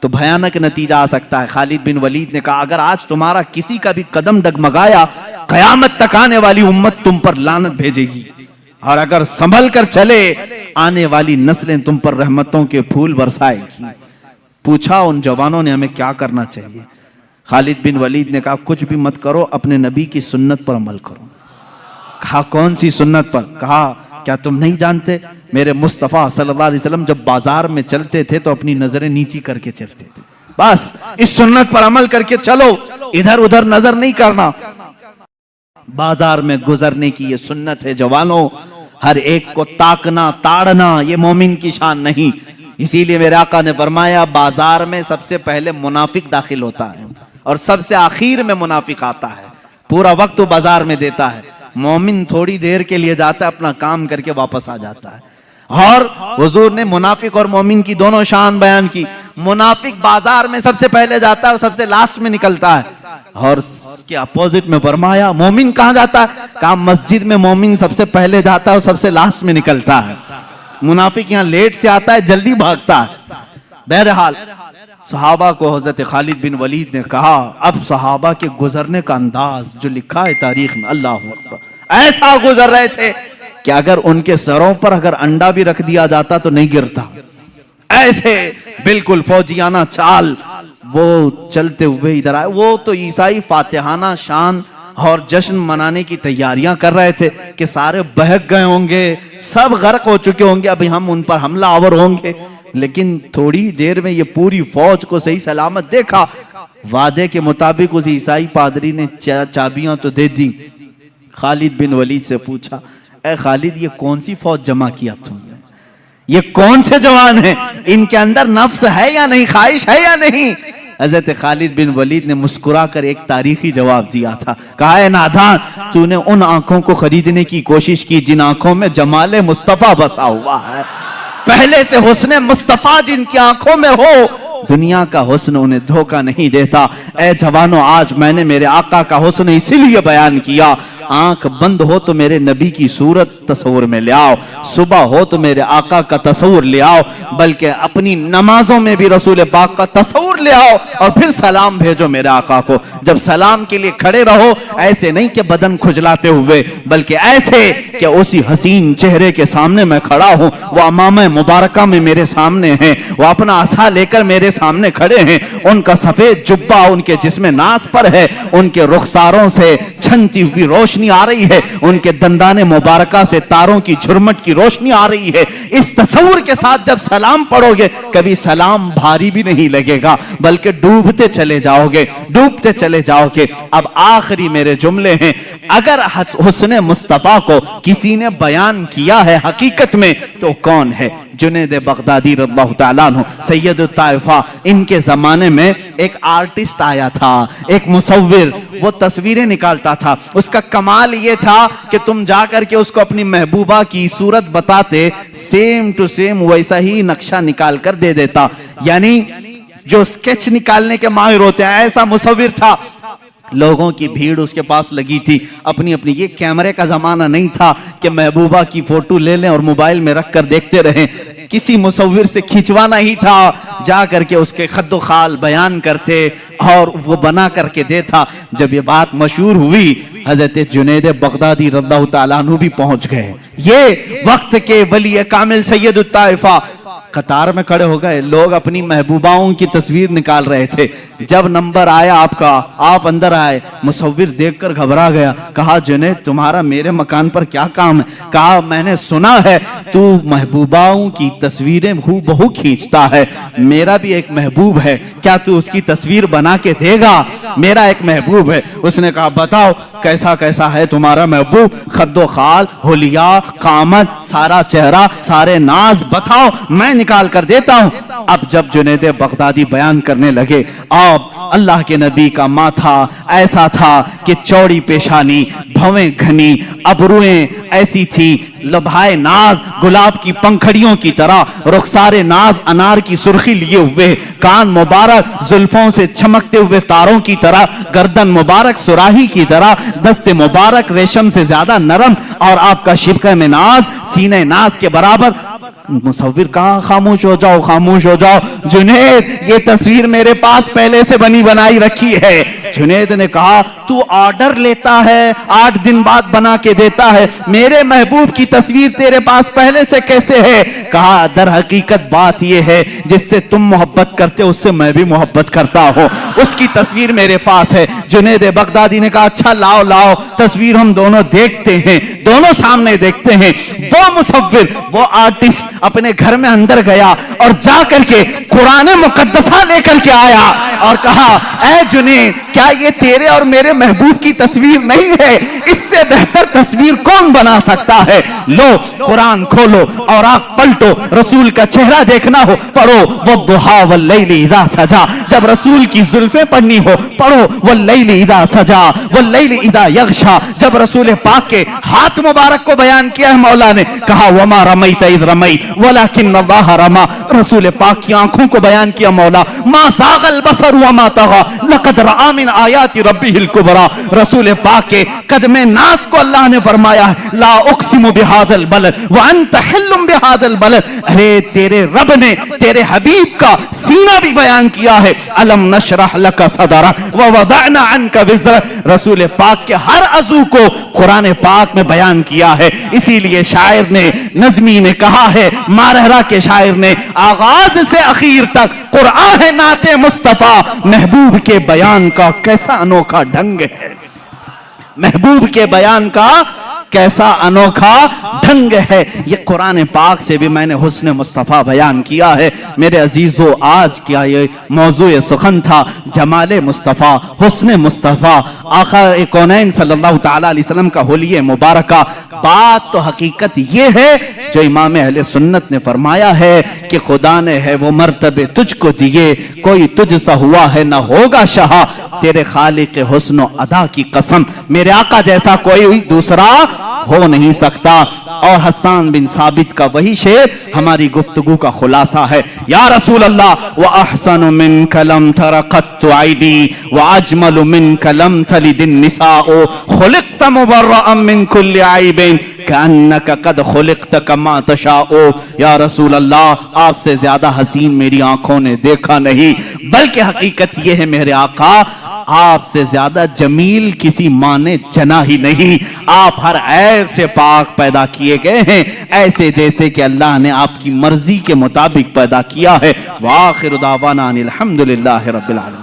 तो भयानक नतीजा आ सकता है। खालिद बिन वलीद ने कहा, अगर आज तुम्हारा किसी का भी कदम डगमगाया, कयामत तक आने वाली उम्मत तुम पर लानत भेजेगी, और अगर संभल कर चले आने वाली नस्लें तुम पर रहमतों के फूल बरसाएगी। पूछा उन जवानों ने, हमें क्या करना चाहिए? खालिद बिन वलीद ने कहा, कुछ भी मत करो, अपने नबी की सुन्नत पर अमल करो। कहा कौन सी सुन्नत पर? कहा क्या तुम नहीं जानते, मेरे मुस्तफा सल्लल्लाहु अलैहि वसल्लम जब बाजार में चलते थे तो अपनी नजरें नीची करके चलते थे। बस इस सुन्नत पर अमल करके चलो, इधर उधर नजर नहीं करना। बाजार में गुजरने की ये सुन्नत है जवानों, हर एक को ताकना ताड़ना ये मोमिन की शान नहीं। इसीलिए मेरे आका ने फरमाया, बाजार में सबसे पहले मुनाफिक दाखिल होता है और सबसे आखिर में मुनाफिक आता है। पूरा वक्त वो बाजार में देता है, मोमिन थोड़ी देर के लिए जाता है, अपना काम करके वापस आ जाता है। और हुजूर ने मुनाफिक और मोमिन की दोनों शान बयान की। मुनाफिक बाजार में सबसे पहले जाता है और सबसे लास्ट में निकलता है, और उसके अपोजिट में फरमाया मोमिन कहां जाता है? कहा मस्जिद में मोमिन सबसे पहले जाता है और सबसे लास्ट में निकलता है। मुनाफिक यहाँ लेट से आता है, जल्दी भागता है। बहरहाल सहाबा को हजरत खालिद बिन वलीद ने कहा, अब सहाबा के गुजरने का अंदाज जो लिखा है तारीख में, अल्लाह अकबर, ऐसा गुजर रहे थे कि अगर उनके सरों पर अगर अंडा भी रख दिया जाता तो नहीं गिरता। ऐसे बिल्कुल फौजियाना चाल वो चलते हुए इधर आए। वो तो ईसाई फातिहाना शान और जश्न मनाने की तैयारियां कर रहे थे कि सारे बहक गए होंगे, सब गर्क हो चुके होंगे, अभी हम उन पर हमला आवर होंगे। लेकिन थोड़ी देर में ये पूरी फौज को सही सलामत देखा। वादे के मुताबिक उस ईसाई पादरी ने चाबियां तो दे दी। खालिद बिन वलीद से पूछा, ए खालिद, ये कौन सी फौज जमा किया तुमने? ये कौन से जवान हैं? इनके अंदर नफ्स है या नहीं, ख्वाहिश है या नहीं? हजरत खालिद बिन वलीद ने मुस्कुराकर एक तारीखी जवाब दिया था। कहा, है नादान, तूने उन आंखों को खरीदने की कोशिश की जिन आंखों में जमाले मुस्तफा बसा हुआ है। पहले से हुस्न मुस्तफा जिनकी आंखों में हो, दुनिया का हुस्न उन्हें धोखा नहीं देता। ए जवानों, आज मैंने मेरे आका का हुस्न इसीलिए बयान किया, आंख बंद हो तो मेरे नबी की सूरत तस्वुर में ले आओ, सुबह हो तो मेरे आका का तस्वुर ले आओ, बल्कि अपनी नमाजों में भी रसूल पाक का तस्वुर ले आओ और फिर सलाम भेजो मेरे आका को। जब सलाम के लिए खड़े रहो, ऐसे नहीं कि बदन खुजलाते हुए, बल्कि ऐसे कि उसी हसीन चेहरे के सामने मैं खड़ा हूं, वो अमाम मुबारका में मेरे सामने है, वो अपना आसा लेकर मेरे सामने खड़े हैं, उनका सफेद जुब्बा उनके जिस्म नास पर है, उनके रुखसारों से छनती हुई रोशनी रोशनी आ रही है, उनके दंदाने मुबारका से तारों की झुरमट की रोशनी आ रही है। इस तसव्वुर के साथ जब सलाम पढ़ोगे कभी सलाम भारी भी नहीं लगेगा, बल्कि डूबते चले जाओगे, डूबते चले जाओगे। अब आखिरी मेरे जुमले हैं, अगर हुस्ने मुस्तफा को किसी ने बयान किया है हकीकत में तो कौन है? जुनैद बगदादी रज़ियल्लाहु ताला अन्हु सैयद ताइफा। इनके जमाने में एक आर्टिस्ट आया था, एक मुसव्विर, वो तस्वीरें निकालता था। उसका कमाल ये था कि तुम जाकर के उसको अपनी महबूबा की सूरत बताते, सेम टू सेम वैसा ही नक्शा निकाल कर दे देता। यानी जो स्केच निकालने के माहिर होते हैं, ऐसा मुसव्विर था। लोगों की भीड़ उसके पास लगी थी। अपनी अपनी, ये कैमरे का जमाना नहीं था कि महबूबा की फोटो ले लें और मोबाइल में रख कर देखते रहें। किसी मुसव्विर से खिंचवाना ही था, जा करके उसके खद्दो खाल बयान करते और वो बना करके देता। जब ये बात मशहूर हुई, हजरत जुनैद बगदादी रज़ियल्लाहु ताला अन्हु भी पहुंच गए। ये वक्त के वली कामिल सैयद ताइफा कतार में खड़े हो गए। लोग अपनी महबूबाओं की तस्वीर निकाल रहे थे। जब नंबर आया आपका, आप अंदर आए, मुसव्विर देखकर घबरा गया। कहा, जुनैद तुम्हारा मेरे मकान पर क्या काम है? कहा, मैंने सुना है तू महबूबाओं की तस्वीरें हूबहू खींचता है। मेरा भी एक महबूब है, क्या तू उसकी तस्वीर बना के देगा? मेरा एक महबूब है। उसने कहा, बताओ कैसा कैसा है तुम्हारा महबूब? खद्दो खाल, होलिया, कामत, सारा चेहरा, सारे नाज बताओ, मैं निकाल कर देता हूं। अब जब जुनैद बगदादी बयान करने लगे, अब अल्लाह के नबी का माथा ऐसा था कि चौड़ी पेशानी, भवें घनी, अबरुएं ऐसी थी, लभाए नाज गुलाब की पंखड़ियों की तरह, रुखसारे नाज अनार की सुर्खी लिए हुए, कान मुबारक जुल्फों से चमकते हुए तारों की तरह, गर्दन मुबारक सुराही की तरह, दस्ते मुबारक रेशम से ज्यादा नरम, और आपका शिबका में नाज सीने नाज के बराबर। मुसव्विर कहा, खामोश हो जाओ, खामोश हो जाओ। जुनैद, ये तस्वीर मेरे पास पहले से बनी बनाई रखी है। जुनैद ने कहा, तू ऑर्डर लेता है, 8 दिन बाद बना के देता है, मेरे महबूब की तस्वीर तेरे पास पहले से कैसे है? कहा, दर हकीकत बात यह है, जिससे तुम मोहब्बत करते हो उससे मैं भी मोहब्बत करता हूं, उसकी तस्वीर मेरे पास है। जुनैद बगदादी ने कहा, अच्छा लाओ लाओ तस्वीर, हम दोनों देखते हैं, दोनों सामने देखते हैं। वो मुसव्विर, वो आर्टिस्ट अपने घर में अंदर गया और जा करके कुरान मुकद्दसा लेकर के आया और कहा, ऐ जुनैद, क्या ये तेरे और मेरे महबूब की तस्वीर नहीं है? इससे बेहतर तस्वीर कौन बना सकता है? लो कुरान खोलो और आंख पलटो, रसूल का चेहरा देखना हो, पढ़ो वद्दुहा वल्लैलि इज़ा सजा। जब रसूल की जुल्फें पढ़नी हो, पढ़ो वल्लैलि इज़ा सजा वल्लैलि इज़ा यग़शा। जब रसूल पाक के हाथ मुबारक को बयान किया है मौला ने, कहा, वमा रमैत इज़ रमैत वलाकिन्नल्लाह रमा। रसूल पाक की आंखों को बयान किया मौला, मा ज़ाग़ल बसर वमा तग़ा लक़द रआ मिन आयाति रब्बिहिल कुबरा। रसूल पाक के कदमे नास को अल्लाह ने फरमाया है, ला उक़सिमु बिहाज़ल बलद व अंत हिल्लुम बिहाज़ल बलद। अरे तेरे रब ने तेरे हबीब का सीना भी बयान किया है, अलम नशरह लका सदरक व वदअना अन्का विज़रक। रसूल पाक के हर अज़ू को कुरान पाक में बयान किया है। इसीलिए शायर ने, नज़मी ने कहा है, मारहरा के शायर ने, आगाज से आखिर तक कुरान है नाते मुस्तफा। महबूब के बयान का कैसा अनोखा ढंग है, महबूब के बयान का कैसा अनोखा ढंग है। ये कुरान पाक से भी मैंने हुस्न मुस्तफ़ा बयान किया है। मेरे अजीजों, आज क्या ये मौजूए सुखन था, जमाले मुस्तफ़ा, हुस्न मुस्तफ़ा, आका कौनैन सल्लल्लाहु ताला अलैहि वसल्लम का होलिये मुबारका। बात तो हकीकत ये है जो इमाम अहले सुन्नत ने फरमाया है कि खुदा ने है वो मर्तबे तुझको दिए, कोई तुझसा हुआ है ना होगा शाह। तेरे खालिक हुस्न अदा की कसम, मेरे आका जैसा कोई दूसरा हो नहीं सकता। और हसन बिन साबित का वही शेर हमारी गुफ्तगू का खुलासा है। या रसूल अल्लाह, व अहसनु मिन कलम तरक़त आइदी व अजमलु मिन कलम तलिदिन निसाओ खुलिक़त मुबर्रअन मिन कुल्लि आइबिन कअन्नका कद खुलिक़त कमा तशाओ। या रसूल अल्लाह, आपसे ज्यादा हसीन मेरी आंखों ने देखा नहीं, बल्कि हकीकत यह है मेरे आका, आपसे ज्यादा जमील किसी माँ ने जना ही नहीं। आप हर ऐब से पाक पैदा किए गए हैं, ऐसे जैसे कि अल्लाह ने आपकी मर्जी के मुताबिक पैदा किया है। वाखिर दावाना अनिल हम्दुलिल्लाहि रब्बिल आलमीन।